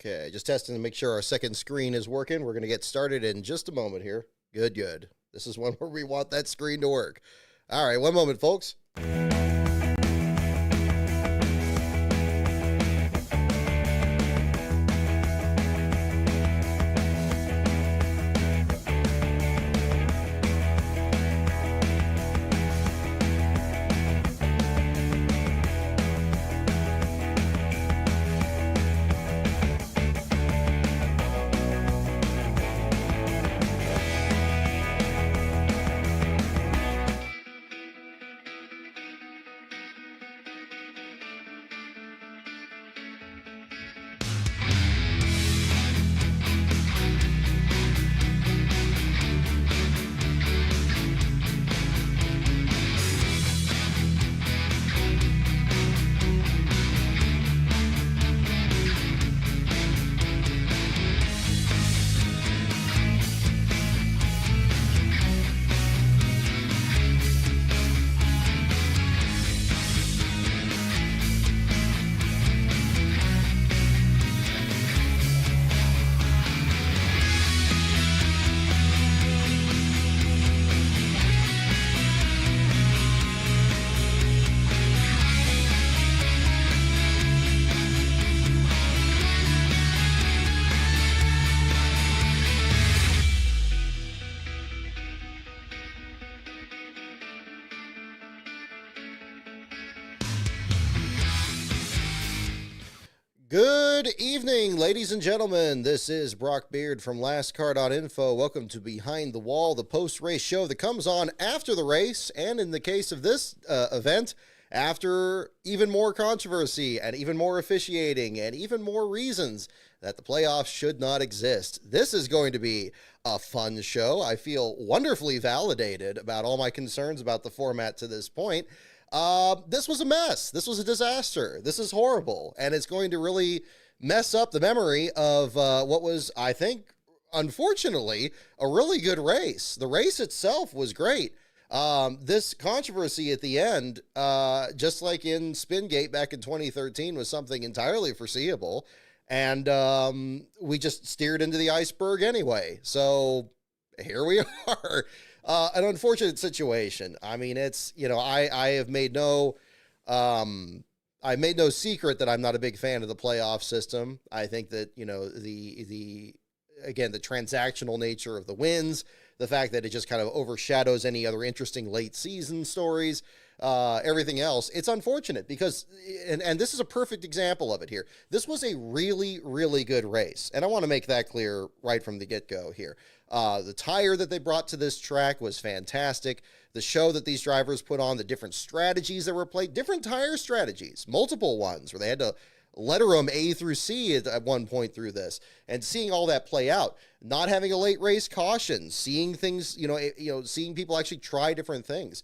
Okay, just testing to make sure our second screen is working. We're going to get started in just a moment here. Good, good. This is one where we want that screen to work. All right, one moment, folks. Good evening, ladies and gentlemen. This is Brock Beard from LastCar.info. Welcome to Behind the Wall, the post-race show that comes on after the race, and in the case of this event, after even more controversy and even more officiating and even more reasons that the playoffs should not exist. This is going to be a fun show. I feel wonderfully validated about all my concerns about the format to this point. This was a mess. This was a disaster. This is horrible. And it's going to really mess up the memory of what was, I think, unfortunately, a really good race. The race itself was great. This controversy at the end, just like in Spingate back in 2013, was something entirely foreseeable. And we just steered into the iceberg anyway. So here we are. An unfortunate situation. I mean, it's, I have made no, I made no secret that I'm not a big fan of the playoff system. I think that, the transactional nature of the wins, the fact that it just kind of overshadows any other interesting late season stories, everything else. It's unfortunate because, and this is a perfect example of it here. This was a really, really good race. And I want to make that clear right from the get-go here. The tire that they brought to this track was fantastic. The show that these drivers put on, the different strategies that were played, different tire strategies, multiple ones where they had to letter them A through C at one point through this, and seeing all that play out, not having a late race caution, seeing things, seeing people actually try different things.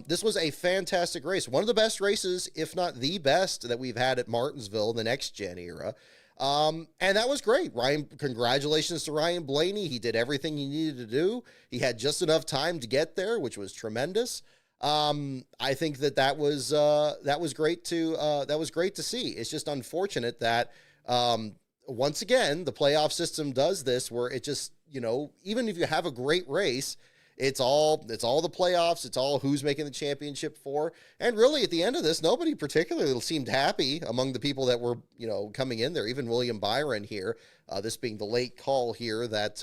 This was a fantastic race. One of the best races, if not the best, that we've had at Martinsville in the next gen era. And that was great. Congratulations to Ryan Blaney. He did everything he needed to do. He had just enough time to get there, which was tremendous. I think that was great to see. It's just unfortunate that, once again, the playoff system does this where it just, even if you have a great race, it's all the playoffs. It's all who's making the championship for. And really at the end of this, nobody particularly seemed happy among the people that were, coming in there, even William Byron here, this being the late call here that,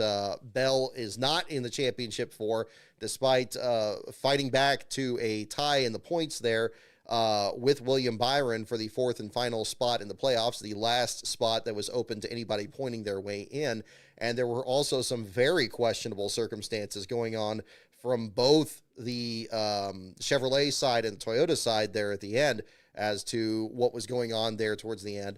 Bell is not in the championship for, despite, fighting back to a tie in the points there, with William Byron for the fourth and final spot in the playoffs, the last spot that was open to anybody pointing their way in. And there were also some very questionable circumstances going on from both the Chevrolet side and the Toyota side there at the end as to what was going on there towards the end.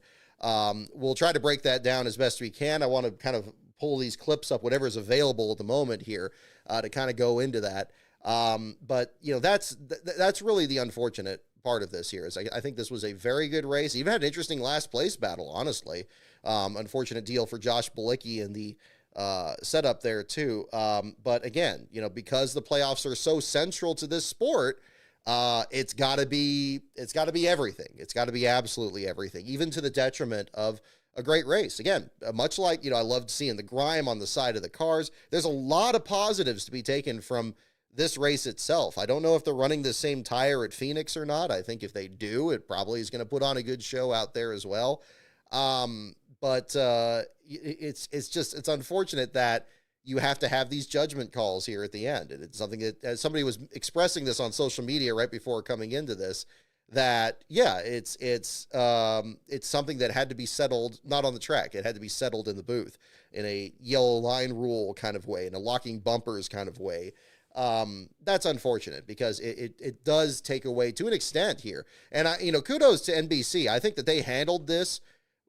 We'll try to break that down as best we can. I want to kind of pull these clips up, whatever's available at the moment here, to kind of go into that. But that's really the unfortunate part of this here. Is I think this was a very good race. Even had an interesting last place battle, honestly. Unfortunate deal for Josh Bilicki in the setup there too. But again, because the playoffs are so central to this sport, it's got to be everything. It's got to be absolutely everything, even to the detriment of a great race. Again, much like, I loved seeing the grime on the side of the cars. There's a lot of positives to be taken from this race itself. I don't know if they're running the same tire at Phoenix or not. I think if they do, it probably is going to put on a good show out there as well. But it's unfortunate that you have to have these judgment calls here at the end. And it's something that, as somebody was expressing this on social media right before coming into this, that, yeah, it's something that had to be settled, not on the track. It had to be settled in the booth in a yellow line rule kind of way, in a locking bumpers kind of way. That's unfortunate because it does take away to an extent here. And kudos to NBC. I think that they handled this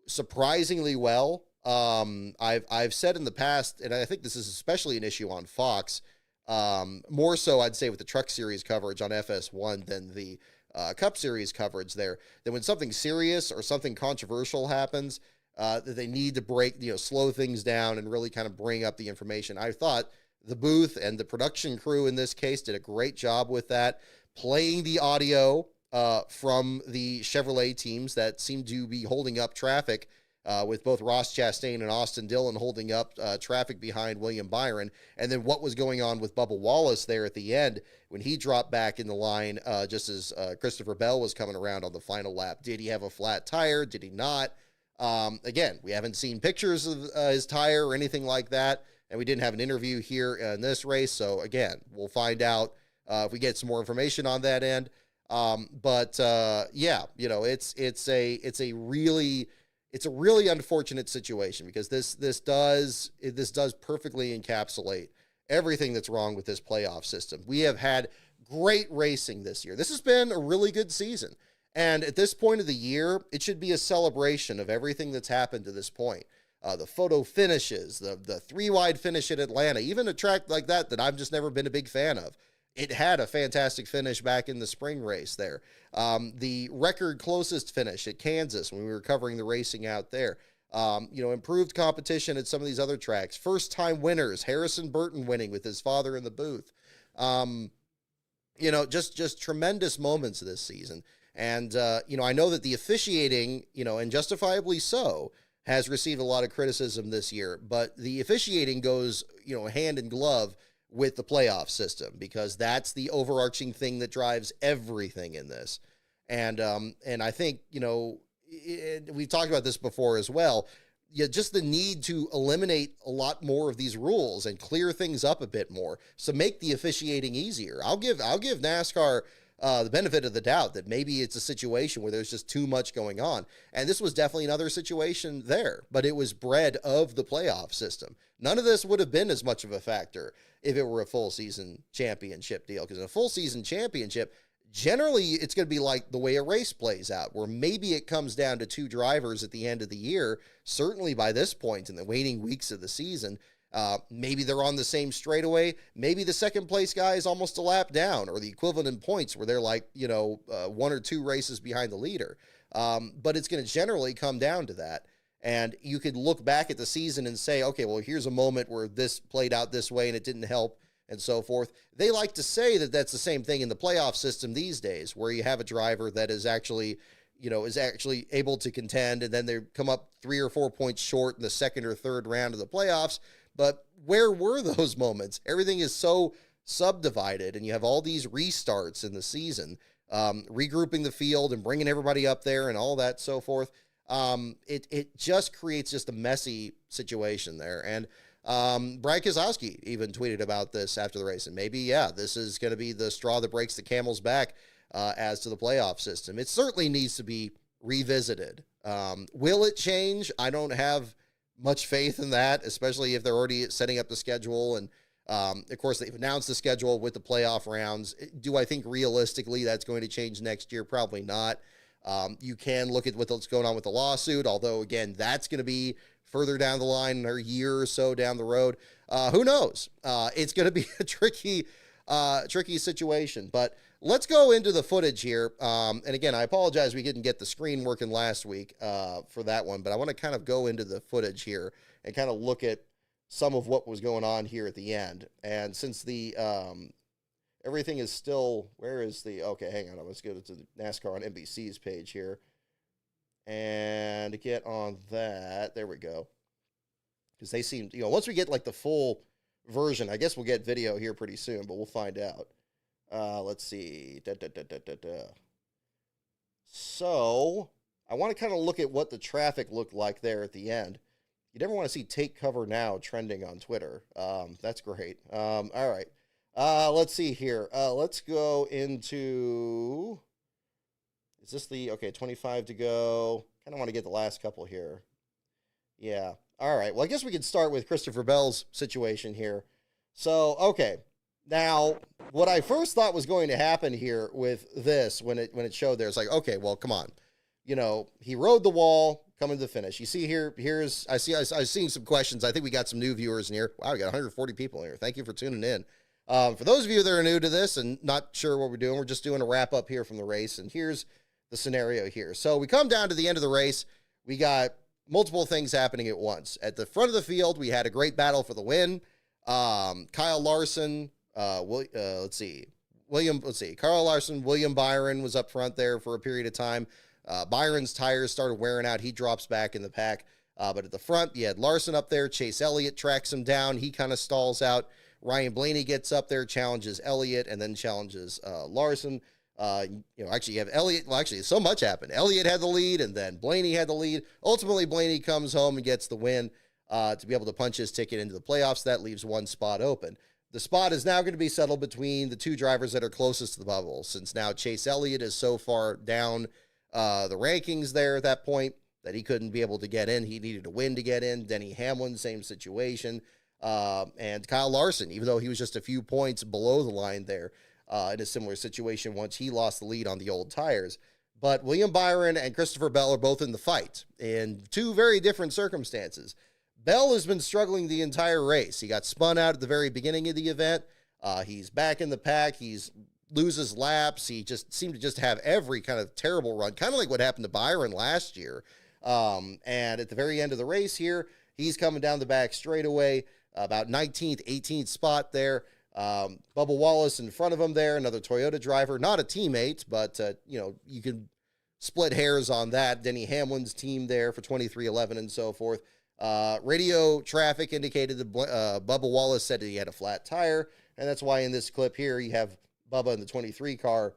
surprisingly well. I've said in the past, and I think this is especially an issue on Fox, more so I'd say with the Truck Series coverage on FS1 than the Cup Series coverage there, that when something serious or something controversial happens, that they need to slow things down and really kind of bring up the information. I thought the booth and the production crew in this case did a great job with that, playing the audio from the Chevrolet teams that seem to be holding up traffic, with both Ross Chastain and Austin Dillon holding up traffic behind William Byron. And then what was going on with Bubba Wallace there at the end when he dropped back in the line just as Christopher Bell was coming around on the final lap. Did he have a flat tire? Did he not? Again, we haven't seen pictures of his tire or anything like that, and we didn't have an interview here in this race. So again, we'll find out if we get some more information on that end. Yeah, it's a really unfortunate situation because this does perfectly encapsulate everything that's wrong with this playoff system. We have had great racing this year. This has been a really good season. And at this point of the year, it should be a celebration of everything that's happened to this point. The photo finishes, the 3-wide finish at Atlanta, even a track like that I've just never been a big fan of. It had a fantastic finish back in the spring race there. The record closest finish at Kansas when we were covering the racing out there. Improved competition at some of these other tracks. First-time winners, Harrison Burton winning with his father in the booth. Just tremendous moments this season. And, I know that the officiating, and justifiably so, has received a lot of criticism this year. But the officiating goes, hand in glove with the playoff system, because that's the overarching thing that drives everything in this. And I think, we've talked about this before as well. Yeah, just the need to eliminate a lot more of these rules and clear things up a bit more. So make the officiating easier. I'll give NASCAR the benefit of the doubt that maybe it's a situation where there's just too much going on. And this was definitely another situation there, but it was bred of the playoff system. None of this would have been as much of a factor if it were a full season championship deal, because in a full season championship, generally it's going to be like the way a race plays out, where maybe it comes down to 2 drivers at the end of the year. Certainly by this point in the waning weeks of the season, maybe they're on the same straightaway. Maybe the second place guy is almost a lap down, or the equivalent in points where they're like, 1 or 2 races behind the leader. But it's going to generally come down to that. And you could look back at the season and say, okay, well, here's a moment where this played out this way and it didn't help, and so forth. They like to say that that's the same thing in the playoff system these days, where you have a driver that is actually able to contend, and then they come up 3 or 4 points short in the second or third round of the playoffs. But where were those moments? Everything is so subdivided, and you have all these restarts in the season, regrouping the field and bringing everybody up there and all that, so forth. It just creates just a messy situation there. And Brian Keselowski even tweeted about this after the race, and maybe, this is going to be the straw that breaks the camel's back as to the playoff system. It certainly needs to be revisited. Will it change? I don't have much faith in that, especially if they're already setting up the schedule. And of course, they've announced the schedule with the playoff rounds. Do I think realistically that's going to change next year? Probably not. You can look at what's going on with the lawsuit, although, again, that's going to be further down the line, or a year or so down the road. Who knows? It's going to be a tricky situation. But let's go into the footage here. And again, I apologize we didn't get the screen working last week for that one, but I want to kind of go into the footage here and kind of look at some of what was going on here at the end. And since the everything is still, okay, hang on, let's go to the NASCAR on NBC's page here. and get on that. There we go. Because they seem, once we get like the full version, I guess we'll get video here pretty soon, but we'll find out. Let's see. So I want to kind of look at what the traffic looked like there at the end. You never want to see take cover now trending on Twitter. That's great. All right. Let's see here. Let's go into, is this the, okay, 25 to go. Kind of want to get the last couple here. Yeah. All right. Well, I guess we could start with Christopher Bell's situation here. So, okay. Now, what I first thought was going to happen here with this, when it showed there, it's like, okay, well, come on. He rode the wall coming to the finish. You see here, I've seen some questions. I think we got some new viewers in here. Wow, we got 140 people in here. Thank you for tuning in. For those of you that are new to this and not sure what we're doing, we're just doing a wrap up here from the race. And here's the scenario here. So we come down to the end of the race. We got multiple things happening at once. At the front of the field, we had a great battle for the win. Kyle Larson, Kyle Larson, William Byron was up front there for a period of time. Byron's tires started wearing out. He drops back in the pack. But at the front, you had Larson up there. Chase Elliott tracks him down. He kind of stalls out. Ryan Blaney gets up there, challenges Elliott, and then challenges Larson. Actually, you have Elliott. Well, actually, so much happened. Elliott had the lead, and then Blaney had the lead. Ultimately, Blaney comes home and gets the win to be able to punch his ticket into the playoffs. That leaves one spot open. The spot is now going to be settled between the two drivers that are closest to the bubble, since now Chase Elliott is so far down the rankings there at that point that he couldn't be able to get in. He needed a win to get in. Denny Hamlin, same situation. And Kyle Larson, even though he was just a few points below the line there, in a similar situation once he lost the lead on the old tires. But William Byron and Christopher Bell are both in the fight in two very different circumstances. Bell has been struggling the entire race. He got spun out at the very beginning of the event. He's back in the pack. He's loses laps. He just seemed to just have every kind of terrible run, kind of like what happened to Byron last year. And at the very end of the race here, he's coming down the back straightaway, about 19th, 18th spot there. Bubba Wallace in front of him there, another Toyota driver, not a teammate, but, you can split hairs on that. Denny Hamlin's team there for 2311 and so forth. Radio traffic indicated that Bubba Wallace said that he had a flat tire, and that's why in this clip here, you have Bubba in the 23 car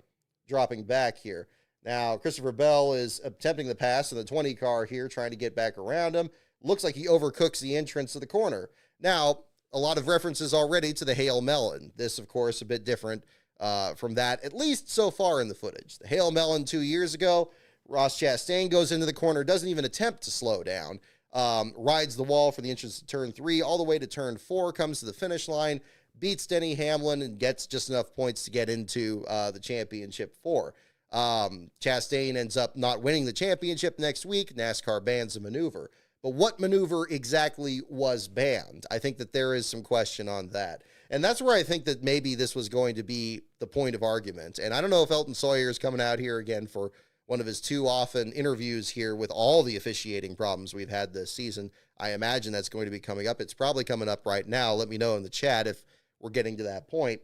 dropping back here. Now, Christopher Bell is attempting the pass in the 20 car here, trying to get back around him. Looks like he overcooks the entrance of the corner. Now, a lot of references already to the Hail Melon. This, of course, a bit different from that, at least so far in the footage. The Hail Melon 2 years ago, Ross Chastain goes into the corner, doesn't even attempt to slow down, rides the wall for the entrance to turn 3, all the way to turn 4, comes to the finish line, beats Denny Hamlin, and gets just enough points to get into the championship 4. Chastain ends up not winning the championship next week. NASCAR bans the maneuver. But what maneuver exactly was banned? I think that there is some question on that. And that's where I think that maybe this was going to be the point of argument. And I don't know if Elton Sawyer is coming out here again for one of his too often interviews here with all the officiating problems we've had this season. I imagine that's going to be coming up. It's probably coming up right now. Let me know in the chat if we're getting to that point.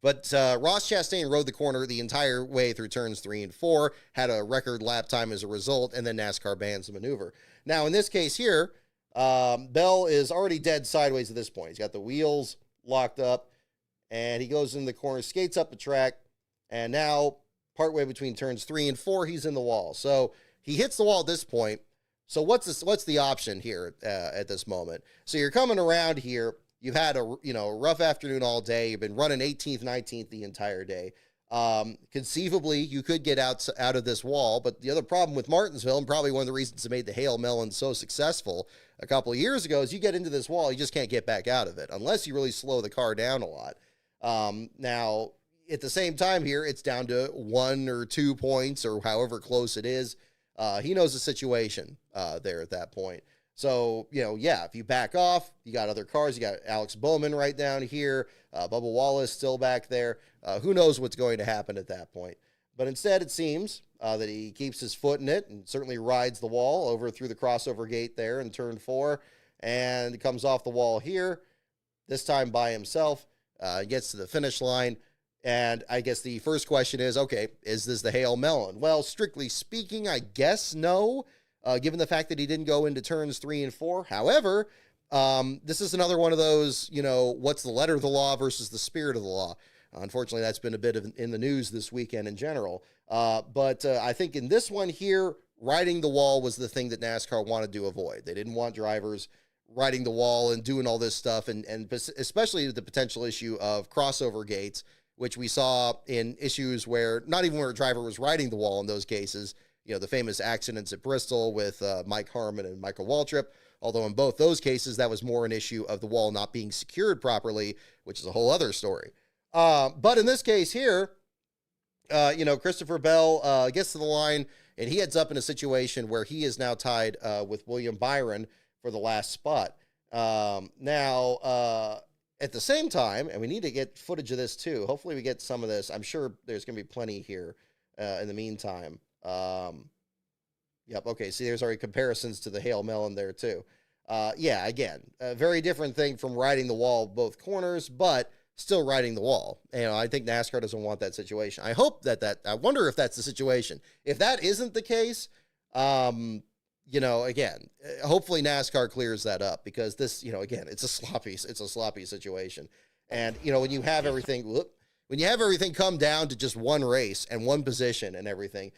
But Ross Chastain rode the corner the entire way through turns 3 and 4, had a record lap time as a result, and then NASCAR bans the maneuver. Now, in this case here, Bell is already dead sideways at this point. He's got the wheels locked up, and he goes in the corner, skates up the track, and now, partway between turns 3 and 4, he's in the wall. So he hits the wall at this point. So what's the option here at this moment? So you're coming around here. You've had a rough afternoon all day. You've been running 18th, 19th the entire day. Conceivably, you could get out of this wall, but the other problem with Martinsville, and probably one of the reasons it made the Hail Melon so successful a couple of years ago, is you get into this wall, you just can't get back out of it, unless you really slow the car down a lot. Now, at the same time here, it's down to 1 or 2 points, or however close it is. He knows the situation there at that point. So, if you back off, you got other cars. You got Alex Bowman right down here. Bubba Wallace still back there. Who knows what's going to happen at that point? But instead, it seems that he keeps his foot in it and certainly rides the wall over through the crossover gate there in turn 4 and comes off the wall here, this time by himself. Gets to the finish line. And I guess the first question is, okay, is this the Hail Melon? Well, strictly speaking, I guess no, given the fact that he didn't go into turns 3 and 4. However, this is another one of those, what's the letter of the law versus the spirit of the law? Unfortunately, that's been a bit in the news this weekend in general. But I think in this one here, riding the wall was the thing that NASCAR wanted to avoid. They didn't want drivers riding the wall and doing all this stuff, and especially the potential issue of crossover gates, which we saw in issues where not even where a driver was riding the wall in those cases, the famous accidents at Bristol with Mike Harmon and Michael Waltrip, although in both those cases, that was more an issue of the wall not being secured properly, which is a whole other story. But in this case here, Christopher Bell gets to the line, and he ends up in a situation where he is now tied with William Byron for the last spot. Now, at the same time, and we need to get footage of this too. Hopefully we get some of this. I'm sure there's going to be plenty here in the meantime. Yep, okay, see, there's already comparisons to the Hail Melon there too. Yeah, again, a very different thing from riding the wall both corners, but still riding the wall. I think NASCAR doesn't want that situation. I hope I wonder if that's the situation. If that isn't the case, again, hopefully NASCAR clears that up, because this, again, it's a sloppy situation. And, when you have everything come down to just one race and one position and everything,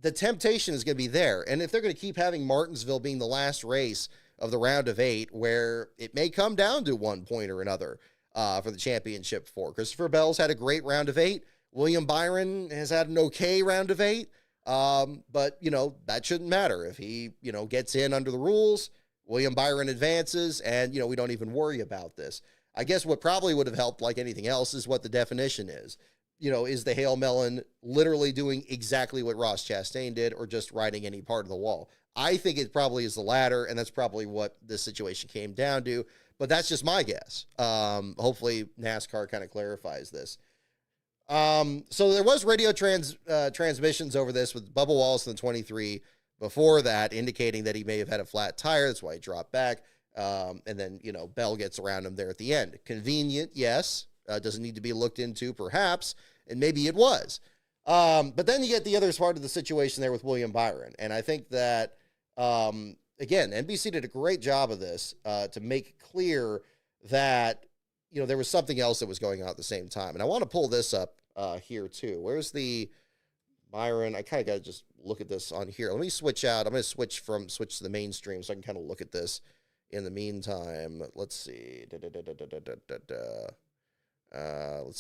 the temptation is going to be there. And if they're going to keep having Martinsville being the last race of the round of 8, where it may come down to one point or another for the championship for Christopher Bell's had a great round of 8. William Byron has had an okay round of 8. But that shouldn't matter. If he, gets in under the rules, William Byron advances, and, we don't even worry about this. I guess what probably would have helped, like anything else, is what the definition is. Is the Hail Melon literally doing exactly what Ross Chastain did, or just riding any part of the wall? I think it probably is the latter, and that's probably what this situation came down to, but that's just my guess. Hopefully NASCAR kind of clarifies this. So there was radio transmissions over this with Bubba Wallace in the 23 before that, indicating that he may have had a flat tire. That's why he dropped back. And then, Bell gets around him there at the end. Convenient, yes. Doesn't need to be looked into, perhaps. And maybe it was. But then you get the other part of the situation there with William Byron. And I think that, again, NBC did a great job of this to make clear that there was something else that was going on at the same time. And I want to pull this up here too. Where's the Byron? I kind of got to just look at this on here. Let me switch out. I'm going to switch to the mainstream so I can kind of look at this in the meantime. Let's see. Let's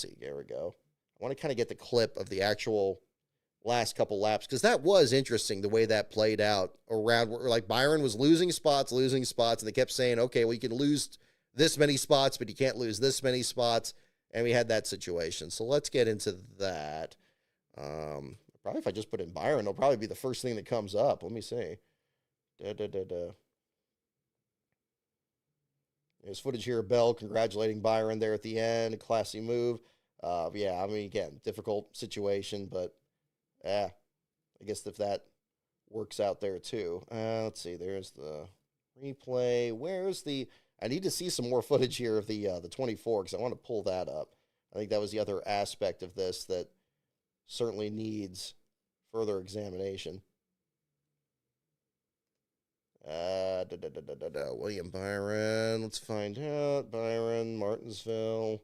see. There we go. I want to kind of get the clip of the actual last couple laps, because that was interesting the way that played out around where, like, Byron was losing spots, and they kept saying, okay, well, you can lose this many spots, but you can't lose this many spots. And we had that situation. So let's get into that. Probably if I just put in Byron, it'll probably be the first thing that comes up. Let me see. There's footage here of Bell congratulating Byron there at the end. A classy move. Yeah, I mean, again, difficult situation, but I guess if that works out there too. Let's see. There's the replay. I need to see some more footage here of the 24, because I want to pull that up. I think that was the other aspect of this that certainly needs further examination. William Byron. Let's find out. Byron, Martinsville.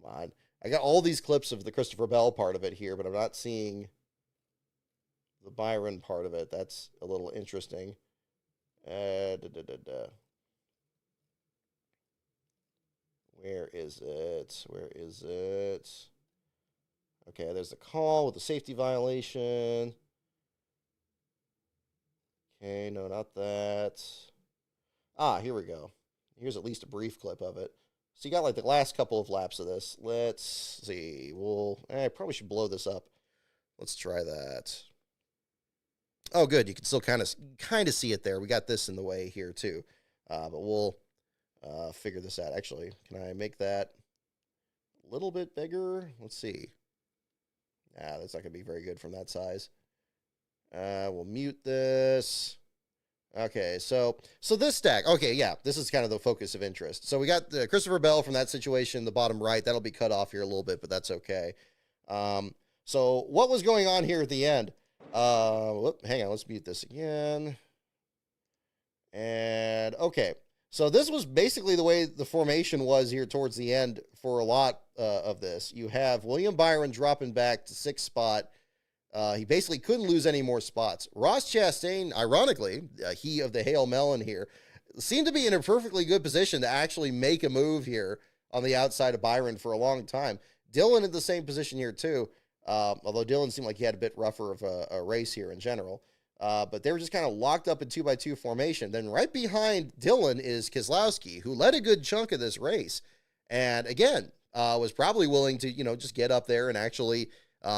Come on. I got all these clips of the Christopher Bell part of it here, but I'm not seeing the Byron part of it. That's a little interesting. Where is it? Okay, there's the call with the safety violation. Okay, no, not that. Here we go. Here's at least a brief clip of it. So you got like the last couple of laps of this. Let's see. I probably should blow this up. Let's try that. Oh, good. You can still kind of see it there. We got this in the way here too. But we'll figure this out. Actually, can I make that a little bit bigger? Let's see. That's not going to be very good from that size. We'll mute this. Okay, so this stack. Okay, yeah, this is kind of the focus of interest. So we got Christopher Bell from that situation in the bottom right. That'll be cut off here a little bit, but that's okay. Um, so what was going on here at the end? Hang on, let's mute this again. And okay, so this was basically the way the formation was here towards the end for a lot of this. You have William Byron dropping back to sixth spot. He basically couldn't lose any more spots. Ross Chastain, ironically, he of the Hail Melon here, seemed to be in a perfectly good position to actually make a move here on the outside of Byron for a long time. Dillon in the same position here too, although Dillon seemed like he had a bit rougher of a race here in general. But they were just kind of locked up in 2x2 formation. Then right behind Dillon is Keselowski, who led a good chunk of this race. And again, was probably willing to, just get up there and actually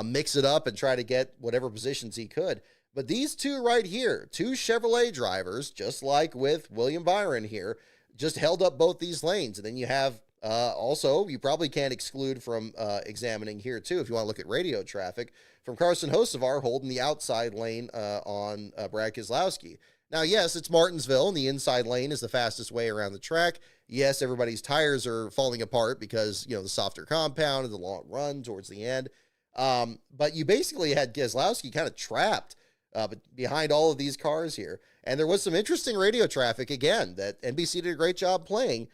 mix it up and try to get whatever positions he could. But these two right here, two Chevrolet drivers, just like with William Byron here, just held up both these lanes. And then you have also, you probably can't exclude from examining here too, if you want to look at radio traffic, from Carson Hocevar holding the outside lane on Brad Keselowski. Now, yes, it's Martinsville, and the inside lane is the fastest way around the track. Yes, everybody's tires are falling apart because, the softer compound and the long run towards the end. But you basically had Keselowski kind of trapped behind all of these cars here. And there was some interesting radio traffic, again, that NBC did a great job playing,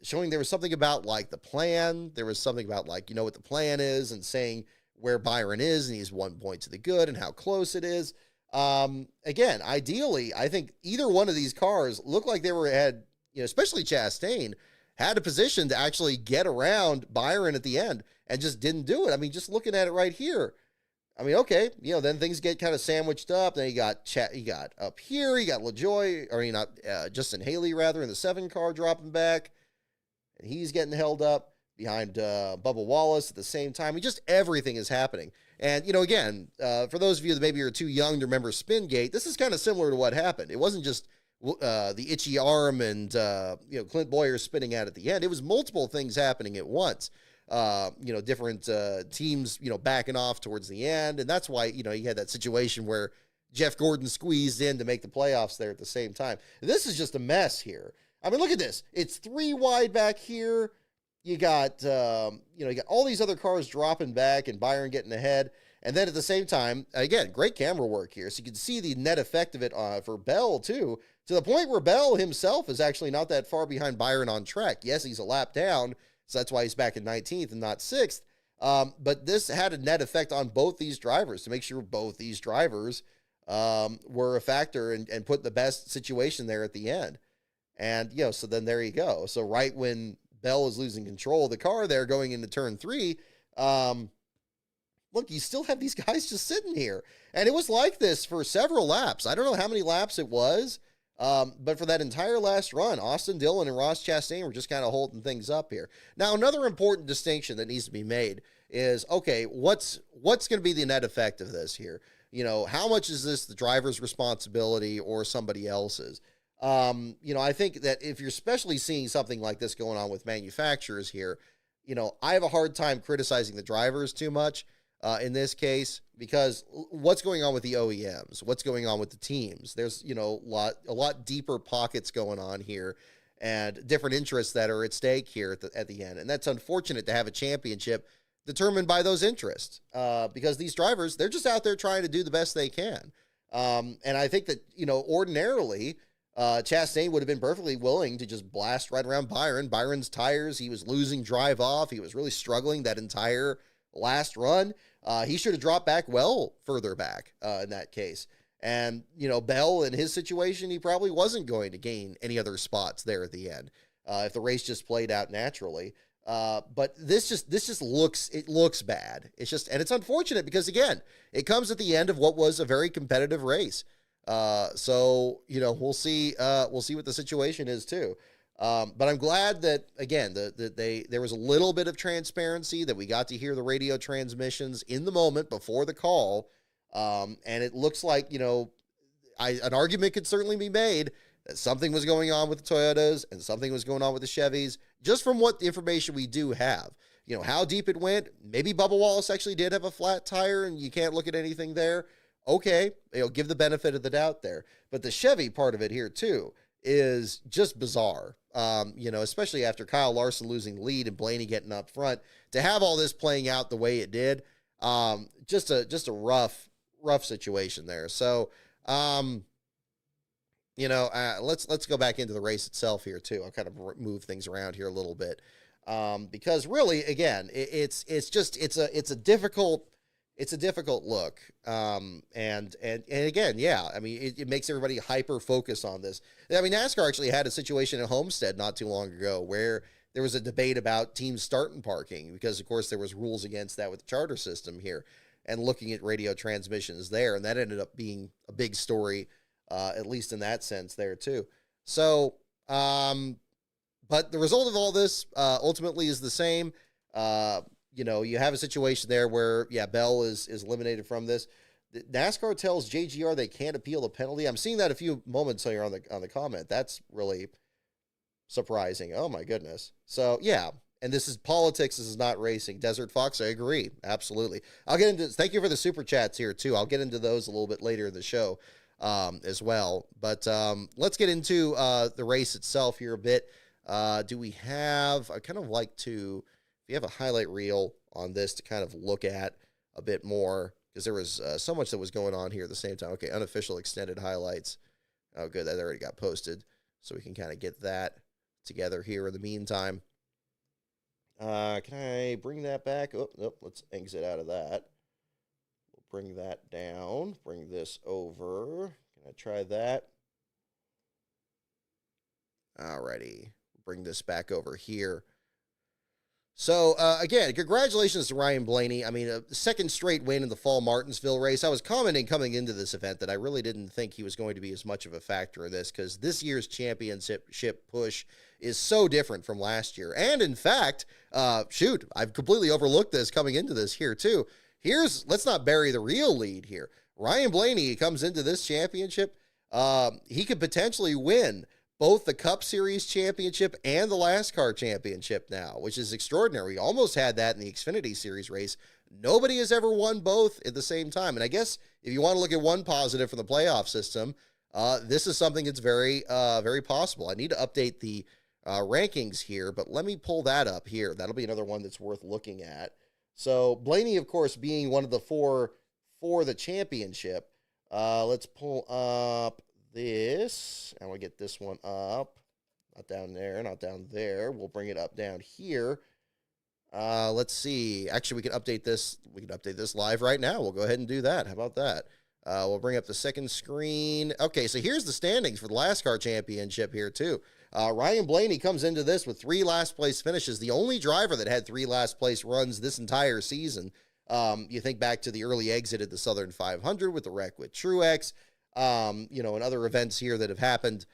showing there was something about, like, the plan. There was something about, like, what the plan is, and saying where Byron is, and he's 1 point to the good and how close it is. Again, ideally, I think either one of these cars looked like they had, especially Chastain, had a position to actually get around Byron at the end and just didn't do it. I mean, just looking at it right here, I mean, okay, then things get kind of sandwiched up. Then you got up here, you got Justin Haley rather in the 7 car dropping back, and he's getting held up behind Bubba Wallace at the same time. I mean, just everything is happening. And, again, for those of you that maybe are too young to remember Spingate, this is kind of similar to what happened. It wasn't just the itchy arm and, Clint Boyer spinning out at the end. It was multiple things happening at once. Different teams, backing off towards the end. And that's why, you had that situation where Jeff Gordon squeezed in to make the playoffs there at the same time. This is just a mess here. I mean, look at this. It's 3 wide back here. You got, you got all these other cars dropping back and Byron getting ahead. And then at the same time, again, great camera work here. So you can see the net effect of it for Bell, too, to the point where Bell himself is actually not that far behind Byron on track. Yes, he's a lap down, so that's why he's back in 19th and not 6th. But this had a net effect on both these drivers to make sure both these drivers were a factor and put the best situation there at the end. And, so then there you go. So right when Bell is losing control of the car there going into turn 3, look, you still have these guys just sitting here. And it was like this for several laps. I don't know how many laps it was, but for that entire last run, Austin Dillon and Ross Chastain were just kind of holding things up here. Now, another important distinction that needs to be made is, okay, what's going to be the net effect of this here? How much is this the driver's responsibility or somebody else's? I think that if you're especially seeing something like this going on with manufacturers here, I have a hard time criticizing the drivers too much in this case, because what's going on with the OEMs, what's going on with the teams, there's, a lot deeper pockets going on here and different interests that are at stake here at the end. And that's unfortunate to have a championship determined by those interests, because these drivers, they're just out there trying to do the best they can. And I think that, ordinarily, Chastain would have been perfectly willing to just blast right around Byron. Byron's tires, he was losing drive off. He was really struggling that entire last run. He should have dropped back well further back in that case. And, Bell in his situation, he probably wasn't going to gain any other spots there at the end if the race just played out naturally. But this just looks bad. And it's unfortunate because, again, it comes at the end of what was a very competitive race. So, we'll see what the situation is too. But I'm glad that, again, there was a little bit of transparency, that we got to hear the radio transmissions in the moment before the call. And it looks like, an argument could certainly be made that something was going on with the Toyotas and something was going on with the Chevys, just from what the information we do have. How deep it went. Maybe Bubba Wallace actually did have a flat tire and you can't look at anything there. Okay, give the benefit of the doubt there. But the Chevy part of it here too is just bizarre. Especially after Kyle Larson losing the lead and Blaney getting up front, to have all this playing out the way it did, just a rough situation there. So, let's go back into the race itself here too. I'll kind of move things around here a little bit, because really, again, it's a difficult look. And again, yeah, I mean, it makes everybody hyper focus on this. I mean, NASCAR actually had a situation at Homestead not too long ago where there was a debate about teams starting parking, because of course there was rules against that with the charter system here, and looking at radio transmissions there. And that ended up being a big story, at least in that sense there too. So, but the result of all this, ultimately is the same. You have a situation there where, Bell is eliminated from this. NASCAR tells JGR they can't appeal the penalty. I'm seeing that a few moments here on the comment. That's really surprising. Oh my goodness. So yeah, and this is politics. This is not racing. Desert Fox, I agree. Absolutely. I'll get into, thank you for the super chats here too. I'll get into those a little bit later in the show, as well. But let's get into the race itself here a bit. Do we have, I kind of like to, if you have a highlight reel on this to kind of look at a bit more, because there was so much that was going on here at the same time. Okay, unofficial extended highlights. Oh, good, that already got posted, so we can kind of get that together here in the meantime. Can I bring that back? Oh, nope, let's exit out of that. We'll bring that down. Bring this over. Can I try that? Alrighty, bring this back over here. So, again, congratulations to Ryan Blaney. I mean, a second straight win in the fall Martinsville race. I was commenting coming into this event that I really didn't think he was going to be as much of a factor in this, because this year's championship push is so different from last year. And in fact, I've completely overlooked this coming into this here too. Let's not bury the real lead here. Ryan Blaney comes into this championship. He could potentially win both the Cup Series championship and the NASCAR championship now, which is extraordinary. We almost had that in the Xfinity Series race. Nobody has ever won both at the same time. And I guess if you want to look at one positive from the playoff system, this is something that's very, very possible. I need to update the rankings here, but let me pull that up here. That'll be another one that's worth looking at. So Blaney, of course, being one of the four for the championship. Let's pull up this, and we'll get this one up. Not down there, not down there. We'll bring it up down here. Let's see. Actually, we can update this. We can update this live right now. We'll go ahead and do that. How about that? We'll bring up the second screen. Okay, so here's the standings for the NASCAR championship here, too. Ryan Blaney comes into this with 3 last-place finishes. The only driver that had 3 last-place runs this entire season. You think back to the early exit at the Southern 500 with the wreck with Truex, and other events here that have happened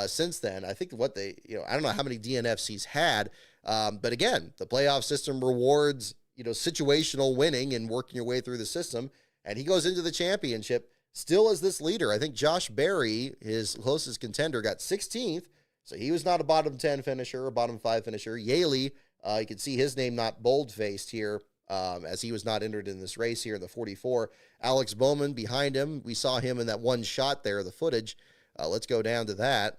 since then. I think I don't know how many DNFs he's had, but again, the playoff system rewards, situational winning and working your way through the system, and he goes into the championship still as this leader. I think Josh Berry, his closest contender, got 16th, so he was not a bottom 10 finisher or bottom 5 finisher. Yaley, you can see his name not bold-faced here, as he was not entered in this race here in the 44. Alex Bowman behind him. We saw him in that one shot there, the footage. Let's go down to that.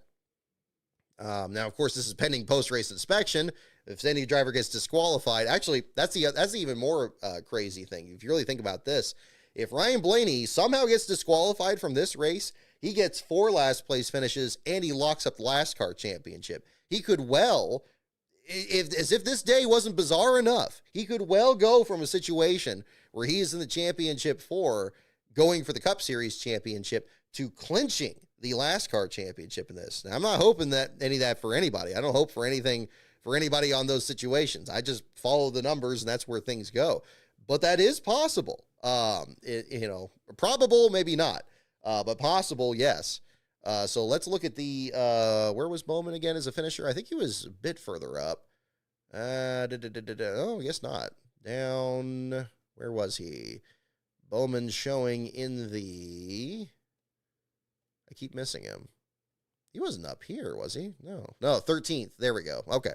Now, of course, this is pending post-race inspection. If any driver gets disqualified, actually, that's the even more crazy thing. If you really think about this, if Ryan Blaney somehow gets disqualified from this race, he gets 4 last-place finishes, and he locks up the NASCAR championship. He could as if this day wasn't bizarre enough, he could well go from a situation where he is in the championship 4, going for the Cup Series championship, to clinching the NASCAR championship in this. Now, I'm not hoping that any of that for anybody. I don't hope for anything for anybody on those situations. I just follow the numbers, and that's where things go. But that is possible. Probable, maybe not, but possible, yes. So let's look at the, where was Bowman again as a finisher? I think he was a bit further up. Oh, I guess not. Down, where was he? Bowman showing in the, I keep missing him. He wasn't up here, was he? No, 13th. There we go. Okay.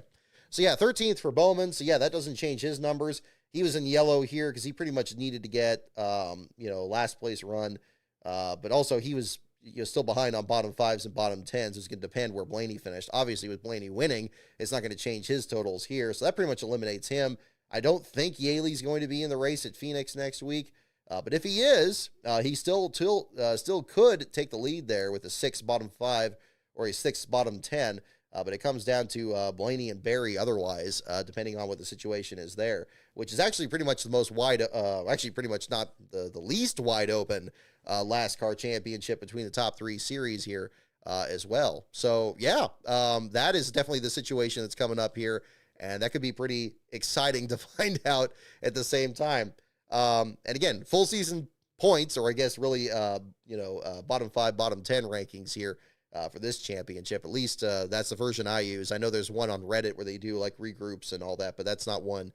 So yeah, 13th for Bowman. So yeah, that doesn't change his numbers. He was in yellow here because he pretty much needed to get, last place run But also he was still behind on bottom fives and bottom tens. It's going to depend where Blaney finished. Obviously, with Blaney winning, it's not going to change his totals here. So that pretty much eliminates him. I don't think Yaley's going to be in the race at Phoenix next week. But if he is, he still could take the lead there with a 6 bottom 5 or a 6 bottom 10. But it comes down to Blaney and Barry otherwise, depending on what the situation is there, which is actually pretty much the most wide, actually pretty much not the least wide open last car championship between the top 3 series here as well. So, yeah, that is definitely the situation that's coming up here. And that could be pretty exciting to find out at the same time. And again, full season points, or I guess really, bottom 5, bottom 10 rankings here for this championship. At least that's the version I use. I know there's one on Reddit where they do like regroups and all that, but that's not one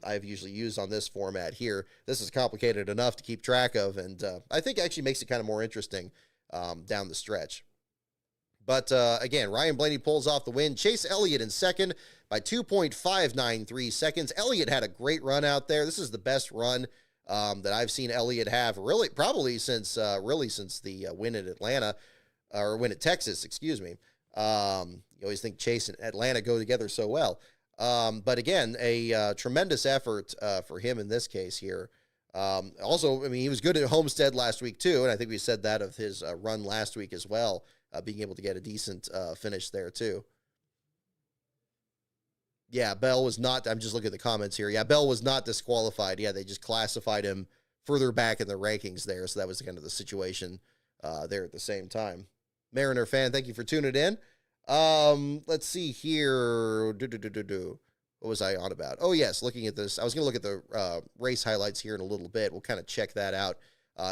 I've usually used on this format here. This is complicated enough to keep track of, and I think actually makes it kind of more interesting down the stretch. But again, Ryan Blaney pulls off the win. Chase Elliott in second by 2.593 seconds. Elliott had a great run out there. This is the best run that I've seen Elliott have probably since the win at Atlanta, or win at Texas, excuse me. You always think Chase and Atlanta go together so well. But again, a tremendous effort for him in this case here. Also, I mean, he was good at Homestead last week too, and I think we said that of his run last week as well, being able to get a decent finish there too. Yeah, Bell was not, I'm just looking at the comments here. Yeah, Bell was not disqualified. Yeah, they just classified him further back in the rankings there, so that was kind of the situation there at the same time. Mariner fan, thank you for tuning in. Let's see here. What was I on about? Oh, yes, looking at this. I was going to look at the race highlights here in a little bit. We'll kind of check that out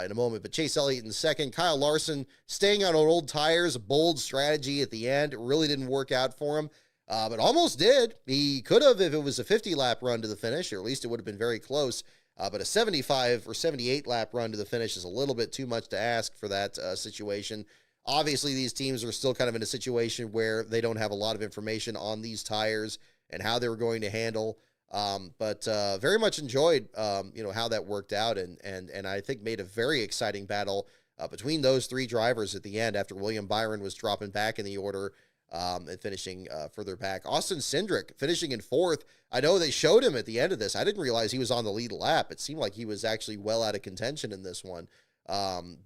in a moment. But Chase Elliott in second. Kyle Larson staying on old tires. A bold strategy at the end. It really didn't work out for him, but almost did. He could have if it was a 50-lap run to the finish, or at least it would have been very close. But a 75 or 78-lap run to the finish is a little bit too much to ask for that situation. Obviously, these teams are still kind of in a situation where they don't have a lot of information on these tires and how they were going to handle. But very much enjoyed, how that worked out, and I think made a very exciting battle between those 3 drivers at the end after William Byron was dropping back in the order and finishing further back. Austin Cindric finishing in 4th. I know they showed him at the end of this. I didn't realize he was on the lead lap. It seemed like he was actually well out of contention in this one. And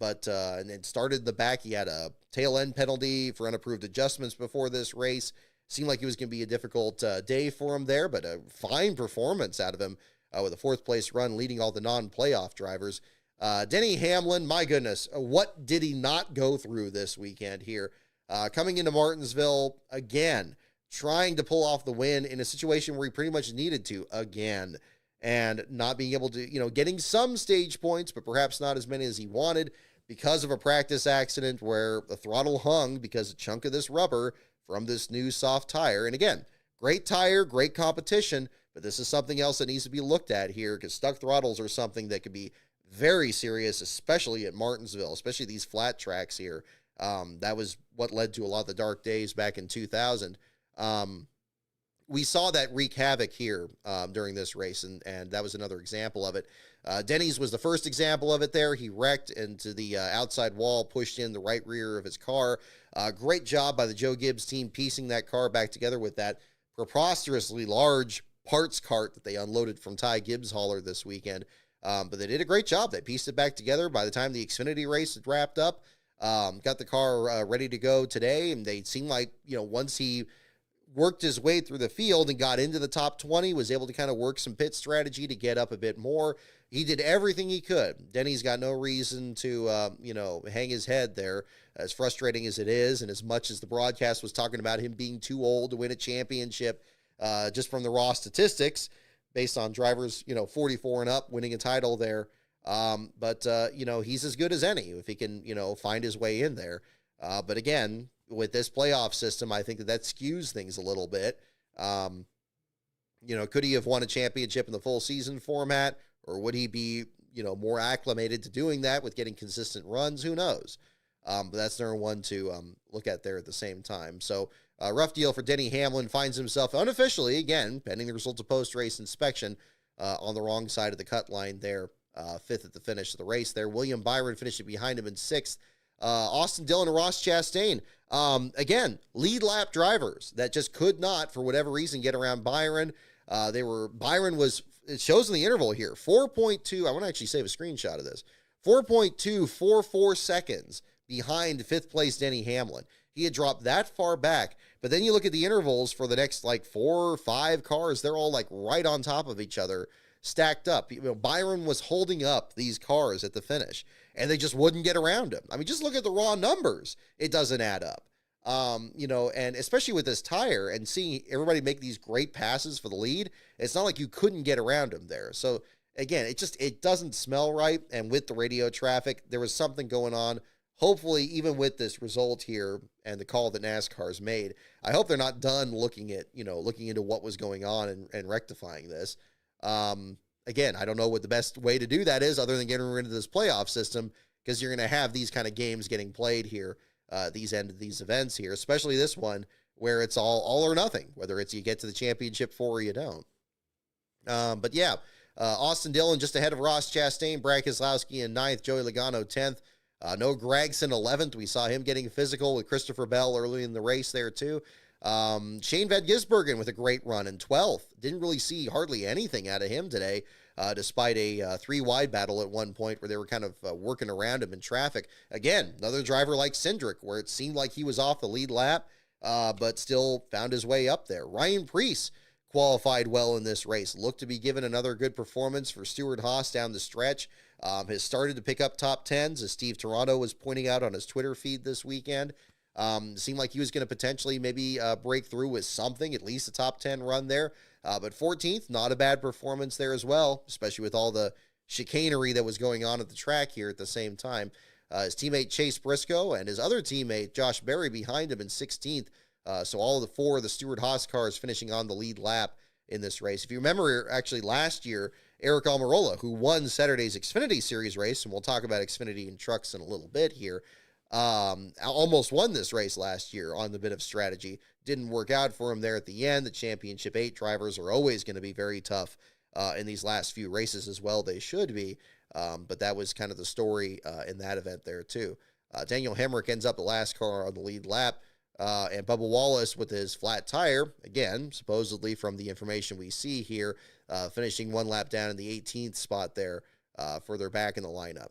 then started in the back. He had a tail end penalty for unapproved adjustments before this race. Seemed like it was going to be a difficult day for him there, but a fine performance out of him with a 4th place run, leading all the non-playoff drivers. Denny Hamlin, my goodness, what did he not go through this weekend here? Coming into Martinsville again, trying to pull off the win in a situation where he pretty much needed to again, and not being able to, getting some stage points, but perhaps not as many as he wanted because of a practice accident where the throttle hung because a chunk of this rubber from this new soft tire. And again, great tire, great competition, but this is something else that needs to be looked at here, because stuck throttles are something that could be very serious, especially at Martinsville, especially these flat tracks here. That was what led to a lot of the dark days back in 2000. We saw that wreak havoc here during this race, and that was another example of it. Denny's was the first example of it there. He wrecked into the outside wall, pushed in the right rear of his car. Great job by the Joe Gibbs team piecing that car back together with that preposterously large parts cart that they unloaded from Ty Gibbs' hauler this weekend. But they did a great job. They pieced it back together. By the time the Xfinity race had wrapped up, got the car ready to go today, and they seemed like, once he worked his way through the field and got into the top 20, was able to kind of work some pit strategy to get up a bit more. He did everything he could. Denny's got no reason to, hang his head there, as frustrating as it is, and as much as the broadcast was talking about him being too old to win a championship, just from the raw statistics, based on drivers, 44 and up winning a title there. But he's as good as any if he can, find his way in there. But again, with this playoff system, I think that skews things a little bit. Could he have won a championship in the full season format, or would he be, more acclimated to doing that with getting consistent runs? Who knows? But that's number one to look at there at the same time. So rough deal for Denny Hamlin. Finds himself unofficially, again, pending the results of post-race inspection, on the wrong side of the cut line there fifth at the finish of the race there. William Byron finishing behind him in sixth. Austin Dillon and Ross Chastain, again, lead lap drivers that just could not, for whatever reason, get around Byron. Byron was, it shows in the interval here, 4.2, I want to actually save a screenshot of this, 4.244 seconds behind fifth place Denny Hamlin. He had dropped that far back, but then you look at the intervals for the next like 4 or 5 cars, they're all like right on top of each other, stacked up. Byron was holding up these cars at the finish, and they just wouldn't get around him. I mean, just look at the raw numbers. It doesn't add up. And especially with this tire and seeing everybody make these great passes for the lead, it's not like you couldn't get around him there. So again, it doesn't smell right. And with the radio traffic, there was something going on. Hopefully, even with this result here and the call that NASCAR's made, I hope they're not done looking into what was going on and rectifying this. Again, I don't know what the best way to do that is other than getting rid of this playoff system, because you're going to have these kind of games getting played here, these events here, especially this one where it's all or nothing, whether it's you get to the championship 4 or you don't. But yeah, Austin Dillon just ahead of Ross Chastain, Brad Keselowski in 9th, Joey Logano 10th. Noah Gragson 11th. We saw him getting physical with Christopher Bell early in the race there too. Shane Van Gisbergen with a great run in 12th. Didn't really see hardly anything out of him today, despite a 3-wide battle at one point where they were kind of working around him in traffic. Again, another driver like Cindric, where it seemed like he was off the lead lap, but still found his way up there. Ryan Preece qualified well in this race. Looked to be given another good performance for Stewart Haas down the stretch. Has started to pick up top 10s, as Steve Toronto was pointing out on his Twitter feed this weekend. Seemed like he was going to potentially maybe break through with something, at least a top 10 run there. But 14th, not a bad performance there as well, especially with all the chicanery that was going on at the track here at the same time. His teammate Chase Briscoe and his other teammate Josh Berry behind him in 16th. So all of the 4 of the Stewart Haas cars finishing on the lead lap in this race. If you remember, actually last year, Eric Almirola, who won Saturday's Xfinity Series race, and we'll talk about Xfinity and trucks in a little bit here, almost won this race last year on the bit of strategy. Didn't work out for him there at the end. The Championship 8 drivers are always going to be very tough in these last few races as well. They should be, but that was kind of the story in that event there too. Daniel Hemrick ends up the last car on the lead lap, and Bubba Wallace with his flat tire, again, supposedly from the information we see here, finishing 1 lap down in the 18th spot there, further back in the lineup.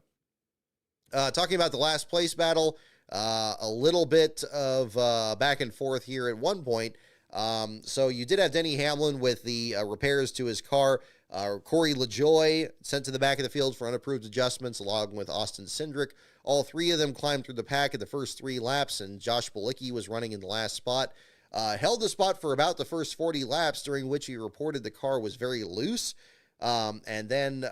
Talking about the last place battle, a little bit of back and forth here at one point. So you did have Denny Hamlin with the repairs to his car. Corey LaJoie sent to the back of the field for unapproved adjustments, along with Austin Cindric. All 3 of them climbed through the pack in the first 3 laps, and Josh Bilicki was running in the last spot. Held the spot for about the first 40 laps, during which he reported the car was very loose. And then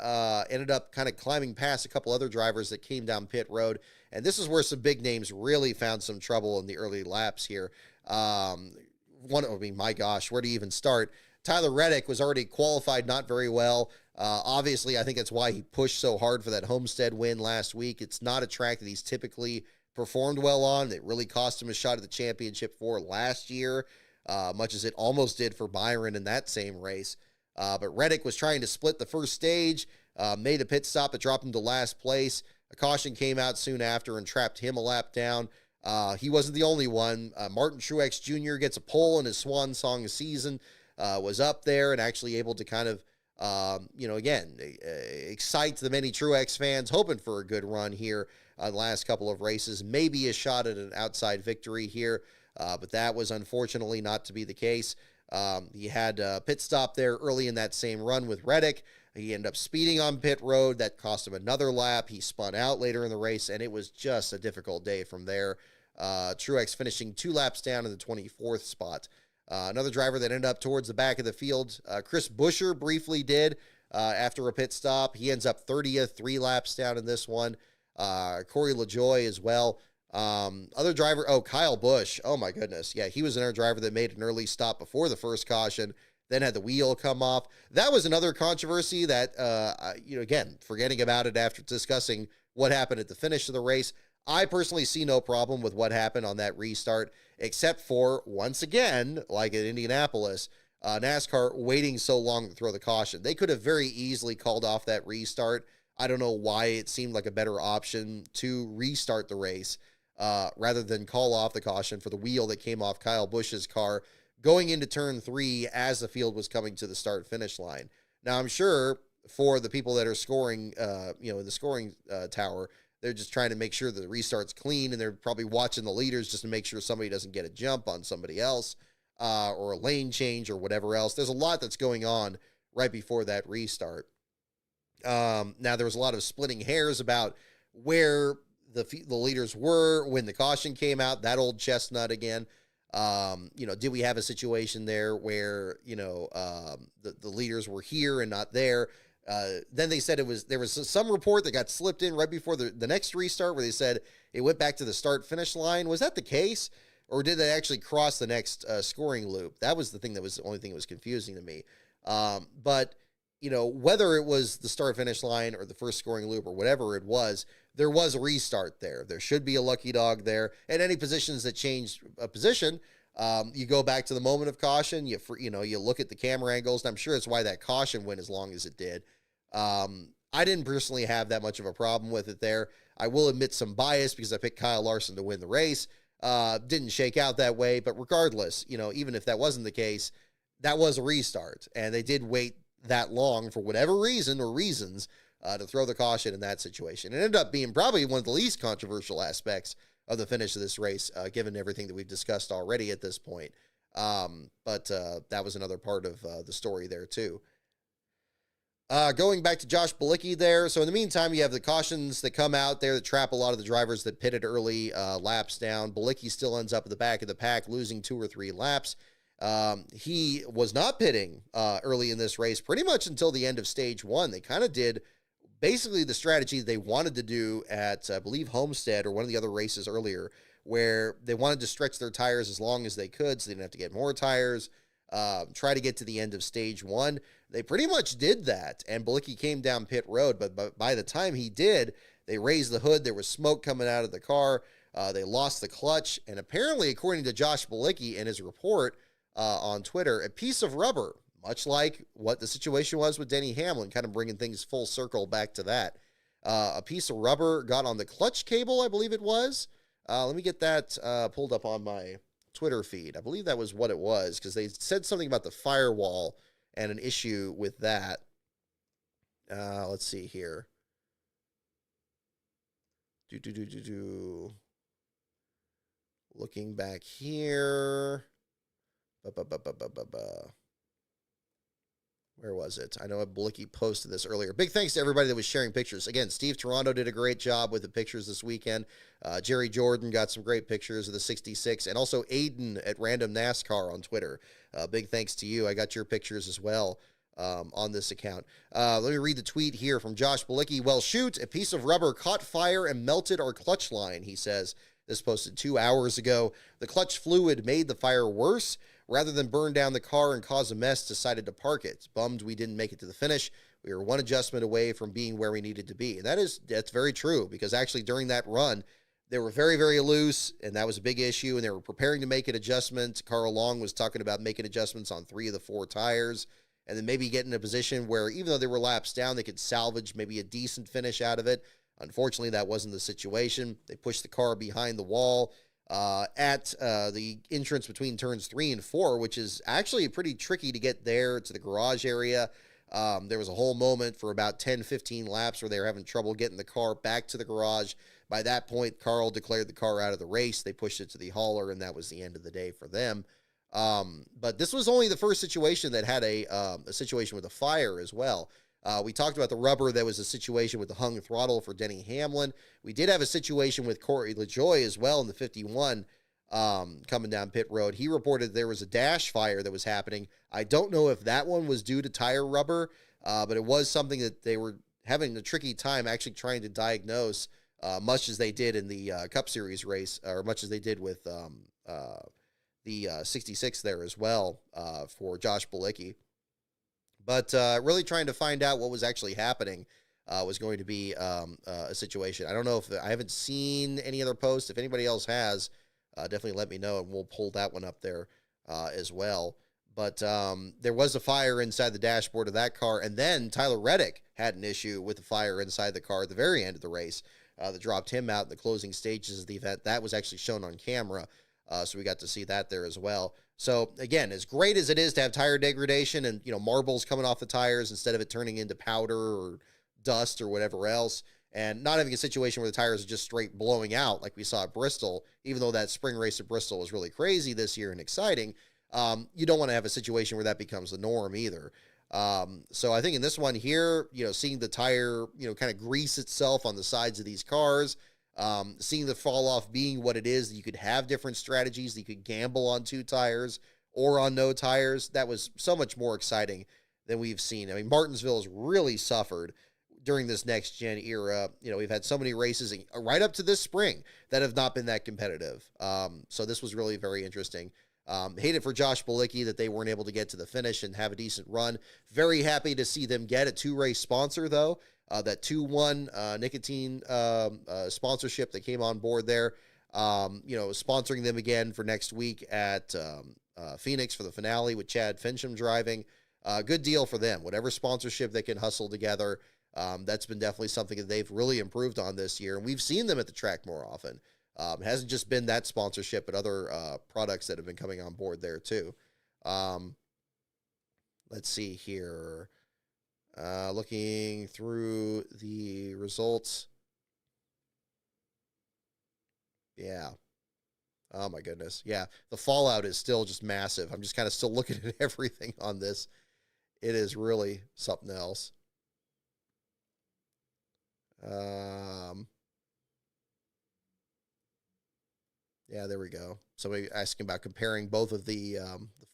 ended up kind of climbing past a couple other drivers that came down pit road. And this is where some big names really found some trouble in the early laps here. My gosh, where do you even start? Tyler Reddick was already qualified not very well. Obviously, I think that's why he pushed so hard for that Homestead win last week. It's not a track that he's typically performed well on. It really cost him a shot at the championship for last year, much as it almost did for Byron in that same race. But Reddick was trying to split the first stage, made a pit stop that dropped him to last place. A caution came out soon after and trapped him a lap down. He wasn't the only one. Martin Truex Jr. gets a pole in his swan song season, was up there and actually able to kind of, excite the many Truex fans, hoping for a good run here on the last couple of races. Maybe a shot at an outside victory here, but that was unfortunately not to be the case. He had a pit stop there early in that same run with Reddick. He ended up speeding on pit road. That cost him another lap. He spun out later in the race, and it was just a difficult day from there. Truex finishing 2 laps down in the 24th spot. Another driver that ended up towards the back of the field, Chris Buescher briefly did after a pit stop. He ends up 30th, 3 laps down in this one. Corey LaJoie as well. Other driver, Kyle Busch. Oh my goodness. Yeah, he was another driver that made an early stop before the first caution, then had the wheel come off. That was another controversy that, again, forgetting about it after discussing what happened at the finish of the race, I personally see no problem with what happened on that restart, except for, once again, like at Indianapolis, NASCAR waiting so long to throw the caution. They could have very easily called off that restart. I don't know why it seemed like a better option to restart the race rather than call off the caution for the wheel that came off Kyle Busch's car going into turn 3 as the field was coming to the start finish line. Now, I'm sure for the people that are scoring, in the scoring tower, they're just trying to make sure that the restart's clean, and they're probably watching the leaders just to make sure somebody doesn't get a jump on somebody else or a lane change or whatever else. There's a lot that's going on right before that restart. Now, there was a lot of splitting hairs about where the leaders were when the caution came out, that old chestnut again. Did we have a situation there where, the leaders were here and not there? Then they said there was some report that got slipped in right before the next restart where they said it went back to the start finish line. Was that the case? Or did they actually cross the next scoring loop? That was the only thing that was confusing to me. But whether it was the start finish line or the first scoring loop or whatever it was, there was a restart there. There should be a lucky dog there. And any positions that changed a position, you go back to the moment of caution. You look at the camera angles, and I'm sure it's why that caution went as long as it did. I didn't personally have that much of a problem with it there. I will admit some bias because I picked Kyle Larson to win the race. Didn't shake out that way, but regardless, even if that wasn't the case, that was a restart, and they did wait that long for whatever reason or reasons to throw the caution in that situation. It ended up being probably one of the least controversial aspects of the finish of this race, given everything that we've discussed already at this point. But that was another part of the story there too. Going back to Josh Bilicki there. So in the meantime, you have the cautions that come out there that trap a lot of the drivers that pitted early laps down. Bilicki still ends up at the back of the pack, losing 2 or 3 laps. He was not pitting early in this race pretty much until the end of stage 1. They kind of did basically the strategy they wanted to do at, I believe, Homestead or one of the other races earlier, where they wanted to stretch their tires as long as they could so they didn't have to get more tires, try to get to the end of stage 1. They pretty much did that, and Bilicki came down pit road, but by the time he did, they raised the hood. There was smoke coming out of the car. They lost the clutch, and apparently, according to Josh Bilicki in his report on Twitter, a piece of rubber, much like what the situation was with Denny Hamlin, kind of bringing things full circle back to that. A piece of rubber got on the clutch cable, I believe it was. Let me get that pulled up on my Twitter feed. I believe that was what it was, because they said something about the firewall and an issue with that. Let's see here. Looking back here. Where was it? I know Bilicki posted this earlier. Big thanks to everybody that was sharing pictures. Again, Steve Toronto did a great job with the pictures this weekend. Jerry Jordan got some great pictures of the 66, and also Aiden at Random NASCAR on Twitter. Big thanks to you. I got your pictures as well on this account. Let me read the tweet here from Josh Bilicki. Well, shoot, a piece of rubber caught fire and melted our clutch line, he says. This posted 2 hours ago. The clutch fluid made the fire worse. Rather than burn down the car and cause a mess, decided to park it. Bummed we didn't make it to the finish. We were one adjustment away from being where we needed to be. And that's very true, because actually during that run, they were very, very loose, and that was a big issue, and they were preparing to make an adjustment. Carl Long was talking about making adjustments on 3 of the 4 tires, and then maybe get in a position where even though they were laps down, they could salvage maybe a decent finish out of it. Unfortunately, that wasn't the situation. They pushed the car behind the wall at the entrance between turns 3 and 4, which is actually pretty tricky to get there to the garage area. There was a whole moment for about 10, 15 laps where they were having trouble getting the car back to the garage. By that point, Carl declared the car out of the race. They pushed it to the hauler, and that was the end of the day for them. But this was only the first situation that had a situation with a fire as well. We talked about the rubber. That was a situation with the hung throttle for Denny Hamlin. We did have a situation with Corey LaJoie as well in the 51 coming down pit road. He reported there was a dash fire that was happening. I don't know if that one was due to tire rubber, but it was something that they were having a tricky time actually trying to diagnose, much as they did in the Cup Series race, or much as they did with the 66 there as well for Josh Bilicki. But really trying to find out what was actually happening was going to be a situation. I don't know if I haven't seen any other posts. If anybody else has, definitely let me know, and we'll pull that one up there as well. But there was a fire inside the dashboard of that car, and then Tyler Reddick had an issue with the fire inside the car at the very end of the race that dropped him out in the closing stages of the event. That was actually shown on camera, so we got to see that there as well. So again, as great as it is to have tire degradation and marbles coming off the tires instead of it turning into powder or dust or whatever else, and not having a situation where the tires are just straight blowing out like we saw at Bristol, even though that spring race at Bristol was really crazy this year and exciting, you don't want to have a situation where that becomes the norm either. So I think in this one here, seeing the tire, kind of grease itself on the sides of these cars, seeing the fall off being what it is, that you could have different strategies, that you could gamble on 2 tires or on no tires. That was so much more exciting than we've seen. I mean, Martinsville has really suffered during this next gen era. We've had so many races right up to this spring that have not been that competitive. So this was really very interesting. Hate it for Josh Bilicki that they weren't able to get to the finish and have a decent run. Very happy to see them get a 2-race sponsor, though. That 2-1 nicotine sponsorship that came on board there. Sponsoring them again for next week at Phoenix for the finale with Chad Fincham driving. Good deal for them. Whatever sponsorship they can hustle together, that's been definitely something that they've really improved on this year. And we've seen them at the track more often. It hasn't just been that sponsorship, but other products that have been coming on board there too. Let's see here. Looking through the results. Yeah. Oh my goodness. Yeah. The fallout is still just massive. I'm just kind of still looking at everything on this. It is really something else. Yeah, there we go. Somebody asking about comparing both of the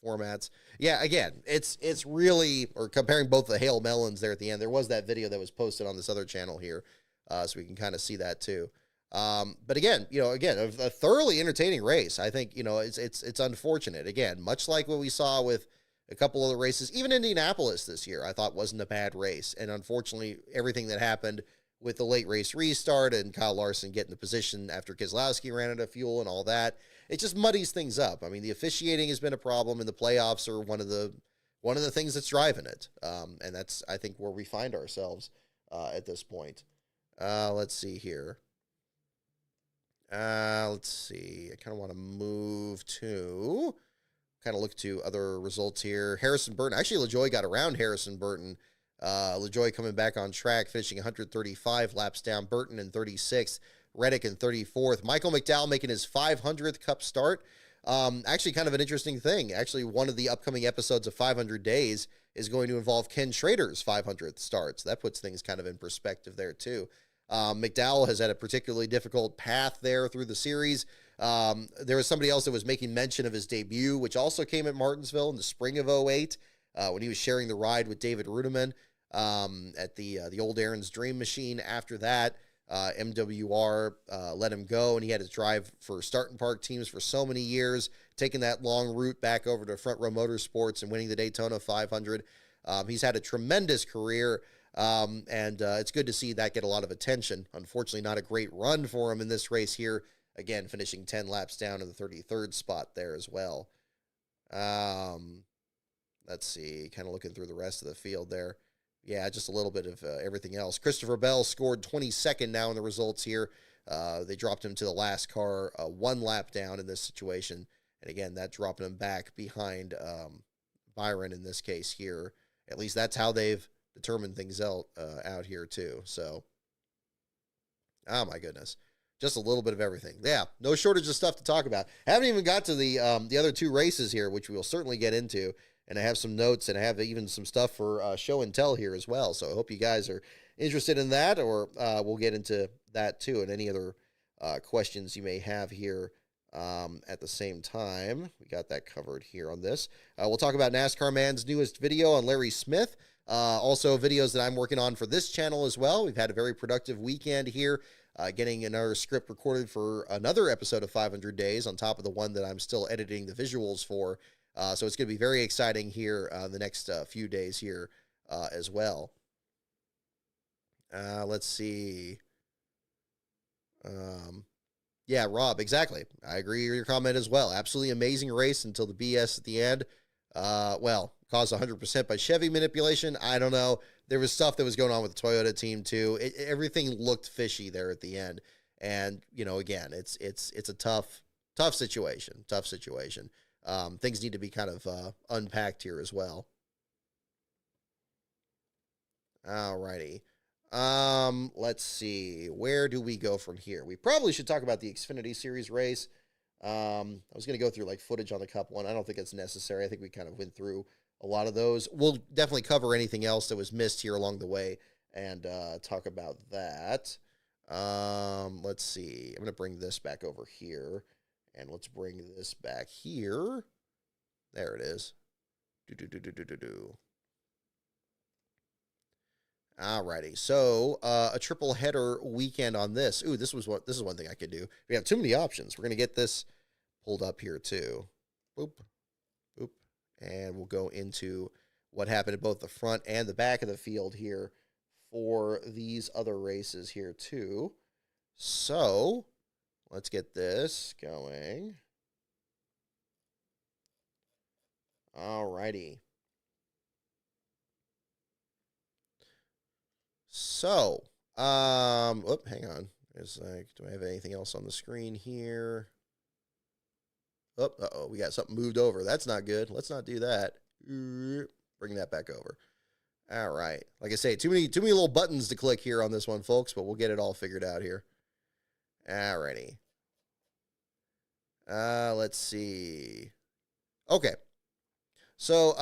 formats. Yeah, again, it's really, or comparing both the Hail Melons there at the end. There was that video that was posted on this other channel here, so we can kind of see that too. But again, a thoroughly entertaining race. I think it's unfortunate. Again, much like what we saw with a couple of the races, even Indianapolis this year, I thought wasn't a bad race, and unfortunately, everything that happened with the late race restart and Kyle Larson getting the position after Keselowski ran out of fuel and all that, it just muddies things up. I mean, the officiating has been a problem, and the playoffs are one of the things that's driving it. And that's, I think, where we find ourselves at this point. Let's see here. Let's see. I kind of want to move to kind of look to other results here. Harrison Burton. Actually, LaJoie got around Harrison Burton. LaJoie coming back on track, finishing 135 laps down. Burton in 36th. Reddick in 34th. Michael McDowell making his 500th Cup start. Actually, kind of an interesting thing. Actually, one of the upcoming episodes of 500 Days is going to involve Ken Schrader's 500th start. So that puts things kind of in perspective there, too. McDowell has had a particularly difficult path there through the series. There was somebody else that was making mention of his debut, which also came at Martinsville in the spring of 08, when he was sharing the ride with David Rudiman at the old Aaron's Dream Machine. After that, MWR let him go, and he had to drive for Start and Park teams for so many years, taking that long route back over to Front Row Motorsports and winning the Daytona 500. He's had a tremendous career, and it's good to see that get a lot of attention. Unfortunately, not a great run for him in this race here. Again, finishing 10 laps down in the 33rd spot there as well. Let's see, kind of looking through the rest of the field there. Yeah, just a little bit of everything else. Christopher Bell scored 22nd now in the results here. They dropped him to the last car, 1 lap down in this situation. And again, that dropping him back behind Byron in this case here. At least that's how they've determined things out here too. So, oh my goodness. Just a little bit of everything. Yeah, no shortage of stuff to talk about. Haven't even got to the other 2 races here, which we will certainly get into. And I have some notes, and I have even some stuff for show and tell here as well. So I hope you guys are interested in that, or we'll get into that too, and any other questions you may have here at the same time. We got that covered here on this. We'll talk about NASCAR Man's newest video on Larry Smith. Also videos that I'm working on for this channel as well. We've had a very productive weekend here, getting another script recorded for another episode of 500 Days on top of the one that I'm still editing the visuals for. So it's going to be very exciting here the next few days here as well. Let's see. Yeah, Rob, exactly. I agree with your comment as well. Absolutely amazing race until the BS at the end. Well, caused 100% by Chevy manipulation. I don't know. There was stuff that was going on with the Toyota team too. Everything looked fishy there at the end. And, again, it's a tough situation. Tough situation. Things need to be kind of unpacked here as well. Alrighty. Let's see. Where do we go from here? We probably should talk about the Xfinity Series race. I was going to go through like footage on the Cup one. I don't think it's necessary. I think we kind of went through a lot of those. We'll definitely cover anything else that was missed here along the way and talk about that. Let's see. I'm going to bring this back over here, and let's bring this back here. There it is. Alrighty, so a triple header weekend on this. Ooh, this is one thing I could do. We have too many options. We're gonna get this pulled up here too. Boop, boop, and we'll go into what happened at both the front and the back of the field here for these other races here too. So let's get this going. Alrighty. So, hang on. There's like, do I have anything else on the screen here? Oh, we got something moved over. That's not good. Let's not do that. Bring that back over. All right. Like I say, too many little buttons to click here on this one, folks, but we'll get it all figured out here. All righty. Let's see. Okay. So,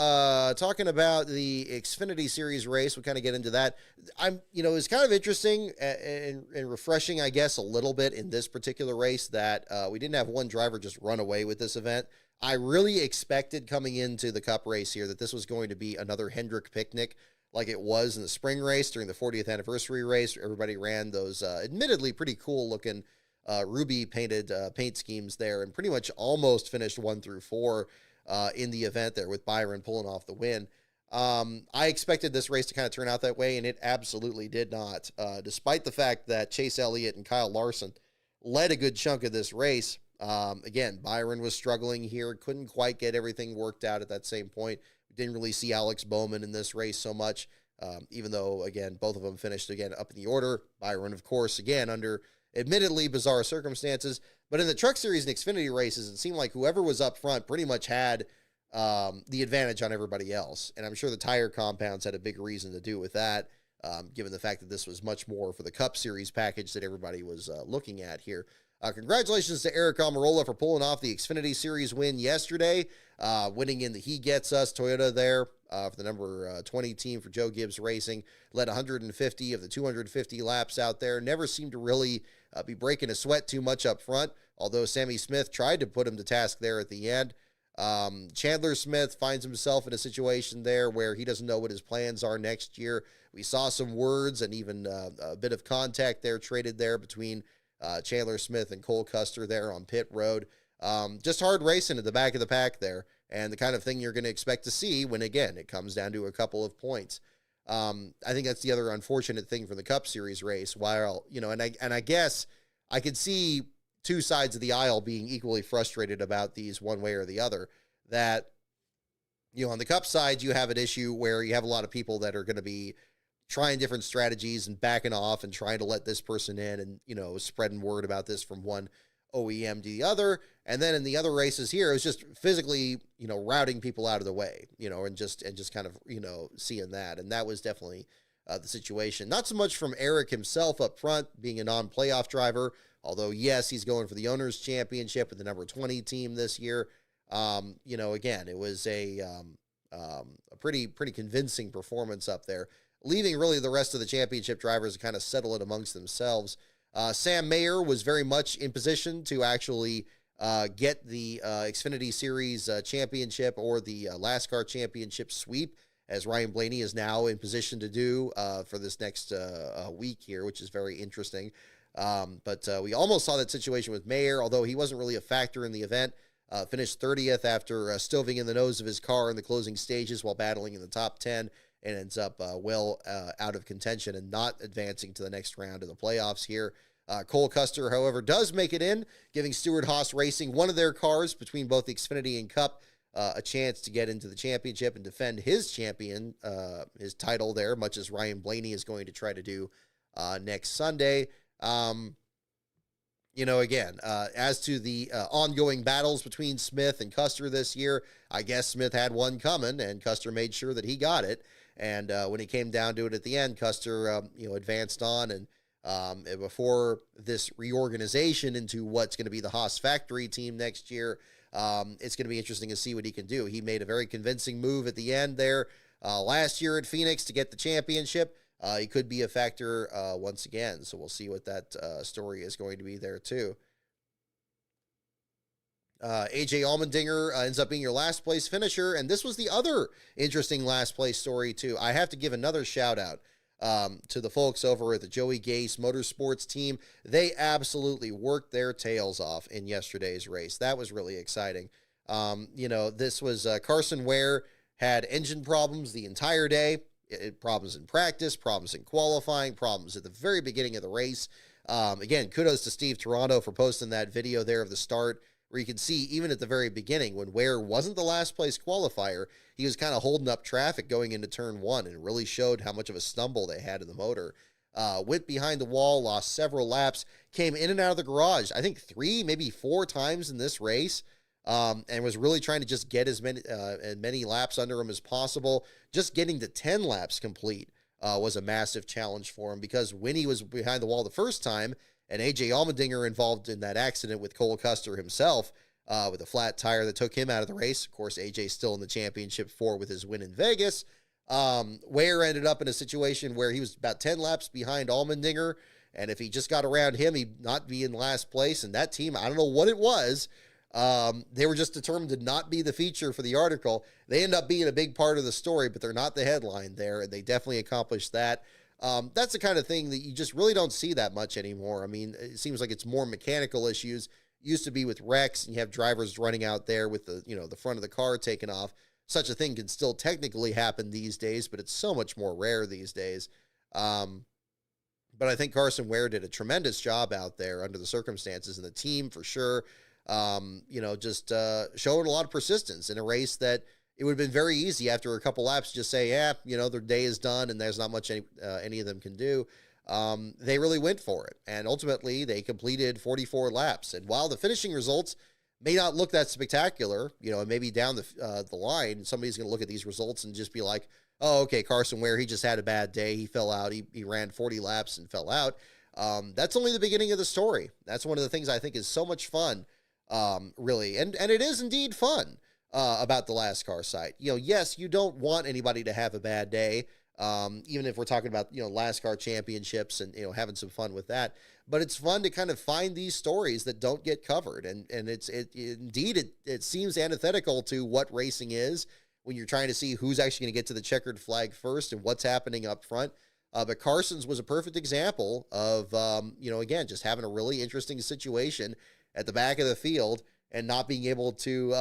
talking about the Xfinity Series race, we kind of get into that. It's kind of interesting and refreshing, I guess, a little bit in this particular race that we didn't have one driver just run away with this event. I really expected coming into the Cup race here that this was going to be another Hendrick picnic like it was in the spring race during the 40th anniversary race. Everybody ran those admittedly pretty cool looking ruby painted paint schemes there and pretty much almost finished 1 through 4 in the event there with Byron pulling off the win. I expected this race to kind of turn out that way, and it absolutely did not. Despite the fact that Chase Elliott and Kyle Larson led a good chunk of this race, again, Byron was struggling here, couldn't quite get everything worked out at that same point. We didn't really see Alex Bowman in this race so much, even though, again, both of them finished, again, up in the order. Byron, of course, again, under admittedly bizarre circumstances. But in the Truck Series and Xfinity races, it seemed like whoever was up front pretty much had the advantage on everybody else. And I'm sure the tire compounds had a big reason to do with that, given the fact that this was much more for the Cup Series package that everybody was looking at here. Congratulations to Eric Almirola for pulling off the Xfinity Series win yesterday, winning in the He Gets Us Toyota there for the number 20 team for Joe Gibbs Racing. Led 150 of the 250 laps out there. Never seemed to really be breaking a sweat too much up front, although Sammy Smith tried to put him to task there at the end. Chandler Smith finds himself in a situation there where he doesn't know what his plans are next year. We saw some words and even a bit of contact there traded there between Chandler Smith and Cole Custer there on pit road. Just hard racing at the back of the pack there, and the kind of thing you're going to expect to see when, again, it comes down to a couple of points. I think that's the other unfortunate thing for the Cup Series race. While, and I guess I could see two sides of the aisle being equally frustrated about these one way or the other. That, on the Cup side, you have an issue where you have a lot of people that are going to be trying different strategies and backing off and trying to let this person in and, spreading word about this from one OEM to the other. And then in the other races here, it was just physically, routing people out of the way, and just kind of, seeing that. And that was definitely the situation. Not so much from Eric himself up front, being a non-playoff driver, although, yes, he's going for the Owners' Championship with the number 20 team this year. Again, it was a pretty convincing performance up there, leaving really the rest of the championship drivers to kind of settle it amongst themselves. Sam Mayer was very much in position to actually get the Xfinity Series championship or the LASCAR championship sweep, as Ryan Blaney is now in position to do for this next week here, which is very interesting. But we almost saw that situation with Mayer, although he wasn't really a factor in the event. Finished 30th after stoving in the nose of his car in the closing stages while battling in the top 10, and ends up well out of contention and not advancing to the next round of the playoffs here. Cole Custer, however, does make it in, giving Stewart-Haas Racing one of their cars between both the Xfinity and Cup a chance to get into the championship and defend his his title there, much as Ryan Blaney is going to try to do next Sunday. Again, as to the ongoing battles between Smith and Custer this year, I guess Smith had one coming, and Custer made sure that he got it. And when he came down to it at the end, Custer, advanced on. And before this reorganization into what's going to be the Haas factory team next year, it's going to be interesting to see what he can do. He made a very convincing move at the end there last year at Phoenix to get the championship. He could be a factor once again, so we'll see what that story is going to be there too. AJ Allmendinger ends up being your last place finisher, and this was the other interesting last place story too. I have to give another shout out to the folks over at the Joey Gase Motorsports team. They absolutely worked their tails off in yesterday's race. That was really exciting. This was Carson Ware had engine problems the entire day. Problems in practice, problems in qualifying, problems at the very beginning of the race. Again, kudos to Steve Toronto for posting that video there of the start, where you can see even at the very beginning when Ware wasn't the last place qualifier, he was kind of holding up traffic going into turn one, and it really showed how much of a stumble they had in the motor. Went behind the wall, lost several laps, came in and out of the garage, I think 3, maybe 4 times in this race. And was really trying to just get as many laps under him as possible. Just getting to 10 laps complete was a massive challenge for him, because when he was behind the wall the first time, and AJ Allmendinger involved in that accident with Cole Custer himself with a flat tire that took him out of the race. Of course, AJ still in the championship with his win in Vegas. Ware ended up in a situation where he was about 10 laps behind Allmendinger, and if he just got around him, he'd not be in last place. And that team, I don't know what it was. They were just determined to not be the feature for the article. They end up being a big part of the story, but they're not the headline there, and they definitely accomplished that. That's the kind of thing that you just really don't see that much anymore. I mean, it seems like it's more mechanical issues. It used to be with wrecks, and you have drivers running out there with the front of the car taken off. Such a thing can still technically happen these days, but it's so much more rare these days. But I think Carson Ware did a tremendous job out there under the circumstances, and the team for sure. Just showing a lot of persistence in a race that it would have been very easy after a couple laps to just say, their day is done and there's not much any of them can do. They really went for it, and ultimately they completed 44 laps. And while the finishing results may not look that spectacular, and maybe down the line, somebody's going to look at these results and just be like, oh, okay, Carson Ware, he just had a bad day. He fell out. He ran 40 laps and fell out. That's only the beginning of the story. That's one of the things I think is so much fun. Really. And it is indeed fun, about the last car site. Yes, you don't want anybody to have a bad day. Even if we're talking about, last car championships and, having some fun with that, but it's fun to kind of find these stories that don't get covered. And it seems antithetical to what racing is when you're trying to see who's actually going to get to the checkered flag first and what's happening up front. But Carson's was a perfect example of, again, just having a really interesting situation at the back of the field and not being able to,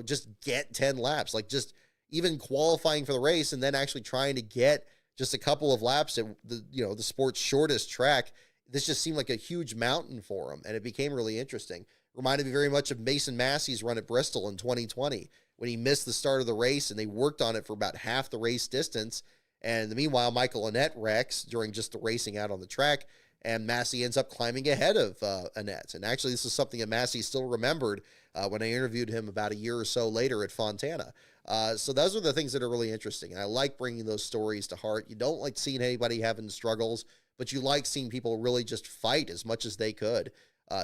just get 10 laps, like just even qualifying for the race and then actually trying to get just a couple of laps at the sport's shortest track. This just seemed like a huge mountain for him, and it became really interesting. Reminded me very much of Mason Massey's run at Bristol in 2020 when he missed the start of the race and they worked on it for about half the race distance. And meanwhile, Michael Annett wrecks during just the racing out on the track, and Massey ends up climbing ahead of Annett. And actually, this is something that Massey still remembered when I interviewed him about a year or so later at Fontana. So those are the things that are really interesting. And I like bringing those stories to heart. You don't like seeing anybody having struggles, but you like seeing people really just fight as much as they could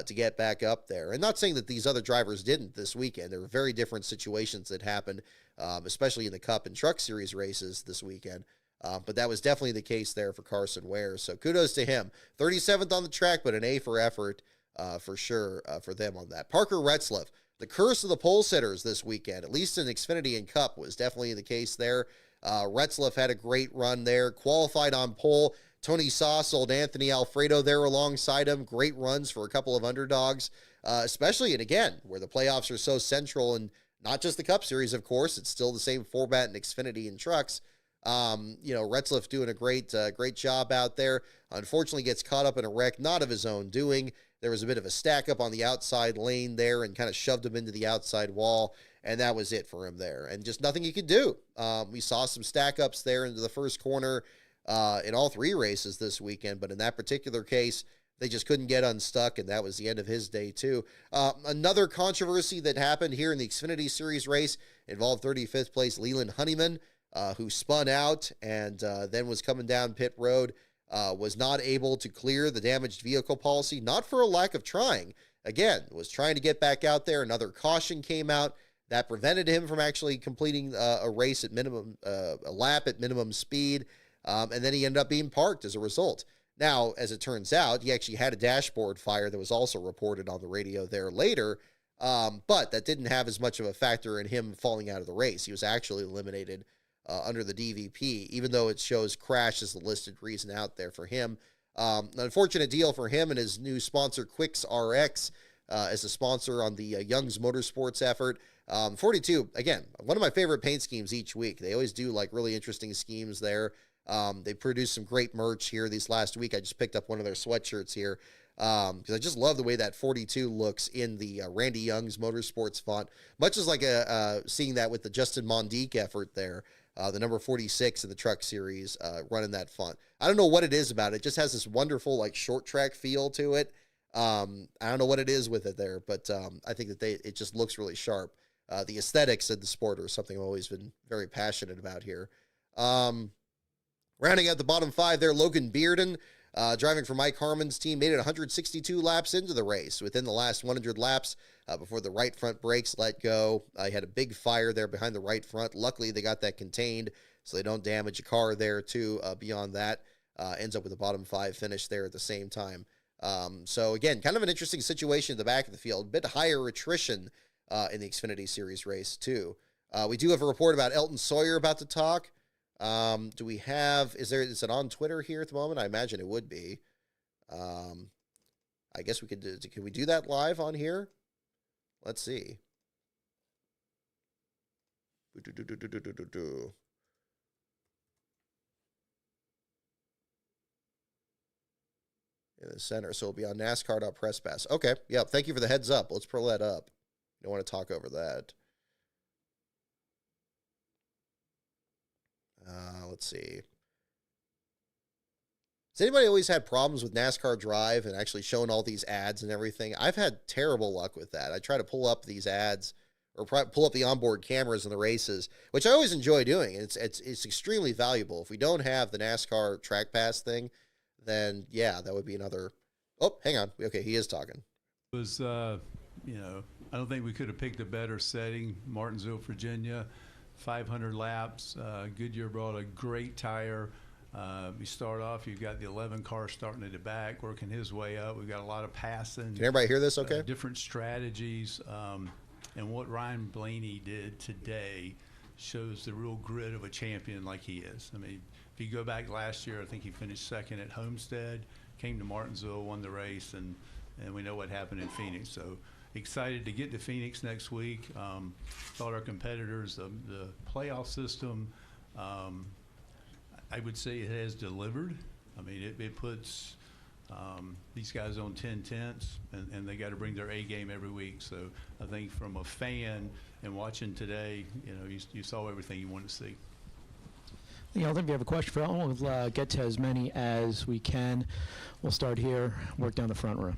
to get back up there. And not saying that these other drivers didn't this weekend. There were very different situations that happened, especially in the Cup and Truck Series races this weekend. But that was definitely the case there for Carson Ware. So kudos to him. 37th on the track, but an A for effort for sure for them on that. Parker Retzlaff, the curse of the pole sitters this weekend, at least in Xfinity and Cup, was definitely the case there. Retzlaff had a great run there, qualified on pole. Tony Sauce, old Anthony Alfredo there alongside him. Great runs for a couple of underdogs, especially, and again, where the playoffs are so central, and not just the Cup Series, of course. It's still the same format in Xfinity and trucks. Retzlaff doing a great job out there. Unfortunately, gets caught up in a wreck, not of his own doing. There was a bit of a stack up on the outside lane there and kind of shoved him into the outside wall, and that was it for him there. And just nothing he could do. We saw some stack ups there into the first corner in all three races this weekend, but in that particular case, they just couldn't get unstuck, and that was the end of his day, too. Another controversy that happened here in the Xfinity Series race involved 35th place Leland Honeyman, who spun out and then was coming down pit road, was not able to clear the damaged vehicle policy, not for a lack of trying. Again, was trying to get back out there. Another caution came out that prevented him from actually completing a race at minimum, a lap at minimum speed, and then he ended up being parked as a result. Now, as it turns out, he actually had a dashboard fire that was also reported on the radio there later, but that didn't have as much of a factor in him falling out of the race. He was actually eliminated under the DVP, even though it shows crash as the listed reason out there for him. An unfortunate deal for him and his new sponsor, Quicks RX, as a sponsor on the Young's Motorsports effort. 42, again, one of my favorite paint schemes each week. They always do like really interesting schemes there. They produced some great merch here these last week. I just picked up one of their sweatshirts here because I just love the way that 42 looks in the Randy Young's Motorsports font, much as like seeing that with the Justin Mondique effort there, the number 46 in the Truck Series running that font. I don't know what it is about it. It just has this wonderful like short track feel to it. I don't know what it is with it there, but I think that it just looks really sharp. The aesthetics of the sport are something I've always been very passionate about here. Rounding out the bottom five there, Logan Bearden, driving for Mike Harmon's team, made it 162 laps into the race. Within the last 100 laps, before the right front brakes let go, he had a big fire there behind the right front. Luckily, they got that contained, so they don't damage a car there, too. Beyond that, ends up with a bottom five finish there at the same time. So, again, kind of an interesting situation in the back of the field. A bit higher attrition in the Xfinity Series race, too. We do have a report about Elton Sawyer about to talk. Do we have, is it on Twitter here at the moment? I imagine it would be. I guess we can we do that live on here? Let's see. In the center. So it'll be on NASCAR.PressPass. Okay. Yeah. Thank you for the heads up. Let's pull that up. Don't want to talk over that. Let's see. Has anybody always had problems with NASCAR Drive and actually showing all these ads and everything? I've had terrible luck with that. I try to pull up these ads or pull up the onboard cameras in the races, which I always enjoy doing. It's extremely valuable. If we don't have the NASCAR Track Pass thing, then yeah, that would be another. Oh, hang on. Okay, he is talking. It was, I don't think we could have picked a better setting. Martinsville, Virginia. 500 laps. Goodyear brought a great tire. We start off, you've got the 11 car starting at the back, working his way up. We've got a lot of passing. Can everybody hear this okay? Different strategies. And what Ryan Blaney did today shows the real grit of a champion like he is. I mean, if you go back last year, I think he finished second at Homestead, came to Martinsville, won the race, and we know what happened in Phoenix. So excited to get to Phoenix next week. Thought our competitors, the playoff system, I would say it has delivered. I mean, it puts these guys on 10/10s, and they got to bring their A game every week. So I think from a fan and watching today, you saw everything you wanted to see. I think we have a question for Ellen. We'll get to as many as we can. We'll start here, work down the front row.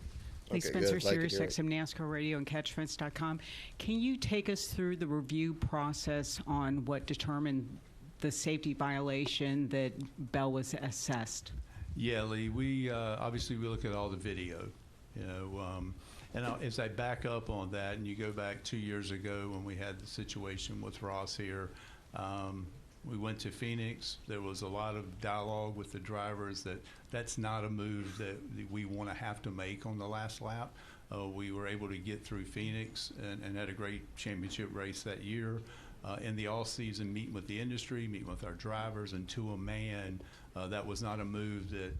Hey, Spencer, Sirius XM NASCAR Radio and CatchFence.com. Can you take us through the review process on what determined the safety violation that Bell was assessed? Yeah, Lee, we obviously we look at all the video, and as I back up on that, and you go back 2 years ago when we had the situation with Ross here, we went to Phoenix. There was a lot of dialogue with the drivers that's not a move that we want to have to make on the last lap. We were able to get through Phoenix and had a great championship race that year. In the off-season, meeting with the industry, meeting with our drivers, and to a man, that was not a move that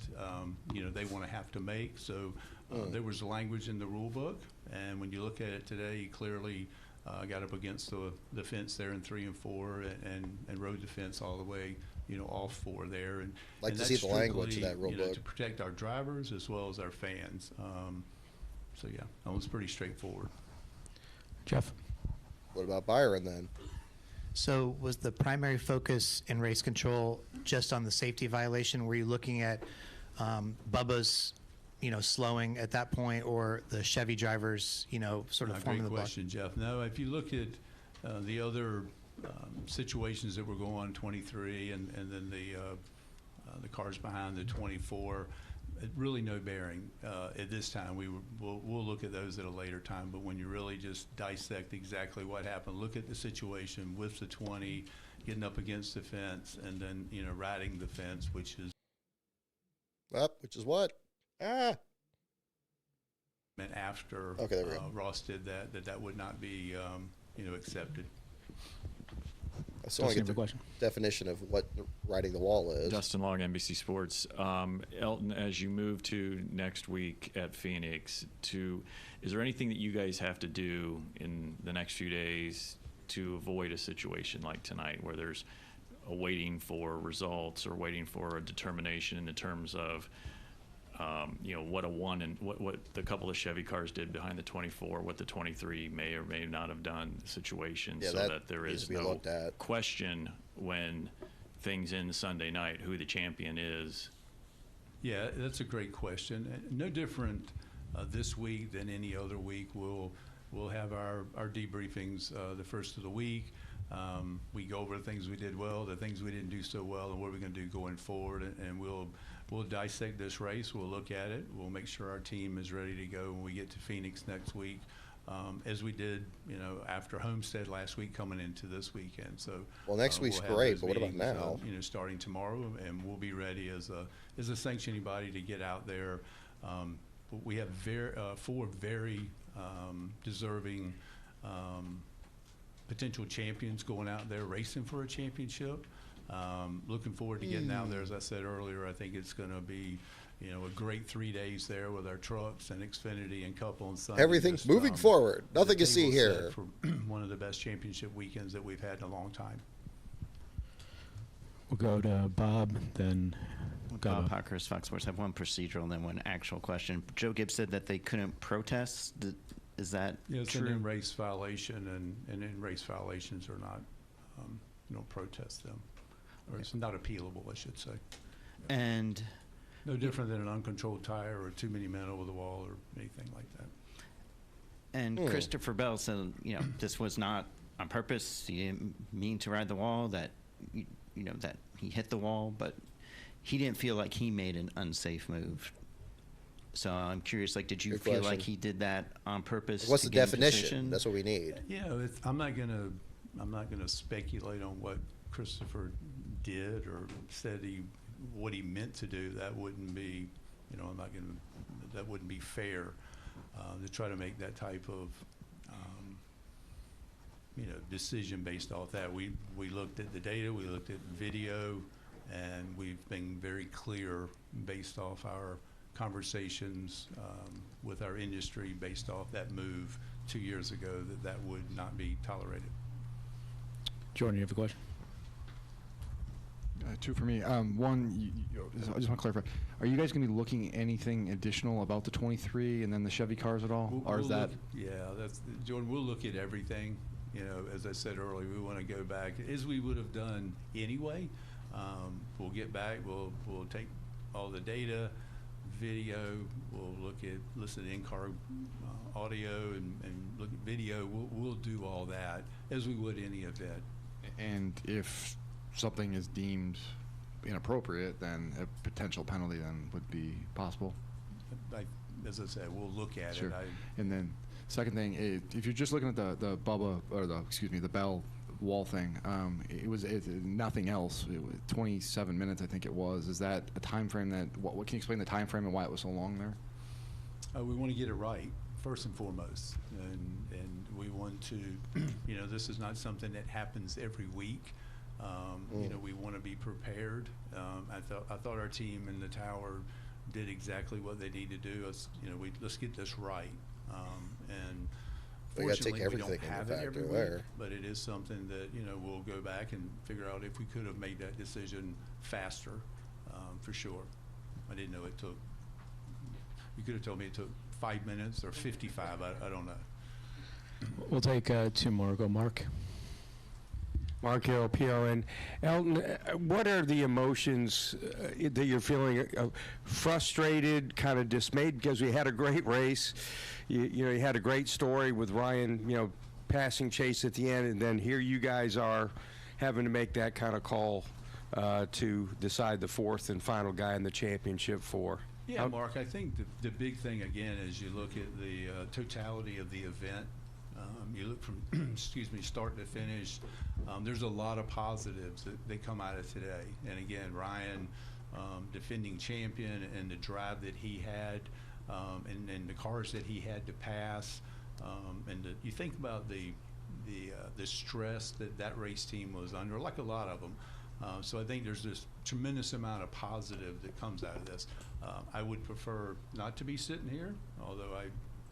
they want to have to make. So there was language in the rule book, and when you look at it today, you clearly got up against the fence there in 3 and 4, and rode the fence all the way, off 4 there. And to see the language of that rule book to protect our drivers as well as our fans. So yeah, that was pretty straightforward. Jeff? What about Byron then? So was the primary focus in race control just on the safety violation? Were you looking at Bubba's, slowing at that point, or the Chevy drivers, sort of forming the Great block? question, Jeff. No, if you look at the other situations that were going on in 23 and then the cars behind the 24, really no bearing at this time. We'll look at those at a later time, but when you really just dissect exactly what happened, look at the situation with the 20 getting up against the fence and then riding the fence, which is What? Ah. and after Okay, there we go. Ross did that would not be accepted. I still want to Justin, get the question. definition of what riding the wall is. Justin Long, NBC Sports. Elton, as you move to next week at Phoenix, is there anything that you guys have to do in the next few days to avoid a situation like tonight where there's a waiting for results or waiting for a determination in terms of what a one and what the couple of Chevy cars did behind the 24, what the 23 may or may not have done situation, Yeah, so that that there needs is to be no looked at. question when things end Sunday night who the champion is. Yeah, that's a great question. No different this week than any other week. We'll have our debriefings the first of the week. We go over the things we did well, the things we didn't do so well, and what we're going to do going forward. And we'll dissect this race. We'll look at it. We'll make sure our team is ready to go when we get to Phoenix next week, as we did, after Homestead last week coming into this weekend. So Well, next week's we'll have great, those but what about meetings, now? starting tomorrow, and we'll be ready as a sanctioning body to get out there. We have four very deserving potential champions going out there racing for a championship. Looking forward to getting out there. As I said earlier, I think it's going to be, a great 3 days there with our trucks and Xfinity and Couple on Sunday. Everything's Just, moving forward. the Nothing to see table's set here. for one of the best championship weekends that we've had in a long time. We'll go to Bob, then Bob Parkhurst, Fox Sports. I have one procedural and then one actual question. Joe Gibbs said that they couldn't protest. Is that Yeah, it's true? an in-race violation, and in-race violations are not, you don't protest them. Or it's not appealable, I should say. And No different than an uncontrolled tire or too many men over the wall or anything like that. Christopher Bell said, this was not on purpose. He didn't mean to ride the wall. That that he hit the wall, but he didn't feel like he made an unsafe move. So I'm curious, did you Good feel question. like he did that on purpose? What's to the gain definition? position? That's what we need. I'm not gonna speculate on what Christopher did or said what he meant to do. That wouldn't be, that wouldn't be fair to try to make that type of decision based off that. We looked at the data, we looked at video, and we've been very clear based off our conversations with our industry based off that move 2 years ago that would not be tolerated. Jordan, you have a question? Two for me. One, I just want to clarify. Are you guys going to be looking anything additional about the 23 and then the Chevy cars at all? Or is that... That's Jordan. We'll look at everything. As I said earlier, we want to go back as we would have done anyway. We'll get back. We'll take all the data, video. We'll listen to in-car audio and look at video. We'll do all that as we would any event. And if something is deemed inappropriate, then a potential penalty then would be possible? As I said, we'll look at Sure. it. And then second thing, if you're just looking at the Bubba, or the Bell wall thing, it was nothing else. It was 27 minutes, I think it was. Is that a time frame that, what can you explain the time frame and why it was so long there? We want to get it right, first and foremost. And we want to, this is not something that happens every week. We want to be prepared. I thought our team in the tower did exactly what they need to do. Let's get this right. And We gotta take fortunately, we everything don't into have it every factor week, there. but it is something that we'll go back and figure out if we could have made that decision faster, for sure. I didn't know it took. You could have told me it took 5 minutes or 55. I don't know. We'll take two more. Go, Mark. Mark Hill, PRN. Elton, what are the emotions that you're feeling? Frustrated, kind of dismayed, because we had a great race. You know, you had a great story with Ryan, you know, passing Chase at the end, and then here you guys are having to make that kind of call to decide the fourth and final guy in the championship for. Yeah, Mark, I think the big thing, again, is you look at the totality of the event. You look from, excuse me, start to finish. There's a lot of positives that come out of today. And again, Ryan, defending champion, and the drive that he had, and the cars that he had to pass. You think about the stress that race team was under, like a lot of them. So I think there's this tremendous amount of positive that comes out of this. I would prefer not to be sitting here, although I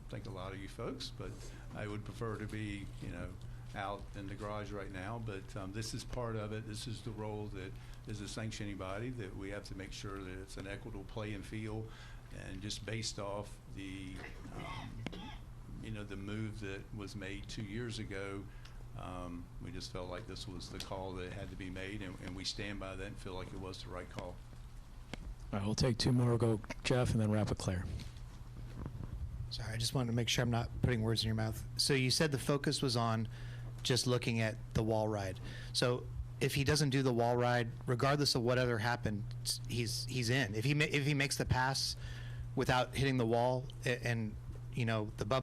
think a lot of you folks, but I would prefer to be, you know, out in the garage right now. But this is part of it. This is the role that is a sanctioning body, that we have to make sure that it's an equitable playing field. And just based off the, you know, the move that was made 2 years ago, we just felt like this was the call that had to be made, and we stand by that and feel like it was the right call. All right, we'll take two more. We'll go Jeff, and then Rapid Claire. Sorry, I just wanted to make sure I'm not putting words in your mouth. So you said the focus was on just looking at the wall ride. So if he doesn't do the wall ride, regardless of whatever happened, he's in. If he makes the pass without hitting the wall, and you know, the Bubba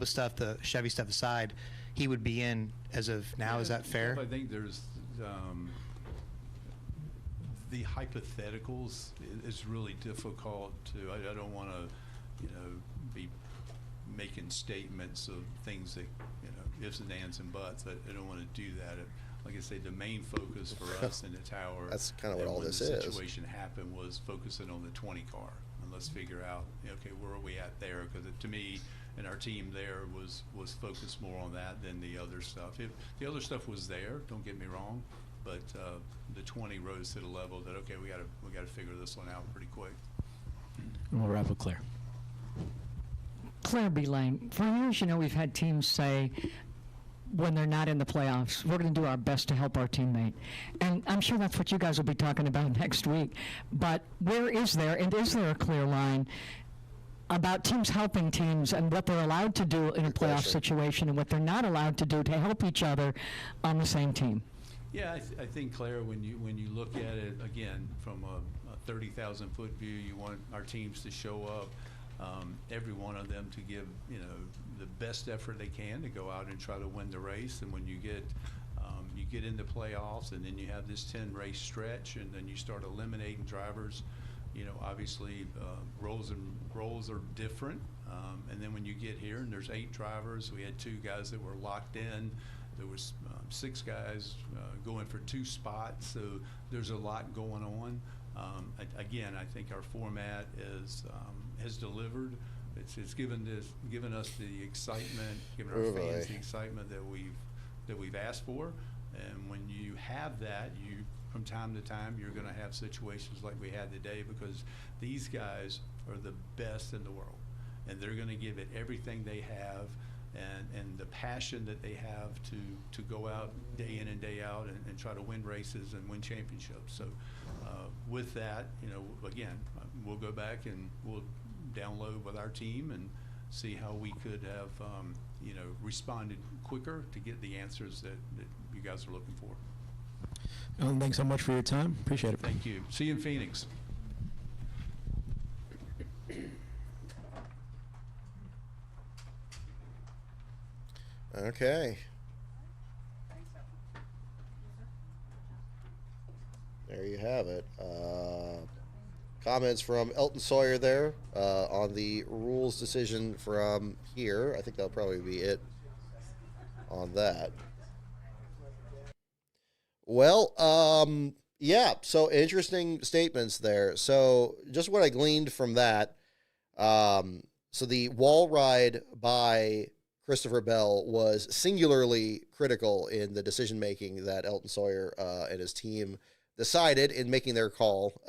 stuff, the Chevy stuff aside, he would be in as of now. Yeah, is that fair? I think there's the hypotheticals is really difficult to. I don't want to, you know, be making statements of things that, you know, ifs and ands and buts. I don't want to do that. Like I say, the main focus for us in the tower, That's kind of what all this is. When the situation happened, was focusing on the 20 car, and let's figure out, okay, where are we at there? Because to me, and our team there was focused more on that than the other stuff. If the other stuff was there, don't get me wrong, but the 20 rose to the level that, okay, we got to figure this one out pretty quick. And we'll wrap with Claire. Claire B. Lane, for years, you know, we've had teams say, when they're not in the playoffs, we're going to do our best to help our teammate. And I'm sure that's what you guys will be talking about next week. But where is there, and is there a clear line about teams helping teams, and what they're allowed to do in a playoff situation and what they're not allowed to do to help each other on the same team? Yeah, I think, Claire, when you look at it, again, from a 30,000-foot view, you want our teams to show up, every one of them to give, you know, the best effort they can to go out and try to win the race. And when you get into playoffs, and then you have this 10-race stretch, and then you start eliminating drivers, you know, obviously roles are different. And then when you get here, and there's 8 drivers, we had 2 guys that were locked in. There was 6 guys going for 2 spots, so there's a lot going on. Again, I think our format has delivered. It's given us the excitement, given our fans the excitement that we've asked for. And when you have that, from time to time, you're going to have situations like we had today, because these guys are the best in the world, and they're going to give it everything they have, and the passion that they have to go out day in and day out and try to win races and win championships. So with that, you know, again, we'll go back and we'll download with our team and see how we could have, you know, responded quicker to get the answers that you guys are looking for. Ellen, thanks so much for your time. Appreciate it. Thank you. See you in Phoenix. Okay. There you have it. Comments from Elton Sawyer there on the rules decision from here. I think that'll probably be it on that. Well, yeah, so interesting statements there. So just what I gleaned from that, so the wall ride by Christopher Bell was singularly critical in the decision-making that Elton Sawyer and his team decided in making their call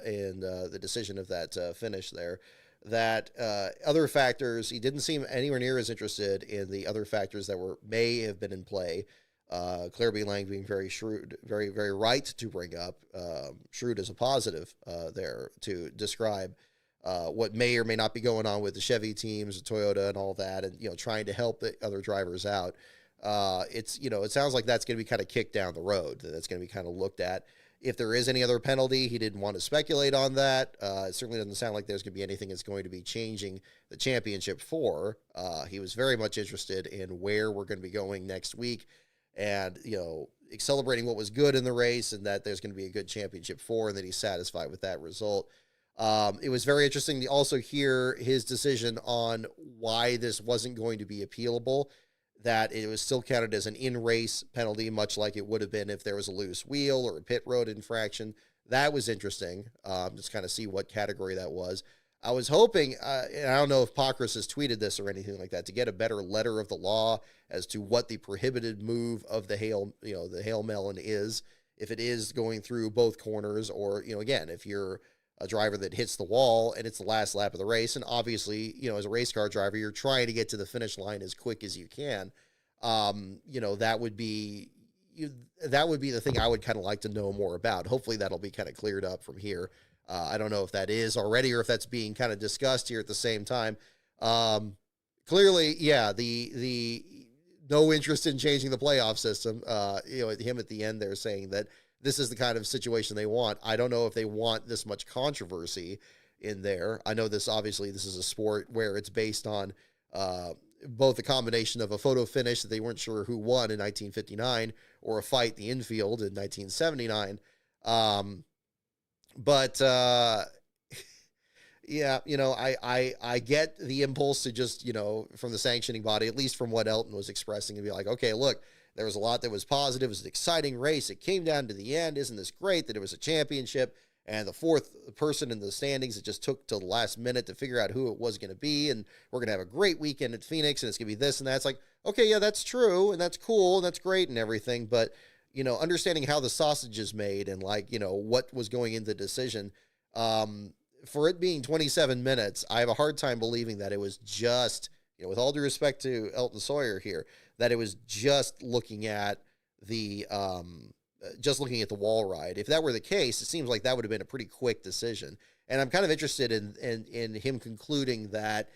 and the decision of that finish there. that other factors, he didn't seem anywhere near as interested in the other factors that may have been in play. Claire B. Lang being very shrewd, very, very right to bring up. Shrewd as a positive there to describe what may or may not be going on with the Chevy teams, the Toyota and all that, and, trying to help the other drivers out. It sounds like that's going to be kind of kicked down the road. That's going to be kind of looked at. If there is any other penalty, he didn't want to speculate on that. It certainly doesn't sound like there's going to be anything that's going to be changing the championship for. He was very much interested in where we're going to be going next week and, celebrating what was good in the race and that there's going to be a good championship for and that he's satisfied with that result. It was very interesting to also hear his decision on why this wasn't going to be appealable, that it was still counted as an in-race penalty, much like it would have been if there was a loose wheel or a pit road infraction. That was interesting, just kind of see what category that was. I was hoping, and I don't know if Pockrass has tweeted this or anything like that, to get a better letter of the law as to what the prohibited move of the the hail melon is, if it is going through both corners, or, again, if you're a driver that hits the wall and it's the last lap of the race. And obviously, as a race car driver, you're trying to get to the finish line as quick as you can. That would be the thing I would kind of like to know more about. Hopefully that'll be kind of cleared up from here. I don't know if that is already or if that's being kind of discussed here at the same time. Clearly, yeah, the no interest in changing the playoff system. Him at the end there saying that this is the kind of situation they want. I don't know if they want this much controversy in there. I know this is a sport where it's based on both a combination of a photo finish that they weren't sure who won in 1959 or a fight in the infield in 1979. Yeah, I get the impulse to just, from the sanctioning body, at least from what Elton was expressing, to be like, okay, look, there was a lot that was positive. It was an exciting race. It came down to the end. Isn't this great that it was a championship? And the fourth person in the standings, it just took till the last minute to figure out who it was going to be. And we're going to have a great weekend at Phoenix, and it's going to be this and that. It's like, okay, yeah, that's true, and that's cool, and that's great and everything. But, understanding how the sausage is made and, what was going into the decision, for it being 27 minutes, I have a hard time believing that it was just, with all due respect to Elton Sawyer here, that it was just looking at the wall ride. If that were the case, it seems like that would have been a pretty quick decision. And I'm kind of interested in him concluding that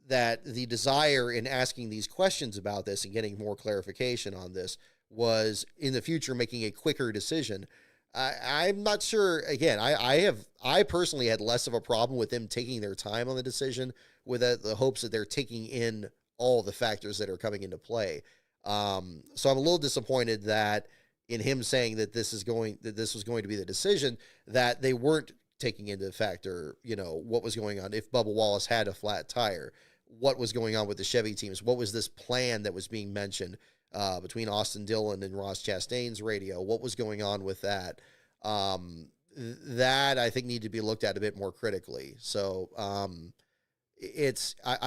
the desire in asking these questions about this and getting more clarification on this was in the future making a quicker decision. I'm not sure. Again, I personally had less of a problem with them taking their time on the decision, with the hopes that they're taking in all the factors that are coming into play. So I'm a little disappointed that in him saying that this was going to be the decision, that they weren't taking into factor, what was going on. If Bubba Wallace had a flat tire, what was going on with the Chevy teams? What was this plan that was being mentioned between Austin Dillon and Ross Chastain's radio? What was going on with that? That I think need to be looked at a bit more critically. So I'm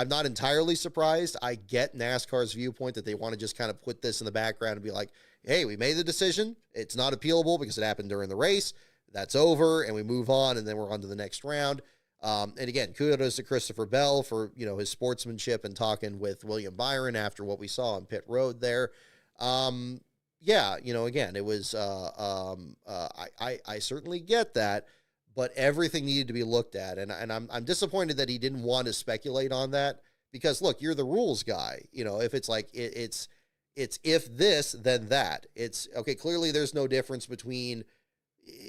not entirely surprised. I get NASCAR's viewpoint that they want to just kind of put this in the background and be like, hey, we made the decision. It's not appealable because it happened during the race. That's over, and we move on, and then we're on to the next round. And again, kudos to Christopher Bell for, his sportsmanship and talking with William Byron after what we saw on pit road there. Yeah, again, it was, I certainly get that, but everything needed to be looked at. And I'm disappointed that he didn't want to speculate on that, because look, you're the rules guy. If it's like, it's if this, then that. It's okay. Clearly there's no difference between,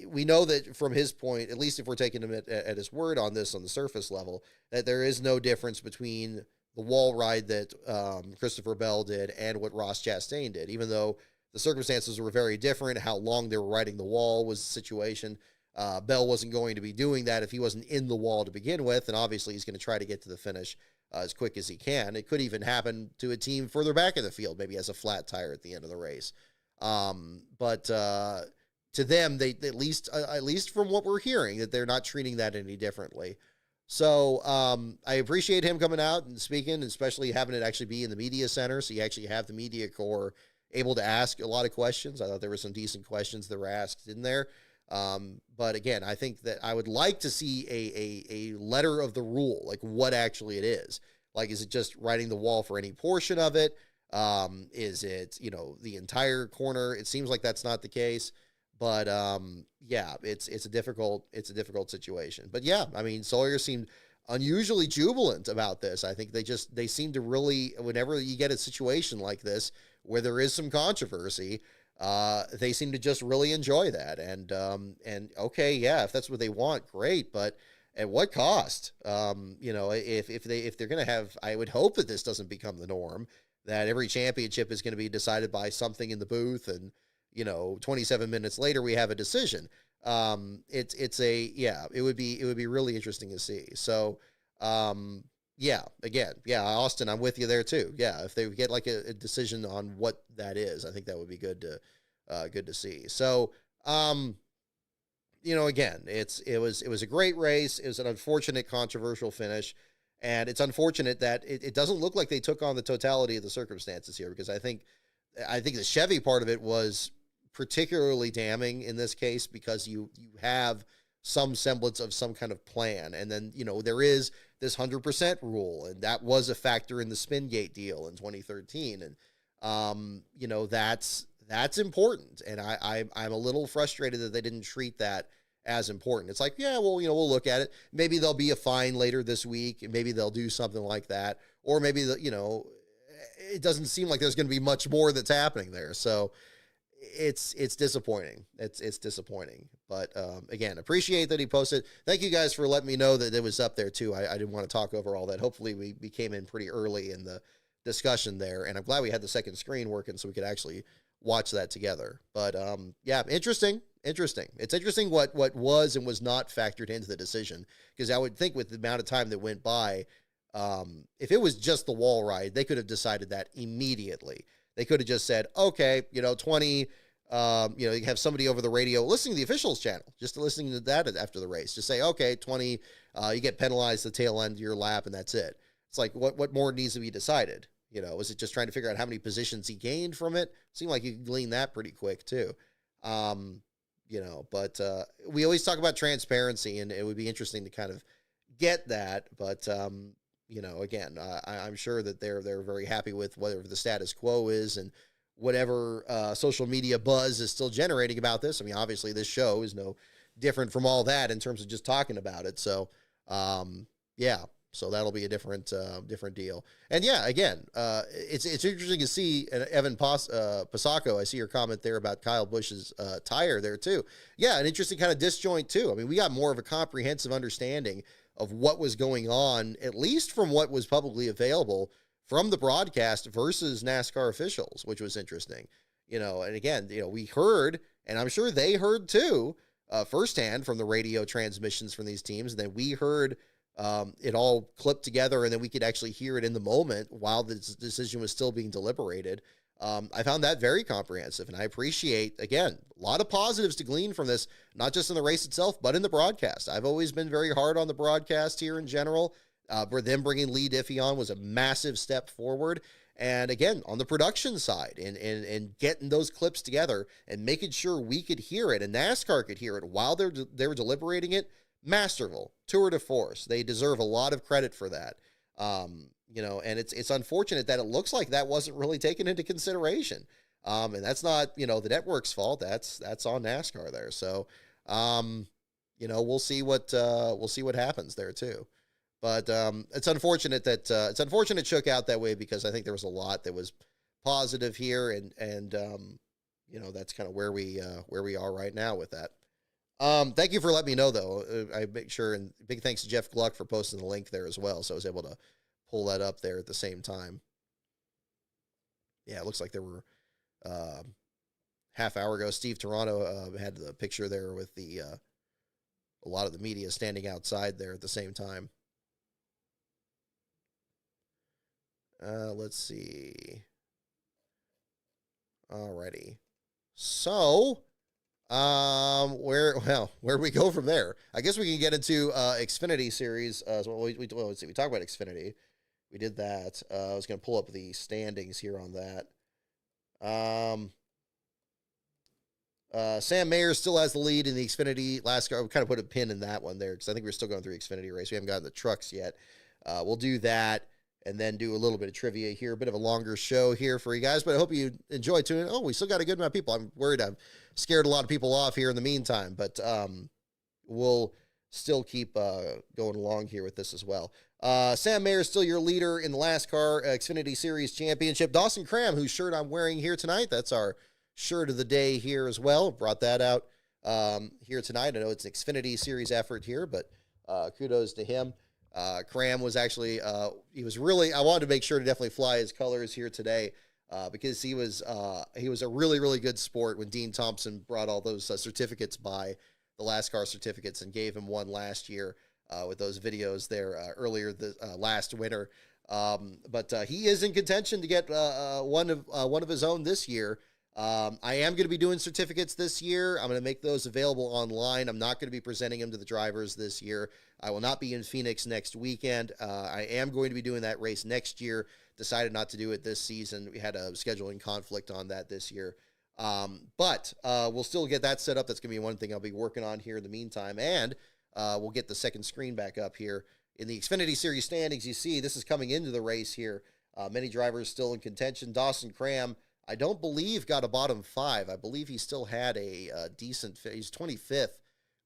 we know that from his point, at least if we're taking him at his word on this on the surface level, that there is no difference between the wall ride that Christopher Bell did and what Ross Chastain did, even though the circumstances were very different. How long they were riding the wall was the situation. Bell wasn't going to be doing that if he wasn't in the wall to begin with, and obviously he's going to try to get to the finish as quick as he can. It could even happen to a team further back in the field, maybe has a flat tire at the end of the race. But to them, they at least from what we're hearing, that they're not treating that any differently. So I appreciate him coming out and speaking, especially having it actually be in the media center, so you actually have the media corps able to ask a lot of questions. I thought there were some decent questions that were asked in there. But again, I think that I would like to see a letter of the rule, like what actually it is. Like, is it just riding the wall for any portion of it? Is it, the entire corner? It seems like that's not the case, but yeah, it's a difficult situation. But yeah, I mean, Sawyer seemed unusually jubilant about this. I think they seem to really, whenever you get a situation like this where there is some controversy, they seem to just really enjoy that. And okay, yeah, if that's what they want, great. But at what cost? If they're going to have, I would hope that this doesn't become the norm, that every championship is going to be decided by something in the booth, and 27 minutes later we have a decision. It would be really interesting to see. So, Austin, I'm with you there too. Yeah, if they get like a decision on what that is, I think that would be good to see. So, again, it was a great race. It was an unfortunate, controversial finish, and it's unfortunate that it doesn't look like they took on the totality of the circumstances here, because I think the Chevy part of it was particularly damning in this case, because you have some semblance of some kind of plan. And then, there is this 100% rule, and that was a factor in the Spingate deal in 2013. And, that's important. And I'm a little frustrated that they didn't treat that as important. It's like, yeah, well, we'll look at it. Maybe there'll be a fine later this week, and maybe they'll do something like that. Or maybe, it doesn't seem like there's going to be much more that's happening there. So it's disappointing. It's disappointing. But again, appreciate that he posted. Thank you guys for letting me know that it was up there too. I didn't want to talk over all that. Hopefully we came in pretty early in the discussion there, and I'm glad we had the second screen working so we could actually watch that together. But yeah, interesting. It's interesting what was and was not factored into the decision, because I would think with the amount of time that went by, if it was just the wall ride, they could have decided that immediately. They could have just said, okay, 20, you have somebody over the radio listening to the officials channel, just listening to that after the race. Just say, okay, 20, you get penalized the tail end of your lap, and that's it. It's like, what more needs to be decided? Was it just trying to figure out how many positions he gained from it? Seemed like you could glean that pretty quick too. But we always talk about transparency, and it would be interesting to kind of get that. But, again, I'm sure that they're very happy with whatever the status quo is, and whatever social media buzz is still generating about this. I mean, obviously this show is no different from all that in terms of just talking about it. So, yeah. So that'll be a different deal. And yeah, again, it's interesting to see Evan Pasacco. I see your comment there about Kyle Busch's tire there too. Yeah, an interesting kind of disjoint too. I mean, we got more of a comprehensive understanding of what was going on, at least from what was publicly available from the broadcast versus NASCAR officials, which was interesting. And again, we heard, and I'm sure they heard too, firsthand from the radio transmissions from these teams, and then we heard it all clipped together, and then we could actually hear it in the moment while the decision was still being deliberated. I found that very comprehensive, and I appreciate, again, a lot of positives to glean from this, not just in the race itself, but in the broadcast. I've always been very hard on the broadcast here in general. For them bringing Lee Diffie on was a massive step forward. And again, on the production side, and getting those clips together and making sure we could hear it and NASCAR could hear it while they were deliberating it, masterful, tour de force. They deserve a lot of credit for that. And it's unfortunate that it looks like that wasn't really taken into consideration. And that's not, the network's fault. That's on NASCAR there. So, we'll see what happens there too. But it's unfortunate that it shook out that way, because I think there was a lot that was positive here, and that's kind of where we are right now with that. Thank you for letting me know, though. I make sure, and big thanks to Jeff Gluck for posting the link there as well, so I was able to pull that up there at the same time. Yeah, it looks like there were half hour ago, Steve Toronto had the picture there with a lot of the media standing outside there at the same time. Let's see. Alrighty. So, where do we go from there? I guess we can get into Xfinity series. Let's see. We talked about Xfinity. We did that. I was going to pull up the standings here on that. Sam Mayer still has the lead in the Xfinity last car. We kind of put a pin in that one there because I think we're still going through Xfinity race. We haven't gotten the trucks yet. We'll do that and then do a little bit of trivia here. A bit of a longer show here for you guys, but I hope you enjoy tuning in. Oh, we still got a good amount of people. I'm worried I've scared a lot of people off here in the meantime, but we'll still keep going along here with this as well. Sam Mayer is still your leader in the last car Xfinity Series Championship. Dawson Cram, whose shirt I'm wearing here tonight, that's our shirt of the day here as well. Brought that out here tonight. I know it's an Xfinity Series effort here, but kudos to him. Cram was actually, he was really, I wanted to make sure to definitely fly his colors here today because he was a really, really good sport when Dean Thompson brought all those certificates by, the last car certificates, and gave him one last year with those videos there earlier last winter. But he is in contention to get one of his own this year. I am going to be doing certificates this year. I'm going to make those available online. I'm not going to be presenting them to the drivers this year. I will not be in Phoenix next weekend. I am going to be doing that race next year. Decided not to do it this season. We had a scheduling conflict on that this year. But we'll still get that set up. That's going to be one thing I'll be working on here in the meantime. And we'll get the second screen back up here. In the Xfinity Series standings, you see this is coming into the race here. Many drivers still in contention. Dawson Cram, I don't believe, got a bottom 5. I believe he still had a decent, he's 25th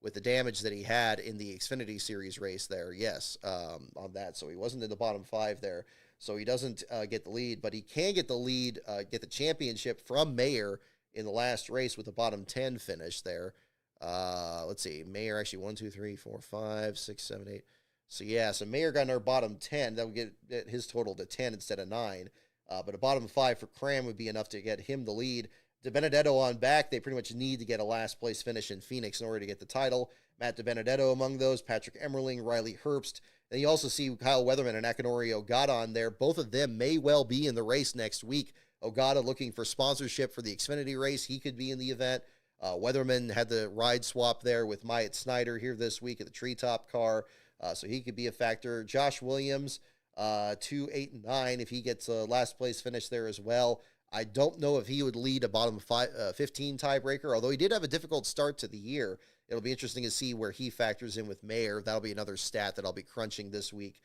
with the damage that he had in the Xfinity Series race there. Yes, on that. So he wasn't in the bottom 5 there. So he doesn't get the lead, but he can get the lead, get the championship from Mayer in the last race with a bottom 10 finish there. Let's see. Mayer actually 1, 2, 3, 4, 5, 6, 7, 8. So yeah, so Mayer got in our bottom 10. That would get his total to 10 instead of 9. But a bottom 5 for Cram would be enough to get him the lead. DiBenedetto on back. They pretty much need to get a last place finish in Phoenix in order to get the title. Matt DiBenedetto among those. Patrick Emmerling, Riley Herbst. And you also see Kyle Weatherman and Akinori Ogata on there. Both of them may well be in the race next week. Ogata looking for sponsorship for the Xfinity race. He could be in the event. Weatherman had the ride swap there with Myatt Snyder here this week at the Treetop car. So he could be a factor. Josh Williams, 2, 8, and 9, if he gets a last place finish there as well. I don't know if he would lead a bottom 15 tiebreaker, although he did have a difficult start to the year. It'll be interesting to see where he factors in with Mayer. That'll be another stat that I'll be crunching this week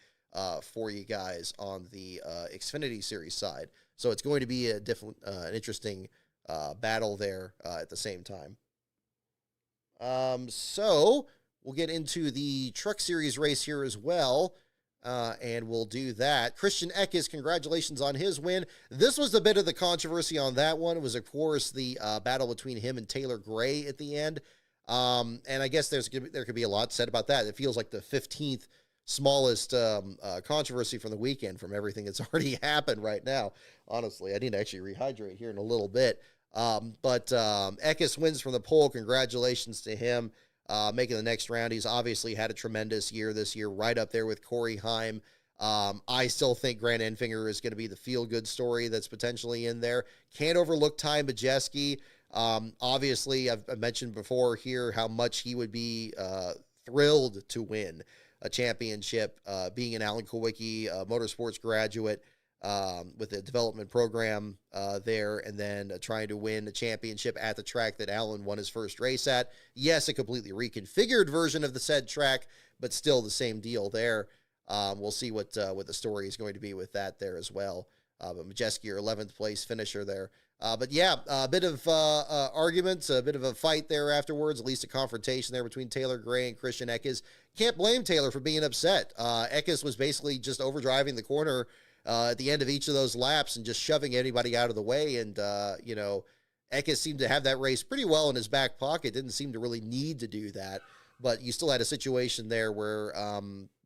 for you guys on the Xfinity Series side. So it's going to be a different, an interesting battle there at the same time. So we'll get into the Truck Series race here as well. And we'll do that. Christian Eckes, congratulations on his win. This was a bit of the controversy on that one. It was, of course, the battle between him and Taylor Gray at the end. And I guess there could be a lot said about that. It feels like the 15th smallest controversy from the weekend from everything that's already happened right now. Honestly, I need to actually rehydrate here in a little bit. But Eckes wins from the pole. Congratulations to him. Making the next round. He's obviously had a tremendous year this year, right up there with Corey Heim. I still think Grant Enfinger is going to be the feel-good story that's potentially in there. Can't overlook Ty Majeski. Obviously, I've mentioned before here how much he would be thrilled to win a championship, being an Alan Kulwicki motorsports graduate with the development program there, and then trying to win a championship at the track that Alan won his first race at. Yes, a completely reconfigured version of the said track, but still the same deal there. We'll see what the story is going to be with that there as well. But Majeski, your 11th place finisher there. But yeah, a bit of arguments, a bit of a fight there afterwards, at least a confrontation there between Taylor Gray and Christian Eckes. Can't blame Taylor for being upset. Eckes was basically just overdriving the corner at the end of each of those laps and just shoving anybody out of the way. And, Eckes seemed to have that race pretty well in his back pocket. Didn't seem to really need to do that. But you still had a situation there where,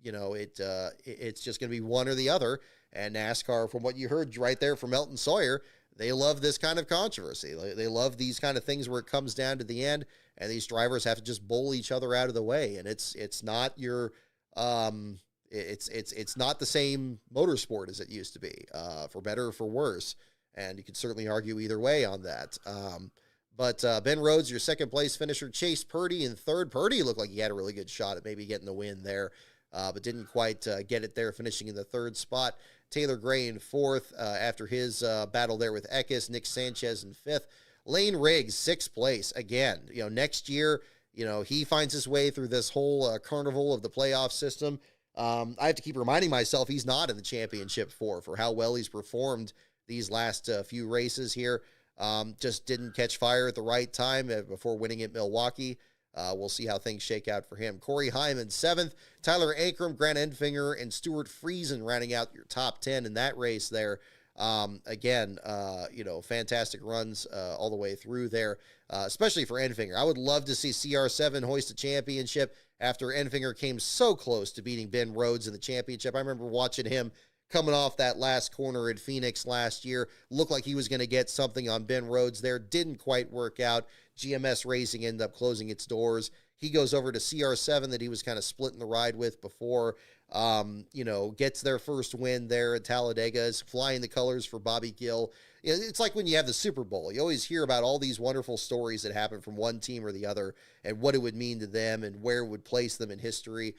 it's just going to be one or the other. And NASCAR, from what you heard right there from Elton Sawyer, they love this kind of controversy. They love these kind of things where it comes down to the end and these drivers have to just bowl each other out of the way. And it's not your, it's not the same motorsport as it used to be, for better or for worse. And you could certainly argue either way on that. But Ben Rhodes, your second place finisher. Chase Purdy in third. Purdy looked like he had a really good shot at maybe getting the win there, but didn't quite get it there, finishing in the third spot. Taylor Gray in fourth after his battle there with Eckes. Nick Sanchez in fifth. Lane Riggs, 6th place. Again, next year, he finds his way through this whole carnival of the playoff system. I have to keep reminding myself he's not in the championship for how well he's performed these last few races here. Just didn't catch fire at the right time before winning at Milwaukee. We'll see how things shake out for him. Corey Hyman, 7th. Tyler Ankrum, Grant Enfinger, and Stuart Friesen rounding out your top 10 in that race there. Again, fantastic runs all the way through there, especially for Enfinger. I would love to see CR7 hoist a championship after Enfinger came so close to beating Ben Rhodes in the championship. I remember watching him coming off that last corner at Phoenix last year. Looked like he was going to get something on Ben Rhodes there. Didn't quite work out. GMS Racing ended up closing its doors. He goes over to CR7 that he was kind of splitting the ride with before, gets their first win there at Talladega, is flying the colors for Bobby Gill. It's like when you have the Super Bowl. You always hear about all these wonderful stories that happen from one team or the other and what it would mean to them and where it would place them in history.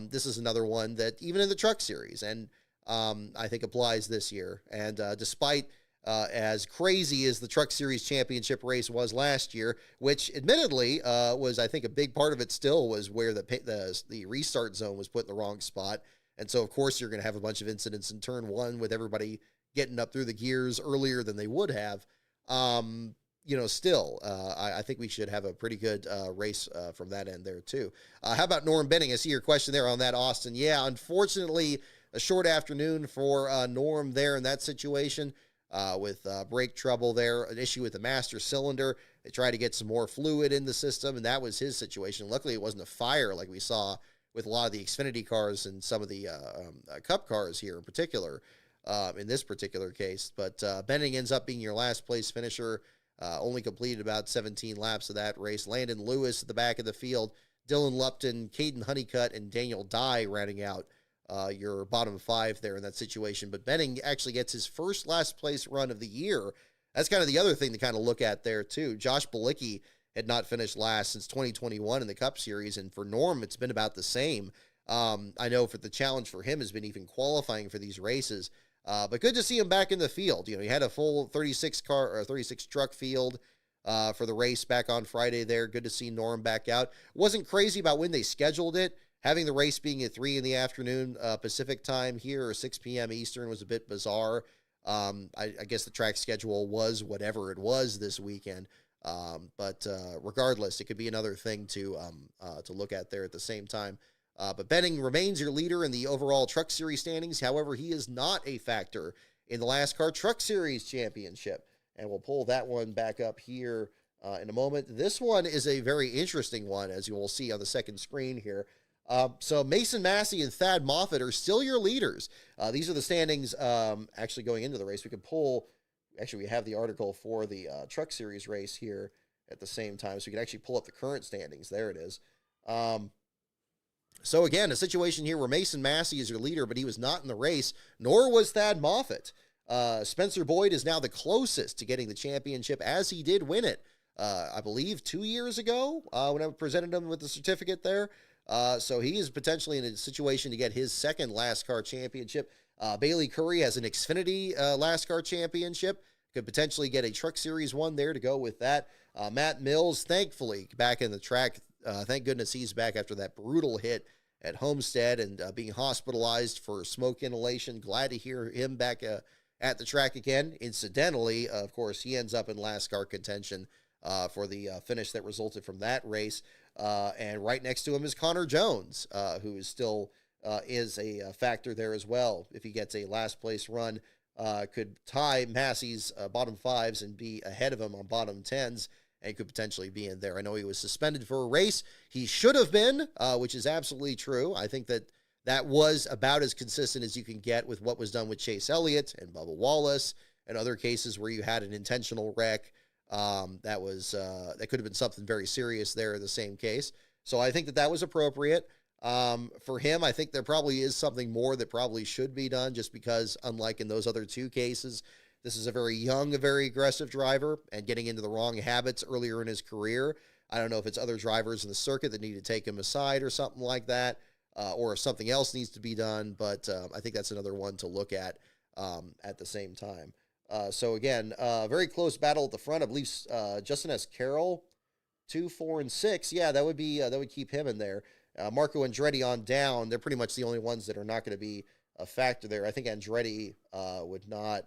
This is another one that even in the Truck Series, and I think applies this year. And despite as crazy as the Truck Series championship race was last year, which admittedly was, I think, a big part of it still was where the restart zone was put in the wrong spot. And so, of course, you're going to have a bunch of incidents in turn one with everybody getting up through the gears earlier than they would have. Still, I think we should have a pretty good race from that end there, too. How about Norm Benning? I see your question there on that, Austin. Yeah, unfortunately, a short afternoon for Norm there in that situation with brake trouble there, an issue with the master cylinder. They tried to get some more fluid in the system, and that was his situation. Luckily, it wasn't a fire like we saw with a lot of the Xfinity cars and some of the Cup cars here in particular, in this particular case. But Benning ends up being your last place finisher, only completed about 17 laps of that race. Landon Lewis at the back of the field, Dylan Lupton, Caden Honeycutt, and Daniel Dye rounding out your bottom 5 there in that situation. But Benning actually gets his first last place run of the year. That's kind of the other thing to kind of look at there, too. Josh Bilicki had not finished last since 2021 in the Cup Series, and for Norm, it's been about the same. I know for the challenge for him has been even qualifying for these races, but good to see him back in the field. He had a full 36 truck field for the race back on Friday there. Good to see Norm back out. Wasn't crazy about when they scheduled it. Having the race being at 3 in the afternoon Pacific time here, or 6 p.m. Eastern, was a bit bizarre. I guess the track schedule was whatever it was this weekend. But regardless, it could be another thing to look at there at the same time. But Benning remains your leader in the overall Truck Series standings. However, he is not a factor in the NASCAR Truck Series Championship. And we'll pull that one back up here in a moment. This one is a very interesting one, as you will see on the second screen here. So Mason Massey and Thad Moffitt are still your leaders. These are the standings actually going into the race. We can pull, actually we have the article for the Truck Series race here at the same time, so we can actually pull up the current standings. There it is. So again, a situation here where Mason Massey is your leader, but he was not in the race, nor was Thad Moffitt. Spencer Boyd is now the closest to getting the championship, as he did win it, I believe 2 years ago, when I presented him with the certificate there. So he is potentially in a situation to get his second NASCAR championship. Bailey Curry has an Xfinity NASCAR championship. Could potentially get a Truck Series one there to go with that. Matt Mills, thankfully, back in the track. Thank goodness he's back after that brutal hit at Homestead and being hospitalized for smoke inhalation. Glad to hear him back at the track again. Incidentally, of course, he ends up in NASCAR contention for the finish that resulted from that race. And right next to him is Connor Jones, who is still is a factor there as well. If he gets a last place run, could tie Massey's bottom 5s and be ahead of him on bottom 10s, and could potentially be in there. I know he was suspended for a race. He should have been, which is absolutely true. I think that was about as consistent as you can get with what was done with Chase Elliott and Bubba Wallace and other cases where you had an intentional wreck. That could have been something very serious there in the same case. So I think that was appropriate. For him, I think there probably is something more that probably should be done, just because, unlike in those other two cases, this is a very young, a very aggressive driver, and getting into the wrong habits earlier in his career. I don't know if it's other drivers in the circuit that need to take him aside or something like that, or if something else needs to be done, but I think that's another one to look at the same time. So again, very close battle at the front. I believe Justin S. Carroll, 2, 4, and 6. Yeah, that would keep him in there. Marco Andretti on down. They're pretty much the only ones that are not going to be a factor there. I think Andretti would not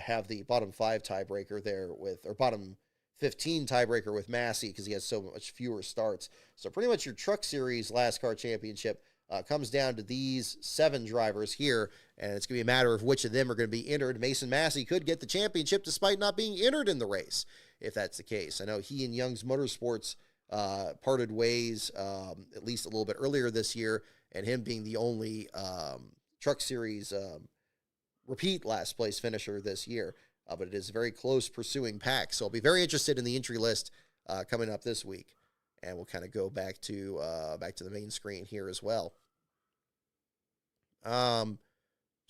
have the bottom 5 tiebreaker there or bottom 15 tiebreaker with Massey because he has so much fewer starts. So pretty much your Truck Series LASCAR championship comes down to these 7 drivers here, and it's going to be a matter of which of them are going to be entered. Mason Massey could get the championship despite not being entered in the race, if that's the case. I know he and Young's Motorsports parted ways at least a little bit earlier this year, and him being the only Truck Series repeat last place finisher this year. But it is a very close pursuing pack. So I'll be very interested in the entry list coming up this week. And we'll kind of go back to the main screen here as well. So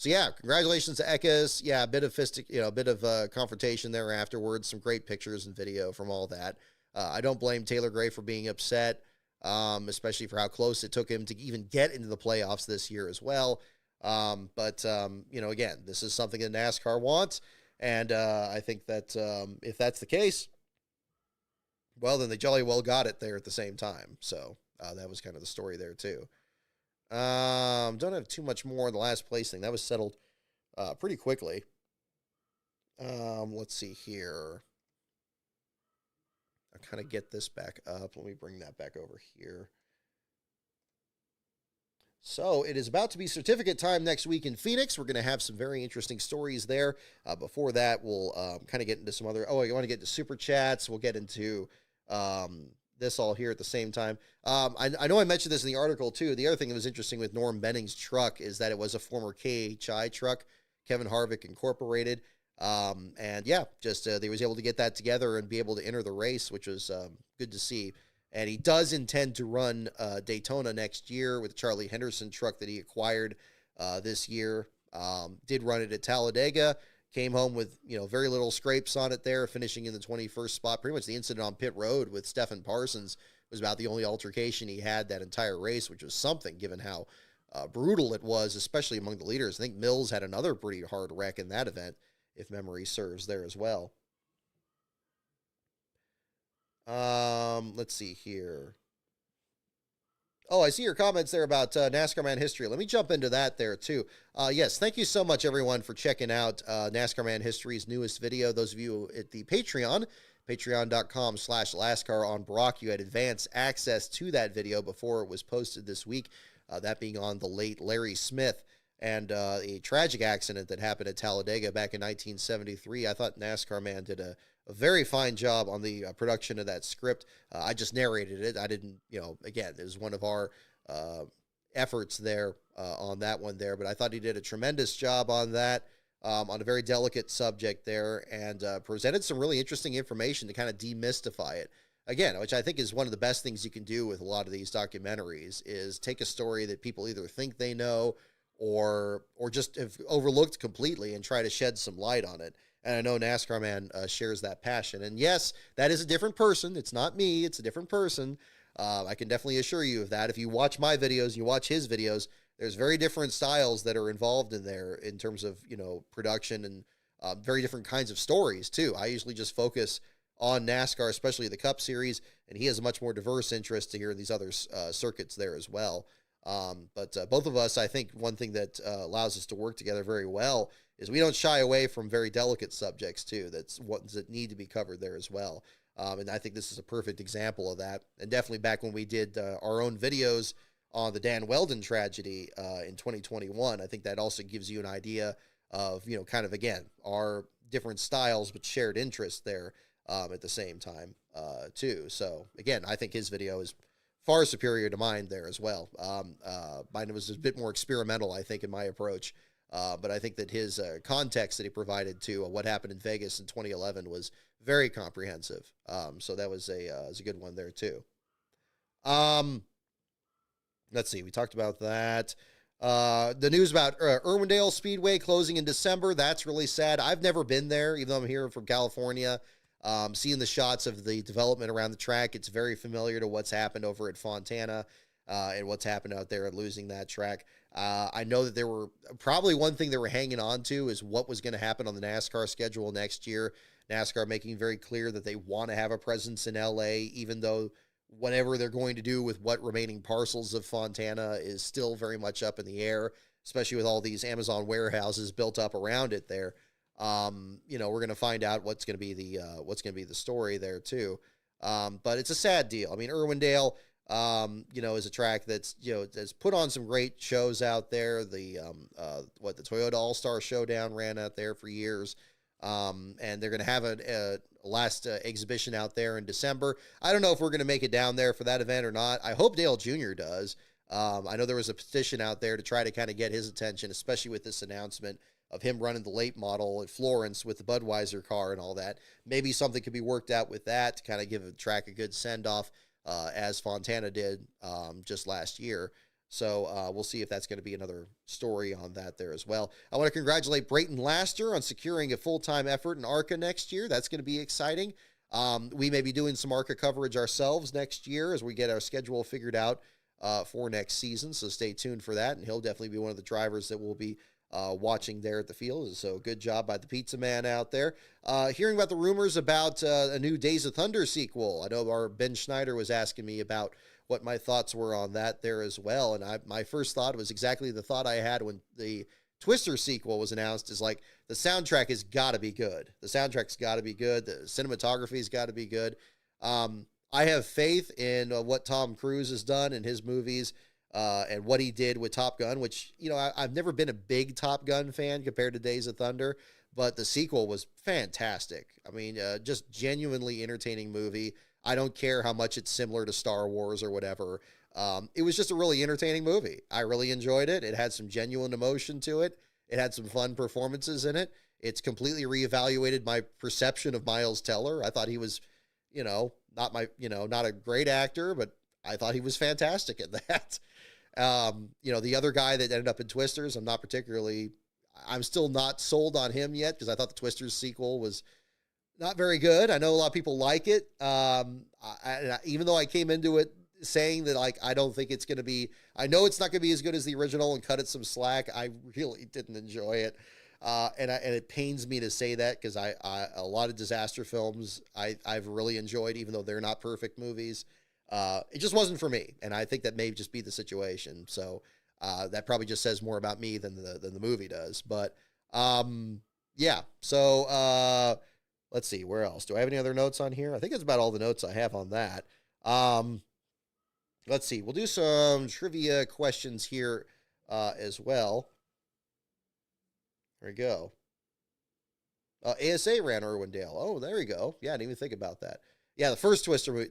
yeah, congratulations to Eckes. Yeah, a bit of confrontation there afterwards. Some great pictures and video from all that. I don't blame Taylor Gray for being upset, especially for how close it took him to even get into the playoffs this year as well. But again, this is something that NASCAR wants. And I think that if that's the case, well, then they jolly well got it there at the same time. So that was kind of the story there, too. Don't have too much more on the last place thing. That was settled pretty quickly. Let's see here. I'll kind of get this back up. Let me bring that back over here. So it is about to be certificate time next week in Phoenix. We're going to have some very interesting stories there. Before that, we'll kind of get into some other... Oh, I want to get to Super Chats. We'll get into this all here at the same time. I know I mentioned this in the article, too. The other thing that was interesting with Norm Benning's truck is that it was a former KHI truck, Kevin Harvick Incorporated. And yeah, just they was able to get that together and be able to enter the race, which was good to see. And he does intend to run Daytona next year with the Charlie Henderson truck that he acquired this year. Did run it at Talladega. Came home with very little scrapes on it there, finishing in the 21st spot. Pretty much the incident on pit road with Stephen Parsons was about the only altercation he had that entire race, which was something given how brutal it was, especially among the leaders. I think Mills had another pretty hard wreck in that event, if memory serves there as well. Let's see here. Oh, I see your comments there about NASCAR Man History. Let me jump into that there, too. Yes, thank you so much, everyone, for checking out NASCAR Man History's newest video. Those of you at the Patreon, patreon.com/LASCAR on Brock, you had advance access to that video before it was posted this week, that being on the late Larry Smith and a tragic accident that happened at Talladega back in 1973. I thought NASCAR Man did a very fine job on the production of that script. I just narrated it. I didn't, again, it was one of our efforts there on that one there, but I thought he did a tremendous job on that, on a very delicate subject there, and presented some really interesting information to kind of demystify it. Again, which I think is one of the best things you can do with a lot of these documentaries, is take a story that people either think they know or just have overlooked completely and try to shed some light on it. And I know NASCAR Man shares that passion. And yes, that is a different person. It's not me. It's a different person. I can definitely assure you of that. If you watch my videos, you watch his videos, there's very different styles that are involved in there in terms of, production and very different kinds of stories, too. I usually just focus on NASCAR, especially the Cup Series, and he has a much more diverse interest to hear these other circuits there as well. But both of us, I think one thing that allows us to work together very well is we don't shy away from very delicate subjects, too. That's ones that need to be covered there as well. And I think this is a perfect example of that. And definitely back when we did our own videos on the Dan Weldon tragedy in 2021, I think that also gives you an idea of, kind of, again, our different styles but shared interests there at the same time, too. So, again, I think his video is far superior to mine there as well. Mine was a bit more experimental, I think, in my approach. But I think that his context that he provided to what happened in Vegas in 2011 was very comprehensive. So that was a good one there, too. Let's see. We talked about that. The news about Irwindale Speedway closing in December, that's really sad. I've never been there, even though I'm here from California. Seeing the shots of the development around the track, it's very familiar to what's happened over at Fontana and what's happened out there and losing that track. I know that there were probably one thing they were hanging on to is what was going to happen on the NASCAR schedule next year. NASCAR making very clear that they want to have a presence in LA, even though whatever they're going to do with what remaining parcels of Fontana is still very much up in the air, especially with all these Amazon warehouses built up around it there. We're going to find out what's going to be the story there too. But it's a sad deal. I mean, Irwindale, is a track that's, has put on some great shows out there. The Toyota All-Star Showdown ran out there for years. And they're going to have a last exhibition out there in December. I don't know if we're going to make it down there for that event or not. I hope Dale Jr. does. I know there was a petition out there to try to kind of get his attention, especially with this announcement of him running the late model at Florence with the Budweiser car and all that. Maybe something could be worked out with that to kind of give the track a good send-off, as Fontana did just last year. So we'll see if that's going to be another story on that there as well. I want to congratulate Brayton Laster on securing a full-time effort in ARCA next year. That's going to be exciting. We may be doing some ARCA coverage ourselves next year as we get our schedule figured out for next season. So stay tuned for that. And he'll definitely be one of the drivers that will be watching there at the field. So good job by the pizza man out there. Hearing about the rumors about a new Days of Thunder sequel. I know our Ben Schneider was asking me about what my thoughts were on that there as well. And my first thought was exactly the thought I had when the Twister sequel was announced, is like, the soundtrack has got to be good. The soundtrack's got to be good. The cinematography's got to be good. I have faith in what Tom Cruise has done in his movies and what he did with Top Gun, which, I've never been a big Top Gun fan compared to Days of Thunder, but the sequel was fantastic. I mean, just genuinely entertaining movie. I don't care how much it's similar to Star Wars or whatever. It was just a really entertaining movie. I really enjoyed it. It had some genuine emotion to it. It had some fun performances in it. It's completely reevaluated my perception of Miles Teller. I thought he was, not a great actor, but I thought he was fantastic at that. The other guy that ended up in Twisters, I'm still not sold on him yet, because I thought the Twisters sequel was not very good. I know a lot of people like it. Even though I came into it saying that, like, I don't think it's going to be, I know it's not going to be as good as the original and cut it some slack. I really didn't enjoy it. And it pains me to say that, because a lot of disaster films I've really enjoyed, even though they're not perfect movies. It just wasn't for me. And I think that may just be the situation. So, that probably just says more about me than the movie does. But, yeah. So, let's see, where else? Do I have any other notes on here? I think that's about all the notes I have on that. Let's see. We'll do some trivia questions here as well. There we go. ASA ran Irwindale. Oh, there we go. Yeah, I didn't even think about that. Yeah, the first Twister movie.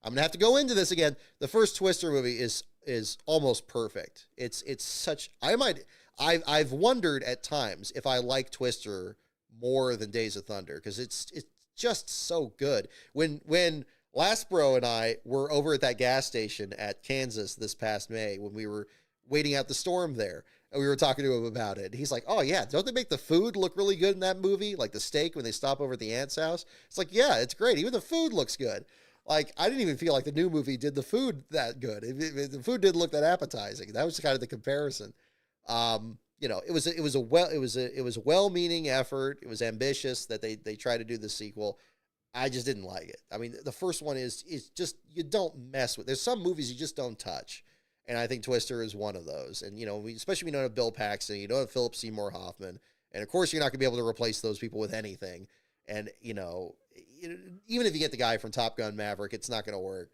I'm gonna have to go into this again. The first Twister movie is almost perfect. It's such. I've wondered at times if I like Twister more than Days of Thunder, because it's just so good. When Lasbro and I were over at that gas station at Kansas this past May, when we were waiting out the storm there, and we were talking to him about it, he's like, "Oh yeah, don't they make the food look really good in that movie? Like the steak when they stop over at the aunt's house." It's like, yeah, it's great. Even the food looks good. Like, I didn't even feel like the new movie did the food that good. The food didn't look that appetizing. That was kind of the comparison. It was a well-meaning effort. It was ambitious that they tried to do the sequel. I just didn't like it. I mean, the first one is just, you don't mess with. There's some movies you just don't touch, and I think Twister is one of those. And especially when you don't have Bill Paxton, you don't have Philip Seymour Hoffman, and of course you're not gonna be able to replace those people with anything. And even if you get the guy from Top Gun Maverick, it's not gonna work.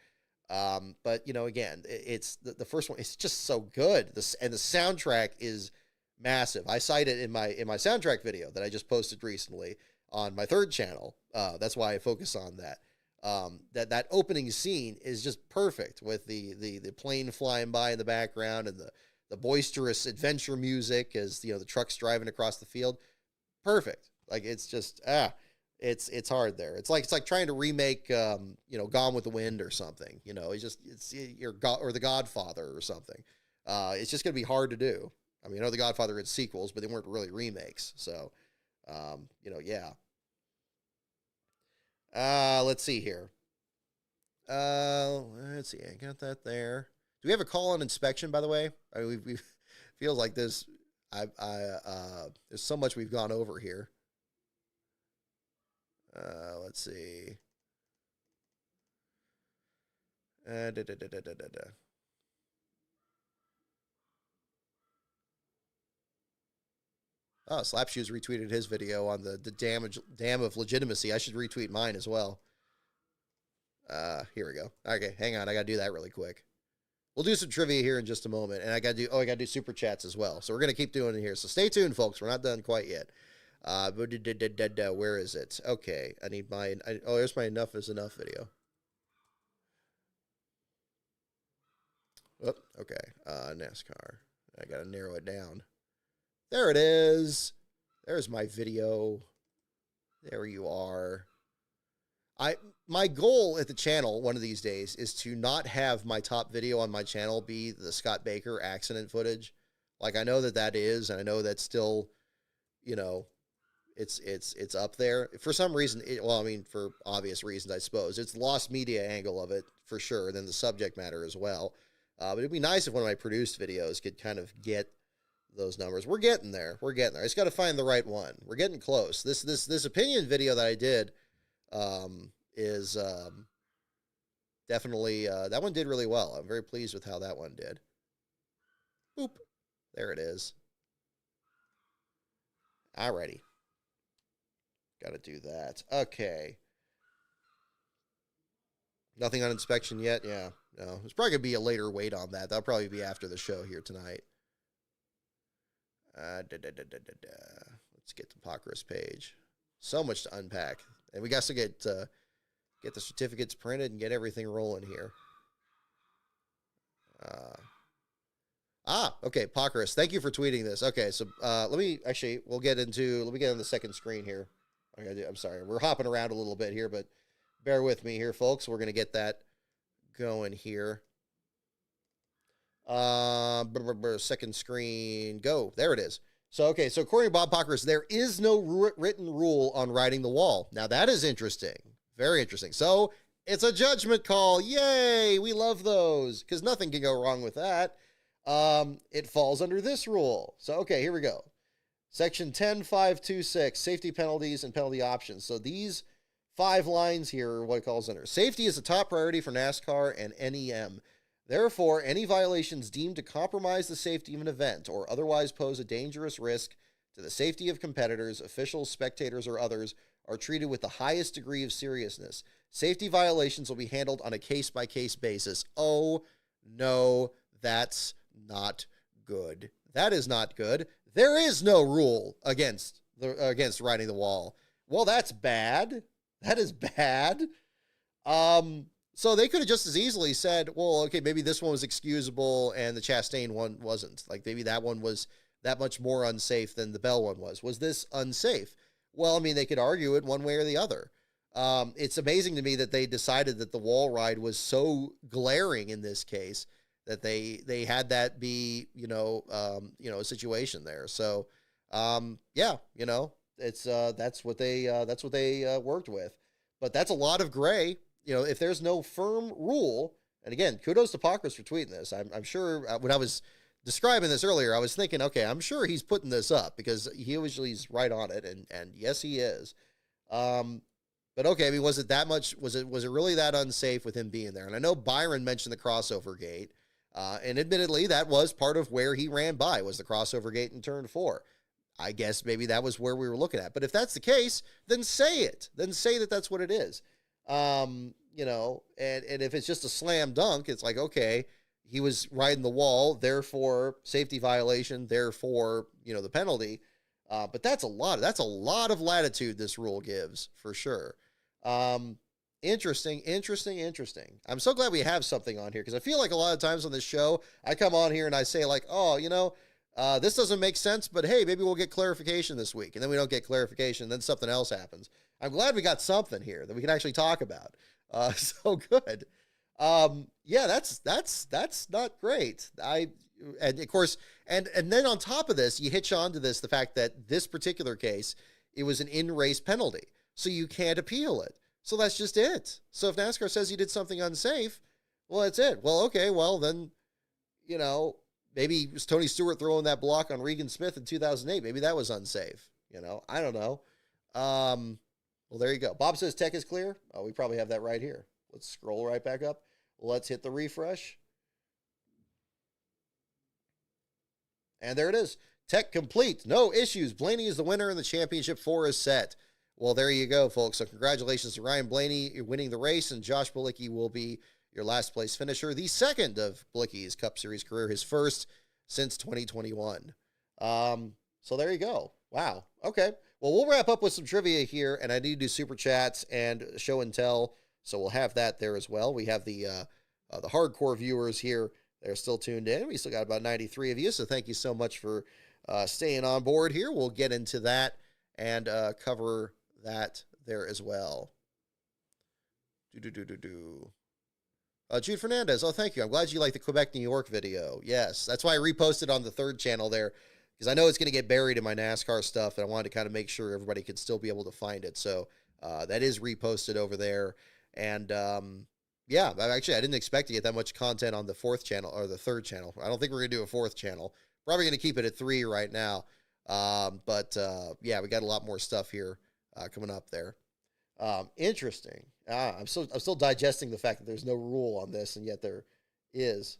But again, it's the first one. It's just so good. And the soundtrack is massive. I cite it in my soundtrack video that I just posted recently on my third channel. That's why I focus on that. That opening scene is just perfect, with the plane flying by in the background, and the boisterous adventure music as the truck's driving across the field. Perfect. Like, it's just it's hard there. It's like trying to remake Gone with the Wind or something. It's The Godfather or something. It's just gonna be hard to do. I mean, I know The Godfather had sequels, but they weren't really remakes. So, yeah. Let's see here. Let's see. I got that there. Do we have a call on inspection, by the way? I mean, we feels like this. There's so much we've gone over here. Let's see. Oh, Slapshoes retweeted his video on the dam of legitimacy. I should retweet mine as well. Here we go. Okay, hang on. I got to do that really quick. We'll do some trivia here in just a moment. And I got to do super chats as well. So we're going to keep doing it here. So stay tuned, folks. We're not done quite yet. Where is it? Okay. I need my, there's my enough is enough video. Oh, okay. NASCAR. I got to narrow it down. There it is. There's my video. There you are. My goal at the channel one of these days is to not have my top video on my channel be the Scott Baker accident footage. Like, I know that is, and I know that's still, you know, it's up there. For some reason, for obvious reasons, I suppose. It's lost media angle of it, for sure, and then the subject matter as well. But it'd be nice if one of my produced videos could kind of get those numbers. We're getting there. I just got to find the right one. We're getting close. This opinion video that I did is definitely, that one did really well. I'm very pleased with how that one did. Boop. There it is. Alrighty. Got to do that. Okay. Nothing on inspection yet? Yeah. No. There's probably going to be a later wait on that. That'll probably be after the show here tonight. Let's get the Pocris page. So much to unpack. And we got to get the certificates printed and get everything rolling here. Okay, Pocris, thank you for tweeting this. Okay, so we'll get on the second screen here. I'm sorry, we're hopping around a little bit here, but bear with me here, folks. We're going to get that going here. Second screen, go. There it is. So according to Bob Pocris, there is no written rule on riding the wall. Now, that is interesting. Very interesting. So it's a judgment call. Yay! We love those because nothing can go wrong with that. It falls under this rule. So, okay, here we go. Section 10.526, safety penalties and penalty options. So these 5 lines here are what it calls under. Safety is a top priority for NASCAR and NEM. Therefore, any violations deemed to compromise the safety of an event or otherwise pose a dangerous risk to the safety of competitors, officials, spectators, or others are treated with the highest degree of seriousness. Safety violations will be handled on a case-by-case basis. Oh, no, that's not good. That is not good. There is no rule against riding the wall. Well, that's bad. That is bad. So they could have just as easily said, well, okay, maybe this one was excusable and the Chastain one wasn't. Like maybe that one was that much more unsafe than the Bell one was. Was this unsafe? Well, I mean, they could argue it one way or the other. It's amazing to me that they decided that the wall ride was so glaring in this case that they had that be, a situation there. So, it's that's what they worked with. But that's a lot of gray. If there's no firm rule, and again, kudos to Pocris for tweeting this. I'm sure when I was describing this earlier, I was thinking, okay, I'm sure he's putting this up because he's right on it, and yes, he is. But okay, I mean, was it that much? Was it really that unsafe with him being there? And I know Byron mentioned the crossover gate, and admittedly, that was part of where he ran by was the crossover gate in turn 4. I guess maybe that was where we were looking at. But if that's the case, then say it. Then say that that's what it is. And if it's just a slam dunk, it's like, okay, he was riding the wall, therefore safety violation, therefore, the penalty. But that's a lot of latitude this rule gives for sure. Interesting. I'm so glad we have something on here because I feel like a lot of times on this show, I come on here and I say like, oh, this doesn't make sense, but hey, maybe we'll get clarification this week. And then we don't get clarification, and then something else happens. I'm glad we got something here that we can actually talk about. So good. That's not great. And of course, and then on top of this, you hitch onto this, the fact that this particular case, it was an in-race penalty. So you can't appeal it. So that's just it. So if NASCAR says you did something unsafe, well, that's it. Well, okay, well, then you know, maybe it was Tony Stewart throwing that block on Regan Smith in 2008. Maybe that was unsafe. You know, I don't know. Well, there you go. Bob says tech is clear. Oh, we probably have that right here. Let's scroll right back up. Let's hit the refresh. And there it is. Tech complete. No issues. Blaney is the winner and the championship 4 is set. Well, there you go, folks. So congratulations to Ryan Blaney. You're winning the race, and Josh Bilicki will be your last place finisher. The second of Bilicki's Cup Series career, his first since 2021. So there you go. Wow. Okay. Well, we'll wrap up with some trivia here, and I need to do super chats and show and tell. So we'll have that there as well. We have the hardcore viewers here. They're still tuned in. We still got about 93 of you, so thank you so much for staying on board here. We'll get into that and cover that there as well. Jude Fernandez, oh, thank you. I'm glad you like the Quebec, New York video. Yes, that's why I reposted on the third channel there, because I know it's going to get buried in my NASCAR stuff, and I wanted to kind of make sure everybody could still be able to find it. So that is reposted over there. And yeah, I didn't expect to get that much content on the fourth channel or the third channel. I don't think we're going to do a fourth channel. Probably going to keep it at 3 right now. But yeah, we got a lot more stuff here coming up there. Interesting. I'm still digesting the fact that there's no rule on this, and yet there is.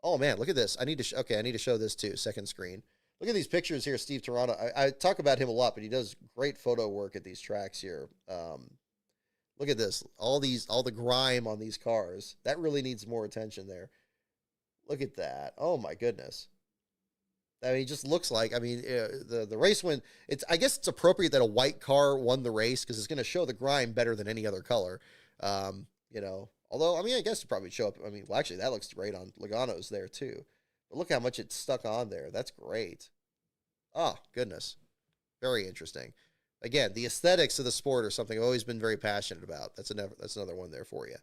Oh man, look at this. I need to show this too. Second screen. Look at these pictures here, Steve Toronto. I talk about him a lot, but he does great photo work at these tracks here. Look at this. All the grime on these cars. That really needs more attention there. Look at that. Oh my goodness. I mean, it just looks like, the race win. I guess it's appropriate that a white car won the race because it's going to show the grime better than any other color. You know, although, I guess it probably show up. Well, actually, that looks great on Logano's there too. But look how much it's stuck on there. That's great. Oh, goodness. Very interesting. Again, the aesthetics of the sport are something I've always been very passionate about. That's another one there for you.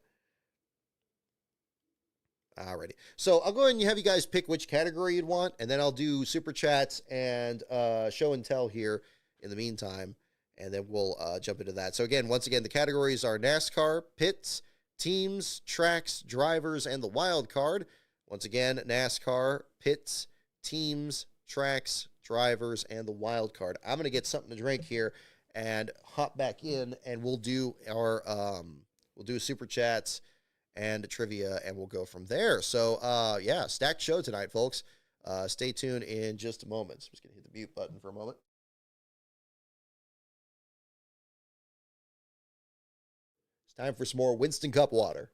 Alrighty. So I'll go ahead and have you guys pick which category you'd want, and then I'll do super chats and show and tell here in the meantime, and then we'll jump into that. So again, once again, the categories are NASCAR, pits, teams, tracks, drivers, and the wild card. Once again, NASCAR, pits, teams, tracks, drivers, and the wild card. I'm going to get something to drink here and hop back in, and we'll do our super chats and trivia, and we'll go from there. So, yeah, stacked show tonight, folks. Stay tuned in just a moment. So I'm just going to hit the mute button for a moment. It's time for some more Winston Cup water.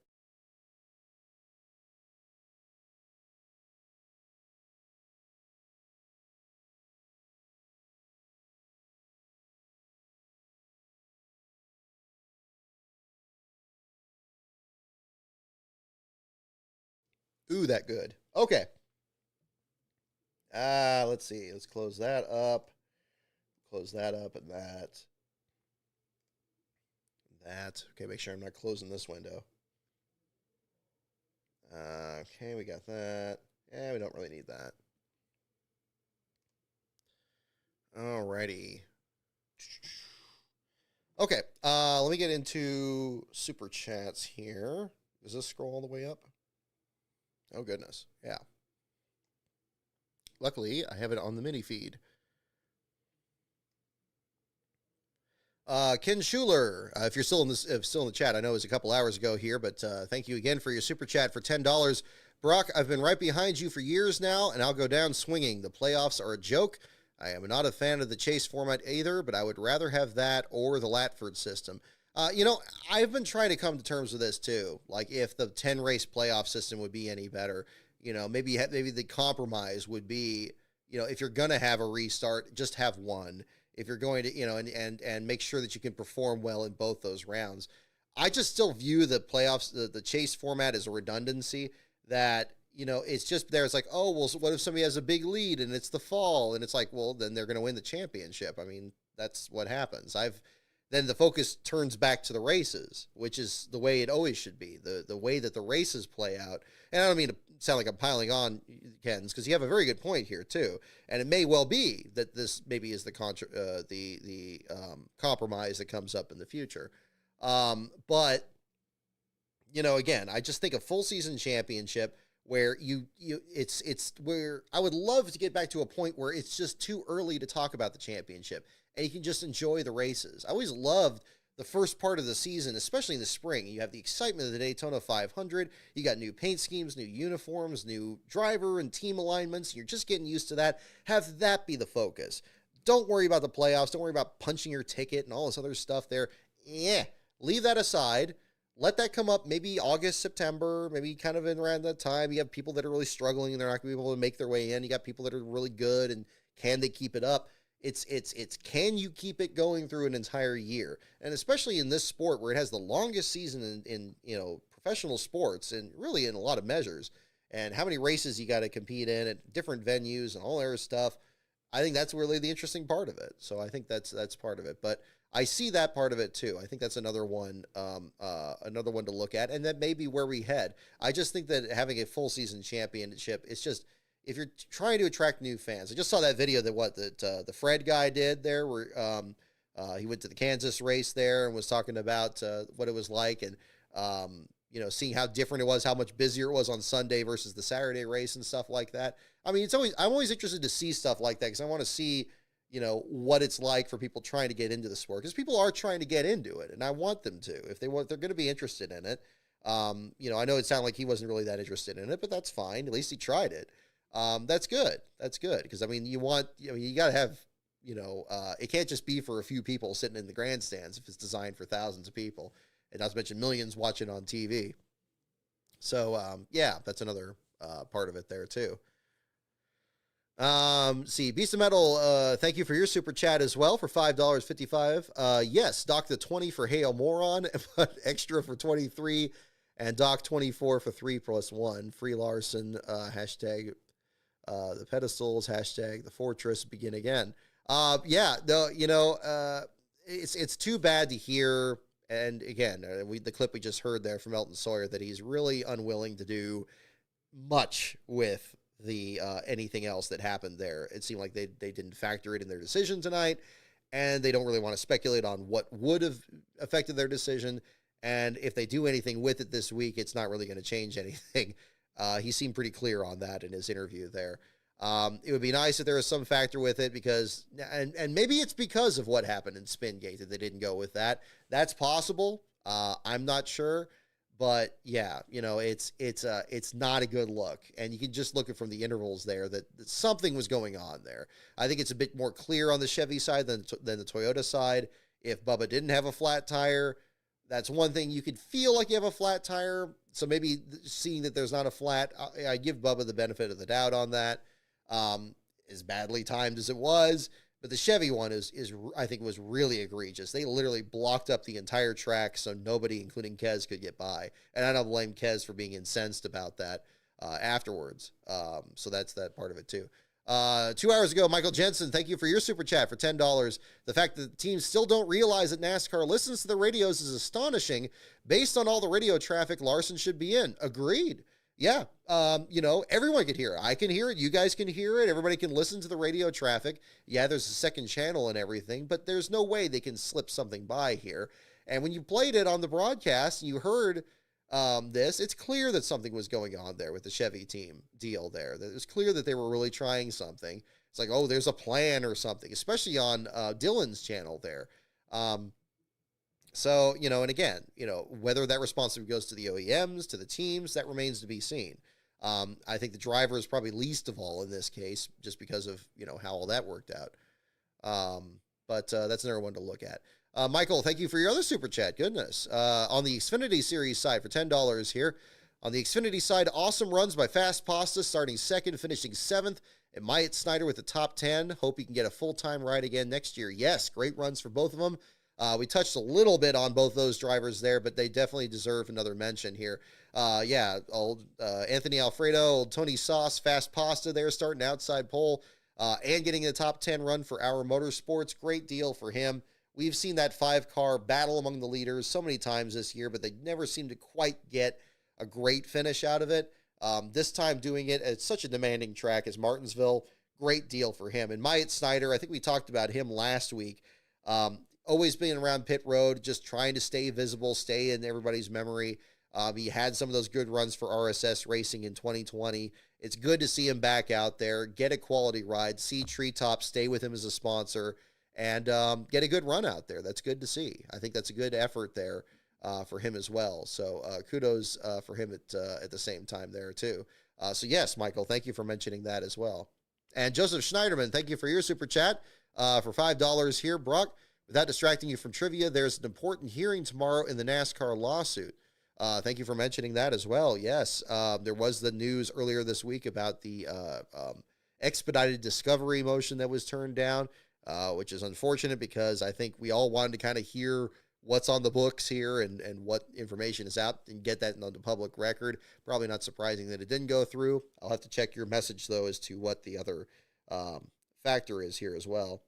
Ooh, that good. Okay. Let's see. Let's close that up. Close that up and that. That. Okay, make sure I'm not closing this window. Okay, we got that. Yeah, we don't really need that. Alrighty. Okay, let me get into super chats here. Does this scroll all the way up? Oh, goodness. Yeah. Luckily, I have it on the mini feed. Ken Schuler, if you're still in the chat, I know it was a couple hours ago here, but thank you again for your super chat for $10. Brock, I've been right behind you for years now, and I'll go down swinging. The playoffs are a joke. I am not a fan of the chase format either, but I would rather have that or the Latford system. I've been trying to come to terms with this too. Like if the 10-race playoff system would be any better, maybe the compromise would be, if you're going to have a restart, just have one. If you're going to, and make sure that you can perform well in both those rounds. I just still view the playoffs, the chase format as a redundancy that, it's just there. It's like, oh, well, what if somebody has a big lead and it's the fall? And it's like, well, then they're going to win the championship. That's what happens. Then the focus turns back to the races, which is the way it always should be, the way that the races play out. And I don't mean to sound like I'm piling on, Ken's, because you have a very good point here, too. And it may well be that this maybe is the compromise that comes up in the future. But, again, I just think a full season championship where it's where I would love to get back to a point where it's just too early to talk about the championship and you can just enjoy the races. I always loved the first part of the season, especially in the spring. You have the excitement of the Daytona 500. You got new paint schemes, new uniforms, new driver and team alignments. You're just getting used to that. Have that be the focus. Don't worry about the playoffs. Don't worry about punching your ticket and all this other stuff there. Yeah, leave that aside. Let that come up maybe August, September, maybe kind of in around that time. You have people that are really struggling and they're not going to be able to make their way in. You got people that are really good and can they keep it up? It's can you keep it going through an entire year? And especially in this sport where it has the longest season in professional sports and really in a lot of measures, and how many races you got to compete in at different venues and all that stuff. I think that's really the interesting part of it. So I think that's part of it. But I see that part of it too. I think that's another one to look at, and that may be where we head. I just think that having a full season championship, it's just, if you're trying to attract new fans. I just saw that video that the Fred guy did there, where he went to the Kansas race there and was talking about what it was like, and seeing how different it was, how much busier it was on Sunday versus the Saturday race and stuff like that. I mean, I'm always interested to see stuff like that because I want to see what it's like for people trying to get into the sport, because people are trying to get into it, and I want them to. If they're going to be interested in it. I know it sounded like he wasn't really that interested in it, but that's fine. At least he tried it. That's good. That's good. Because, I mean, you got to have, it can't just be for a few people sitting in the grandstands if it's designed for thousands of people, and not to mention millions watching on TV. So, that's another part of it there, too. Beast of Metal, thank you for your super chat as well for $5.55. Yes, Doc the 20 for Hail Moron, but extra for 23, and Doc 24 for 3+1. Free Larson, hashtag the pedestals, hashtag the fortress, begin again. It's too bad to hear, and again, the clip we just heard there from Elton Sawyer, that he's really unwilling to do much with the anything else that happened there. It seemed like they didn't factor it in their decision tonight, and they don't really want to speculate on what would have affected their decision, and if they do anything with it this week, it's not really going to change anything. He seemed pretty clear on that in his interview there. It would be nice if there was some factor with it, because, and maybe it's because of what happened in Spingate that they didn't go with that. That's possible. I'm not sure. But yeah, it's not a good look, and you can just look at from the intervals there that something was going on there. I think it's a bit more clear on the Chevy side than the Toyota side. If Bubba didn't have a flat tire, that's one thing. You could feel like you have a flat tire, so maybe seeing that there's not a flat, I give Bubba the benefit of the doubt on that. As badly timed as it was, but the Chevy one is I think was really egregious. They literally blocked up the entire track so nobody, including Kez, could get by. And I don't blame Kez for being incensed about that afterwards. So that's that part of it too. 2 hours ago, Michael Jensen, thank you for your super chat for $10. The fact that the teams still don't realize that NASCAR listens to the radios is astonishing. Based on all the radio traffic Larson should be in. Agreed. Yeah, everyone can hear it. I can hear it. You guys can hear it. Everybody can listen to the radio traffic. Yeah, there's a second channel and everything, but there's no way they can slip something by here. And when you played it on the broadcast and you heard this, it's clear that something was going on there with the Chevy team deal there. It was clear that they were really trying something. It's like, oh, there's a plan or something, especially on Dylan's channel there. So, and again, whether that responsibility goes to the OEMs, to the teams, that remains to be seen. I think the driver is probably least of all in this case, just because of, how all that worked out. But that's another one to look at. Michael, thank you for your other super chat. Goodness. On the Xfinity Series side for $10 here. On the Xfinity side, awesome runs by Fast Pasta, starting second, finishing seventh, and Myatt Snyder with the top 10. Hope he can get a full-time ride again next year. Yes, great runs for both of them. We touched a little bit on both those drivers there, but they definitely deserve another mention here. Old Anthony Alfredo, old Tony Sauce, Fast Pasta there, starting outside pole, and getting a top 10 run for Our Motorsports. Great deal for him. We've seen that 5-car battle among the leaders so many times this year, but they never seem to quite get a great finish out of it. This time doing it at such a demanding track as Martinsville, great deal for him. And Myatt Snyder, I think we talked about him last week. Always being around pit road, just trying to stay visible, stay in everybody's memory. He had some of those good runs for RSS Racing in 2020. It's good to see him back out there, get a quality ride, see Treetop stay with him as a sponsor, and get a good run out there. That's good to see. I think that's a good effort there for him as well. So kudos for him at the same time there too. So yes, Michael, thank you for mentioning that as well. And Joseph Schneiderman, thank you for your super chat for $5 here. Brock, without distracting you from trivia, there's an important hearing tomorrow in the NASCAR lawsuit. Thank you for mentioning that as well. Yes, there was the news earlier this week about the expedited discovery motion that was turned down, which is unfortunate because I think we all wanted to kind of hear what's on the books here and what information is out and get that on the public record. Probably not surprising that it didn't go through. I'll have to check your message, though, as to what the other factor is here as well.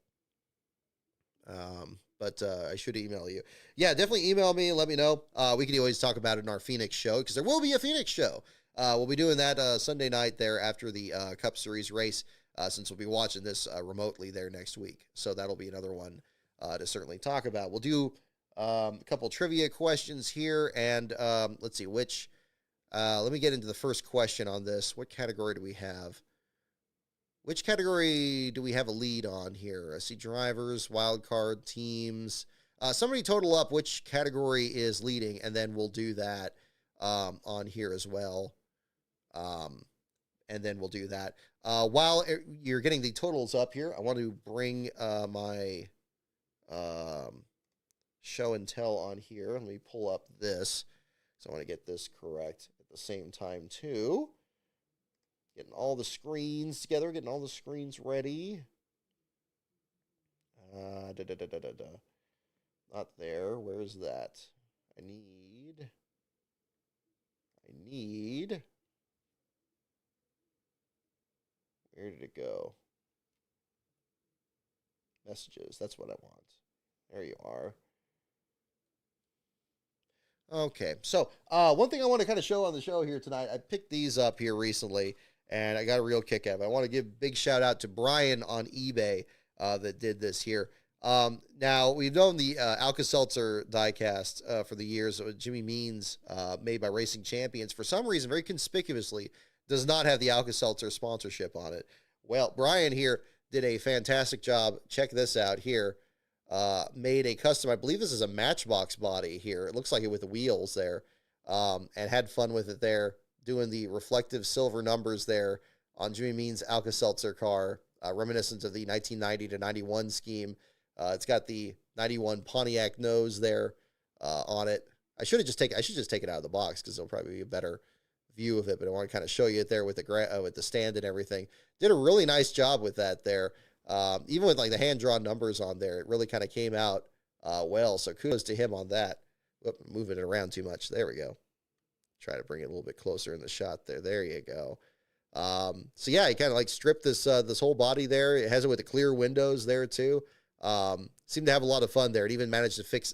But I should email you. Yeah, definitely email me and let me know. We can always talk about it in our Phoenix show because there will be a Phoenix show. We'll be doing that Sunday night there after the Cup Series race since we'll be watching this remotely there next week. So that'll be another one to certainly talk about. We'll do a couple trivia questions here, and let's see which. Let me get into the first question on this. What category do we have? Which category do we have a lead on here? I see drivers, wild card, teams. Somebody total up which category is leading, and then we'll do that on here as well. And then we'll do that. While you're getting the totals up here, I want to bring my show and tell on here. Let me pull up this. So I want to get this correct at the same time too. Getting all the screens together, getting all the screens ready. Not there. Where's that? I need. Where did it go? Messages. That's what I want. There you are. Okay, so one thing I want to kind of show on the show here tonight, I picked these up here recently, and I got a real kick out of it. I want to give a big shout out to Brian on eBay that did this here. Now, we've known the Alka-Seltzer diecast for the years. Jimmy Means, made by Racing Champions, for some reason, very conspicuously, does not have the Alka-Seltzer sponsorship on it. Well, Brian here did a fantastic job. Check this out here. Made a custom, I believe this is a Matchbox body here. It looks like it with the wheels there, and had fun with it there, doing the reflective silver numbers there on Jimmy Means' Alka-Seltzer car, reminiscent of the 1990 to 91 scheme. It's got the 91 Pontiac nose there on it. I should just take it out of the box because it'll probably be a better view of it, but I want to kind of show you it there with the stand and everything. Did a really nice job with that there. Even with like the hand-drawn numbers on there, it really kind of came out well. So kudos to him on that. Whoop, moving it around too much. There we go. Try to bring it a little bit closer in the shot there. There you go. So yeah, he kind of like stripped this whole body there. It has it with the clear windows there too. Seemed to have a lot of fun there. It even managed to fix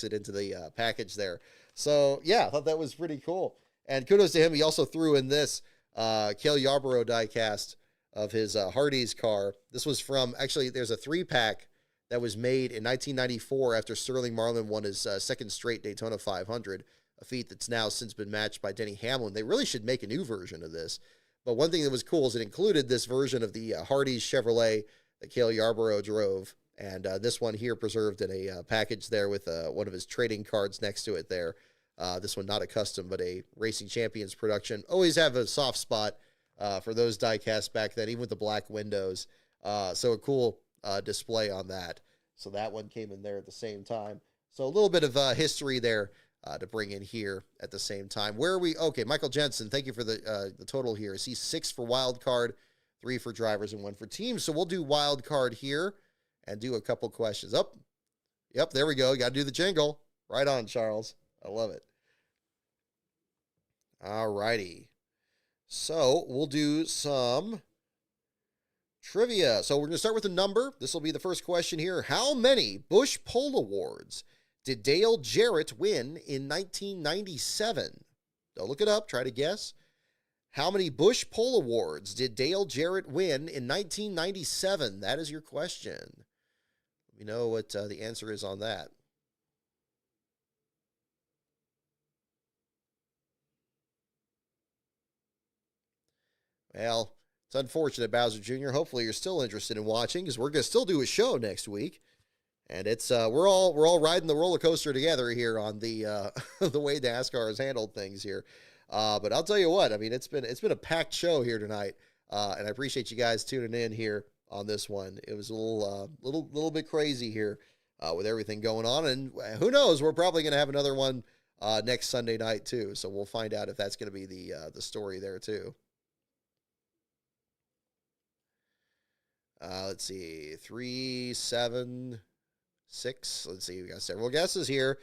it into the package there. So yeah, I thought that was pretty cool. And kudos to him. He also threw in this Cale Yarborough diecast of his Hardee's car. This was from, actually, there's a 3-pack that was made in 1994 after Sterling Marlin won his second straight Daytona 500, a feat that's now since been matched by Denny Hamlin. They really should make a new version of this. But one thing that was cool is it included this version of the Hardee's Chevrolet that Cale Yarborough drove, and this one here preserved in a package there with one of his trading cards next to it there. This one not a custom, but a Racing Champions production. Always have a soft spot for those diecasts back then, even with the black windows. So a cool display on that. So that one came in there at the same time. So a little bit of history there to bring in here at the same time. Where are we? Okay, Michael Jensen, thank you for the total here. I see 6 for wild card, 3 for drivers, and 1 for teams. So we'll do wild card here and do a couple questions. Yep, there we go. Got to do the jingle. Right on, Charles. I love it. All righty. So we'll do some trivia. So we're going to start with a number. This will be the first question here. How many Busch Pole Awards did Dale Jarrett win in 1997? Don't look it up. Try to guess. How many Busch Pole Awards did Dale Jarrett win in 1997? That is your question. Let me know what the answer is on that. Well, it's unfortunate, Bowser Jr. Hopefully you're still interested in watching, because we're going to still do a show next week. And it's we're all riding the roller coaster together here on the the way NASCAR has handled things here. But I'll tell you what, I mean, it's been a packed show here tonight, and I appreciate you guys tuning in here on this one. It was a little bit crazy here with everything going on, and who knows, we're probably going to have another one next Sunday night too. So we'll find out if that's going to be the story there too. Let's see, 3, 7, 6. Let's see, we got several guesses here.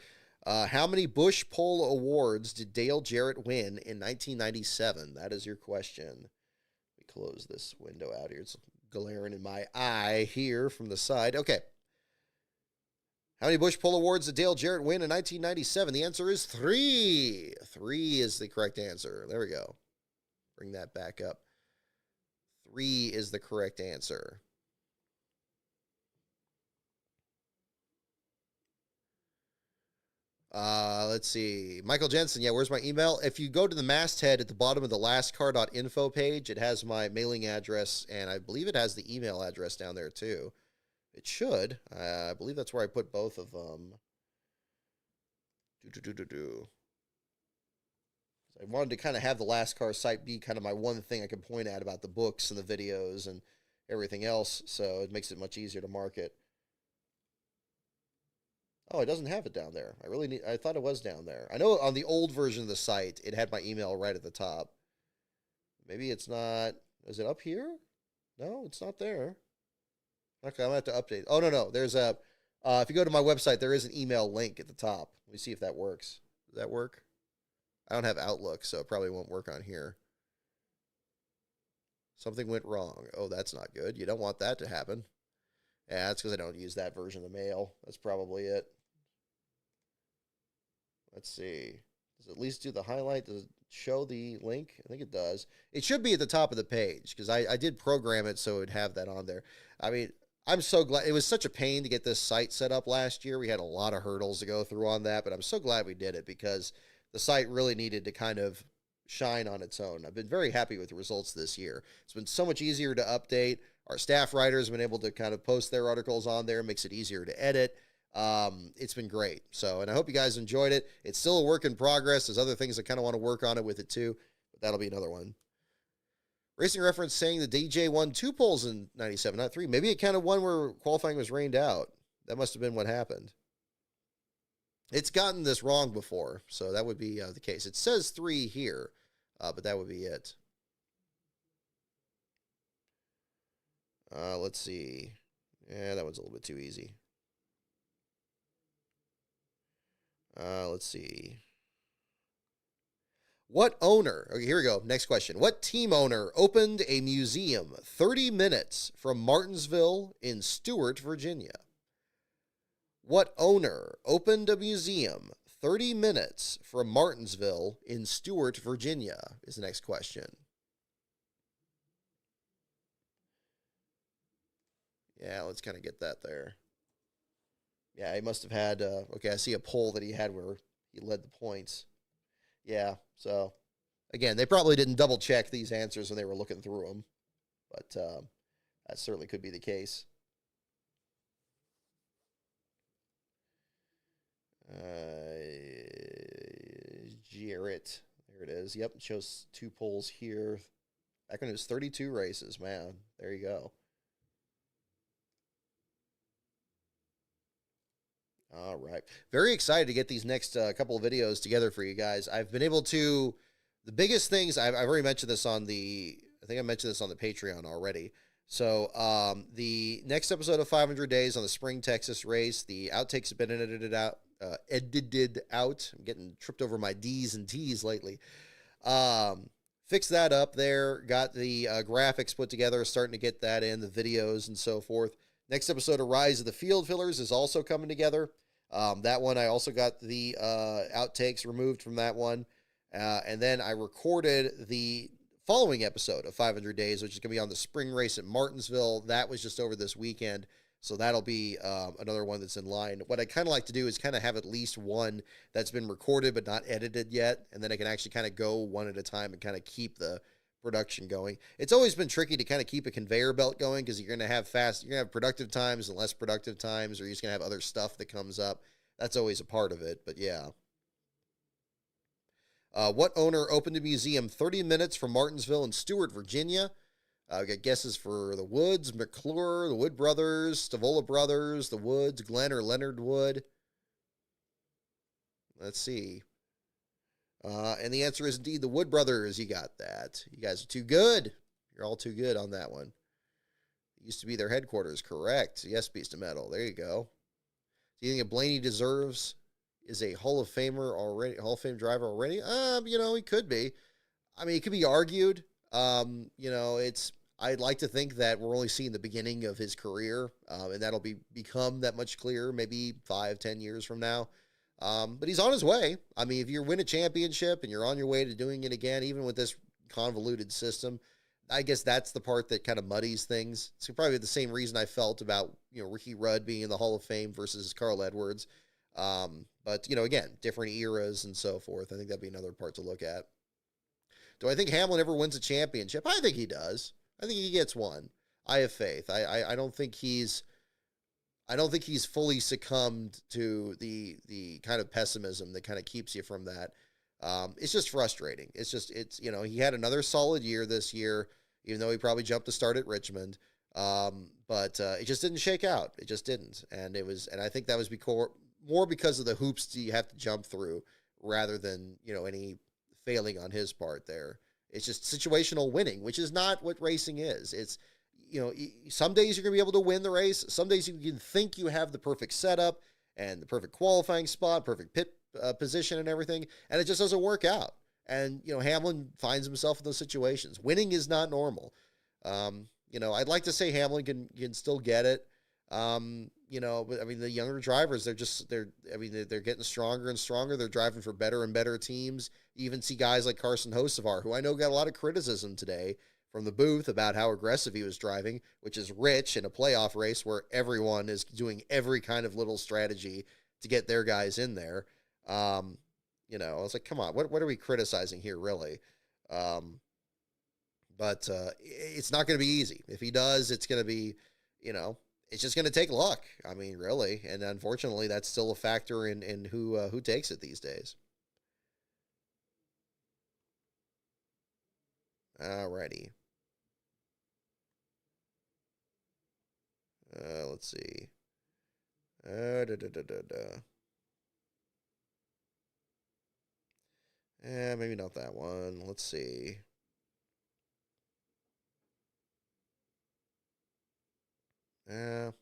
How many Bush Pole Awards did Dale Jarrett win in 1997? That is your question. Let me close this window out here. It's glaring in my eye here from the side. Okay. How many Bush Pole Awards did Dale Jarrett win in 1997? The answer is 3. 3 is the correct answer. There we go. Bring that back up. 3 is the correct answer. Let's see. Michael Jensen, yeah, where's my email? If you go to the masthead at the bottom of the lastcar.info page, it has my mailing address, and I believe it has the email address down there too. It should. I believe that's where I put both of them. I wanted to kind of have the Last Car site be kind of my one thing I could point at about the books and the videos and everything else, so it makes it much easier to market. Oh, it doesn't have it down there. I thought it was down there. I know on the old version of the site, it had my email right at the top. Maybe it's not. Is it up here? No, it's not there. Okay, I'm going to have to update. Oh, no. There's a, if you go to my website, there is an email link at the top. Let me see if that works. Does that work? I don't have Outlook, so it probably won't work on here. Something went wrong. Oh, that's not good. You don't want that to happen. Yeah, that's because I don't use that version of the mail. That's probably it. Let's see. Does it at least do the highlight? Does it show the link? I think it does. It should be at the top of the page, because I did program it so it would have that on there. I mean, I'm so glad. It was such a pain to get this site set up last year. We had a lot of hurdles to go through on that, but I'm so glad we did it, because the site really needed to kind of shine on its own. I've been very happy with the results this year. It's been so much easier to update. Our staff writers have been able to kind of post their articles on there, makes it easier to edit. It's been great. So, and I hope you guys enjoyed it. It's still a work in progress. There's other things I kind of want to work on it with it too, but that'll be another one. Racing Reference saying the DJ won 2 poles in 97, not 3. Maybe it kind of won where qualifying was rained out. That must have been what happened. It's gotten this wrong before, so that would be the case. It says 3 here, but that would be it. Let's see. Yeah, that one's a little bit too easy. Let's see. What owner, okay, here we go, next question. What team owner opened a museum 30 minutes from Martinsville in Stewart, Virginia? What owner opened a museum 30 minutes from Martinsville in Stewart, Virginia is the next question. Yeah, let's kind of get that there. Yeah, he must have had, okay, I see a poll that he had where he led the points. Yeah, so, again, they probably didn't double-check these answers when they were looking through them, but that certainly could be the case. Jarrett, there it is. Yep, it shows 2 polls here. Back when it was 32 races, man. There you go. All right. Very excited to get these next couple of videos together for you guys. I've been able to, the biggest things, I've already mentioned this on the, I think I mentioned this on the Patreon already. So the next episode of 500 Days on the Spring Texas race, the outtakes have been edited out. I'm getting tripped over my D's and T's lately. Fixed that up there. Got the graphics put together, starting to get that in, the videos and so forth. Next episode of Rise of the Field Fillers is also coming together. That one, I also got the outtakes removed from that one. And then I recorded the following episode of 500 Days, which is going to be on the spring race at Martinsville. That was just over this weekend. So that'll be another one that's in line. What I kind of like to do is kind of have at least one that's been recorded but not edited yet. And then I can actually kind of go one at a time and kind of keep the production going. It's always been tricky to kind of keep a conveyor belt going because you're going to have productive times and less productive times, or you're just going to have other stuff that comes up. That's always a part of it, but yeah. What owner opened a museum 30 minutes from Martinsville in Stewart, Virginia? We got guesses for the Woods, McClure, the Wood Brothers, Stavola Brothers, the Woods, Glenn or Leonard Wood. Let's see. And the answer is indeed the Wood Brothers. You got that. You guys are too good. You're all too good on that one. It used to be their headquarters, correct. Yes, Beast of Metal. There you go. Do you think that Blaney is a Hall of Famer already, Hall of Fame driver already? He could be. I mean, it could be argued. I'd like to think that we're only seeing the beginning of his career, and that'll become that much clearer maybe 5-10 years from now. But he's on his way. I mean, if you win a championship and you're on your way to doing it again, even with this convoluted system, I guess that's the part that kind of muddies things. It's probably the same reason I felt about, Ricky Rudd being in the Hall of Fame versus Carl Edwards. But, again, different eras and so forth. I think that'd be another part to look at. Do I think Hamlin ever wins a championship? I think he does. I think he gets one. I have faith. I don't think he's fully succumbed to the kind of pessimism that kind of keeps you from that. It's just frustrating. He had another solid year this year, even though he probably jumped the start at Richmond. But it just didn't shake out. It just didn't. And I think that was more because of the hoops you have to jump through rather than, any failing on his part there. It's just situational winning, which is not what racing is. It's, some days you're going to be able to win the race. Some days you can think you have the perfect setup and the perfect qualifying spot, perfect pit position and everything, and it just doesn't work out. And, Hamlin finds himself in those situations. Winning is not normal. I'd like to say Hamlin can still get it. But I mean, the younger drivers, they're getting stronger and stronger. They're driving for better and better teams. You even see guys like Carson Hocevar, who I know got a lot of criticism today from the booth about how aggressive he was driving, which is rich in a playoff race where everyone is doing every kind of little strategy to get their guys in there. I was like, come on, what are we criticizing here, really? But it's not going to be easy. If he does, it's going to be, it's just going to take luck. I mean, really. And unfortunately, that's still a factor in who takes it these days. Alrighty. Let's see. Maybe not that one. Let's see. Here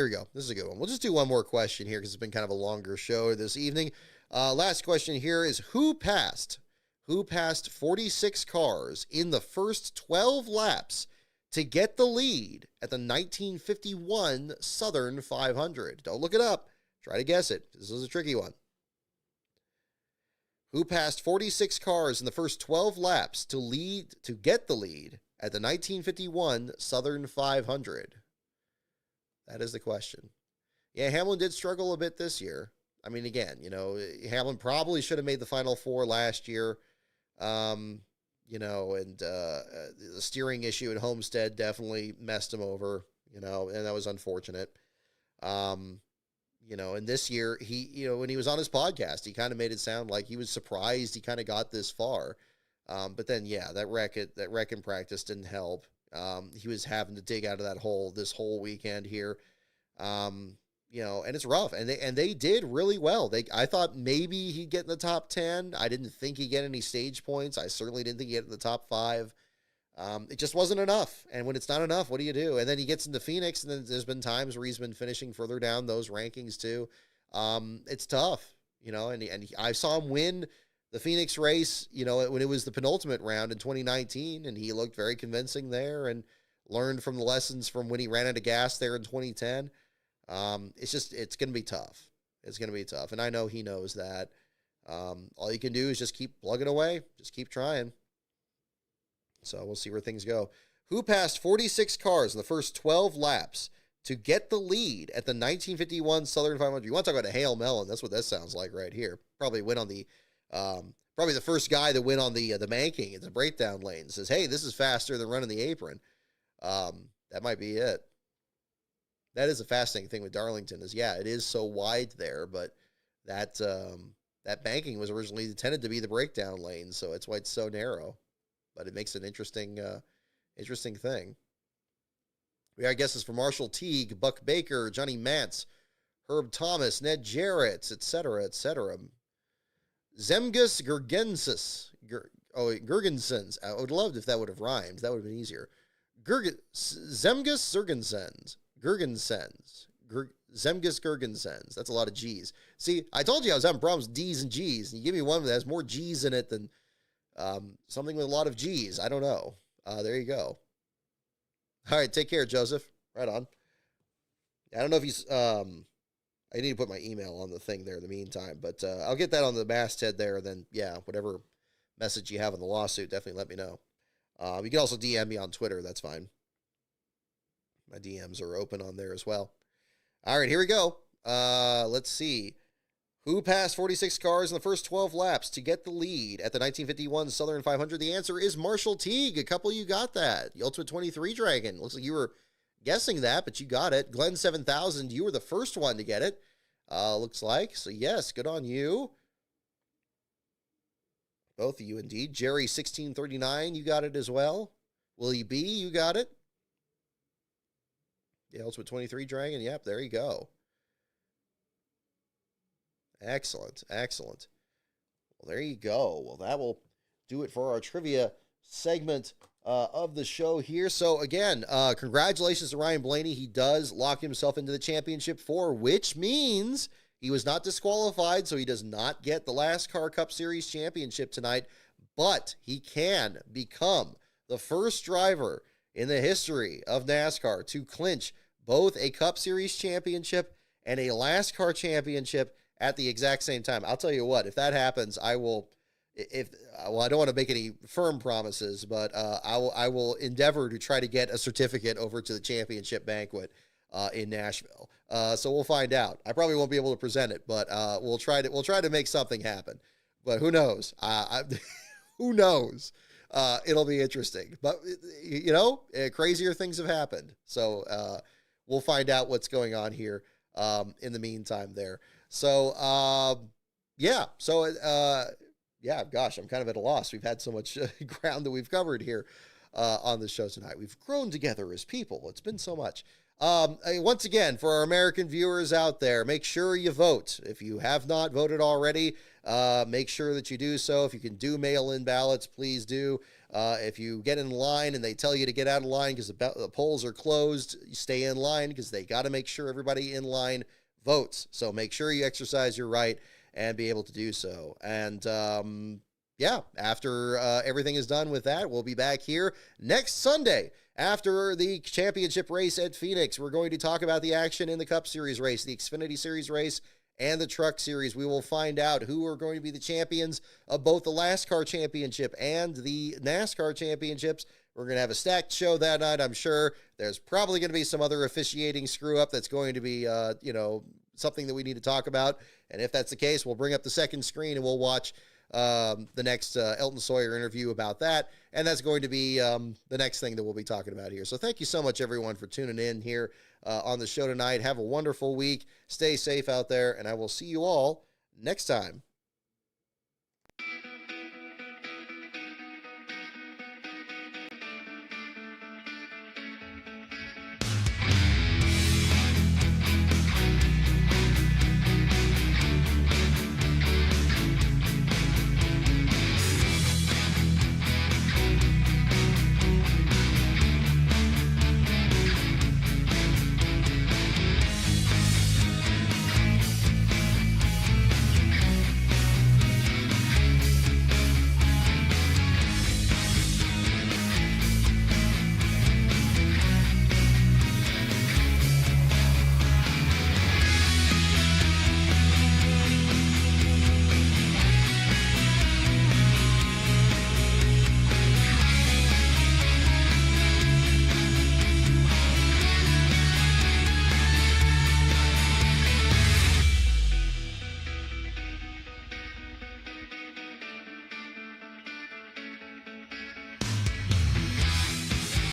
we go. This is a good one. We'll just do one more question here because it's been kind of a longer show this evening. Last question here is who passed 46 cars in the first 12 laps to get the lead at the 1951 Southern 500? Don't look it up. Try to guess it. This is a tricky one. Who passed 46 cars in the first 12 laps to get the lead at the 1951 Southern 500? That is the question. Yeah, Hamlin did struggle a bit this year. I mean, again, Hamlin probably should have made the Final Four last year. And the steering issue at Homestead definitely messed him over, and that was unfortunate. And this year, when he was on his podcast, he kind of made it sound like he was surprised he kind of got this far. But then, yeah, that wreck in practice didn't help. He was having to dig out of that hole this whole weekend here. And it's rough. And they did really well. I thought maybe he'd get in the top 10. I didn't think he'd get any stage points. I certainly didn't think he'd get in the top 5. It just wasn't enough. And when it's not enough, what do you do? And then he gets into Phoenix, and then there's been times where he's been finishing further down those rankings too. It's tough, and I saw him win the Phoenix race, when it was the penultimate round in 2019, and he looked very convincing there and learned from the lessons from when he ran out of gas there in 2010. It's going to be tough. It's going to be tough. And I know he knows that. All you can do is just keep plugging away. Just keep trying. So we'll see where things go. Who passed 46 cars in the first 12 laps to get the lead at the 1951 Southern 500. You want to talk about a Hail Melon? That's what that sounds like right here. Probably went on the, probably the first guy that went on the banking at the breakdown lane says, "Hey, this is faster than running the apron." That might be it. That is a fascinating thing with Darlington is, yeah, it is so wide there, but that that banking was originally intended to be the breakdown lane, so it's why it's so narrow. But it makes an interesting thing. We got guesses for Marshall Teague, Buck Baker, Johnny Mantz, Herb Thomas, Ned Jarrett, etc., etc. Zemgus Gergensens. I would love if that would have rhymed. That would have been easier. Zemgus Gergensens. Zemgus Gergensens. That's a lot of G's. See, I told you I was having problems with D's and G's. And you give me one that has more G's in it than something with a lot of G's. I don't know. There you go. All right, take care, Joseph. Right on. I don't know if he's... I need to put my email on the thing there in the meantime, but I'll get that on the masthead there, and then, yeah, whatever message you have on the lawsuit, definitely let me know. You can also DM me on Twitter. That's fine. My DMs are open on there as well. All right, here we go. Let's see. Who passed 46 cars in the first 12 laps to get the lead at the 1951 Southern 500? The answer is Marshall Teague. A couple of you got that. The Ultimate 23 Dragon. Looks like you were guessing that, but you got it. Glenn 7000, you were the first one to get it. Looks like. So, yes, good on you. Both of you, indeed. Jerry 1639, you got it as well. Willie B, you got it. The Ultimate 23 Dragon. Yep, there you go. Excellent, excellent. Well, there you go. Well, that will do it for our trivia segment of the show here. So, again, congratulations to Ryan Blaney. He does lock himself into the championship 4, which means he was not disqualified, so he does not get the NASCAR Cup Series championship tonight, but he can become the first driver in the history of NASCAR to clinch both a Cup Series championship and a NASCAR championship at the exact same time. I'll tell you what, if that happens, I will, well, I don't want to make any firm promises, but I will endeavor to try to get a certificate over to the championship banquet in Nashville. So we'll find out. I probably won't be able to present it, but we'll try to make something happen. But who knows? Who knows? It'll be interesting. But, you know, crazier things have happened. So we'll find out what's going on here in the meantime there. So, yeah. So, yeah, gosh, I'm kind of at a loss. We've had so much ground that we've covered here on the show tonight. We've grown together as people. It's been so much. Once again, for our American viewers out there, make sure you vote. If you have not voted already, make sure that you do so. If you can do mail-in ballots, please do. If you get in line and they tell you to get out of line because the polls are closed, you stay in line because they got to make sure everybody in line votes. So make sure you exercise your right and be able to do so. And yeah, after everything is done with that, we'll be back here next Sunday after the championship race at Phoenix. We're going to talk about the action in the Cup Series race, the Xfinity Series race, and the Truck Series. We will find out who are going to be the champions of both the NASCAR Championship and the NASCAR Championships. We're going to have a stacked show that night, I'm sure. There's probably going to be some other officiating screw-up that's going to be, you know, something that we need to talk about. And if that's the case, we'll bring up the second screen and we'll watch the next Elton Sawyer interview about that. And that's going to be the next thing that we'll be talking about here. So thank you so much, everyone, for tuning in here on the show tonight. Have a wonderful week. Stay safe out there, and I will see you all next time.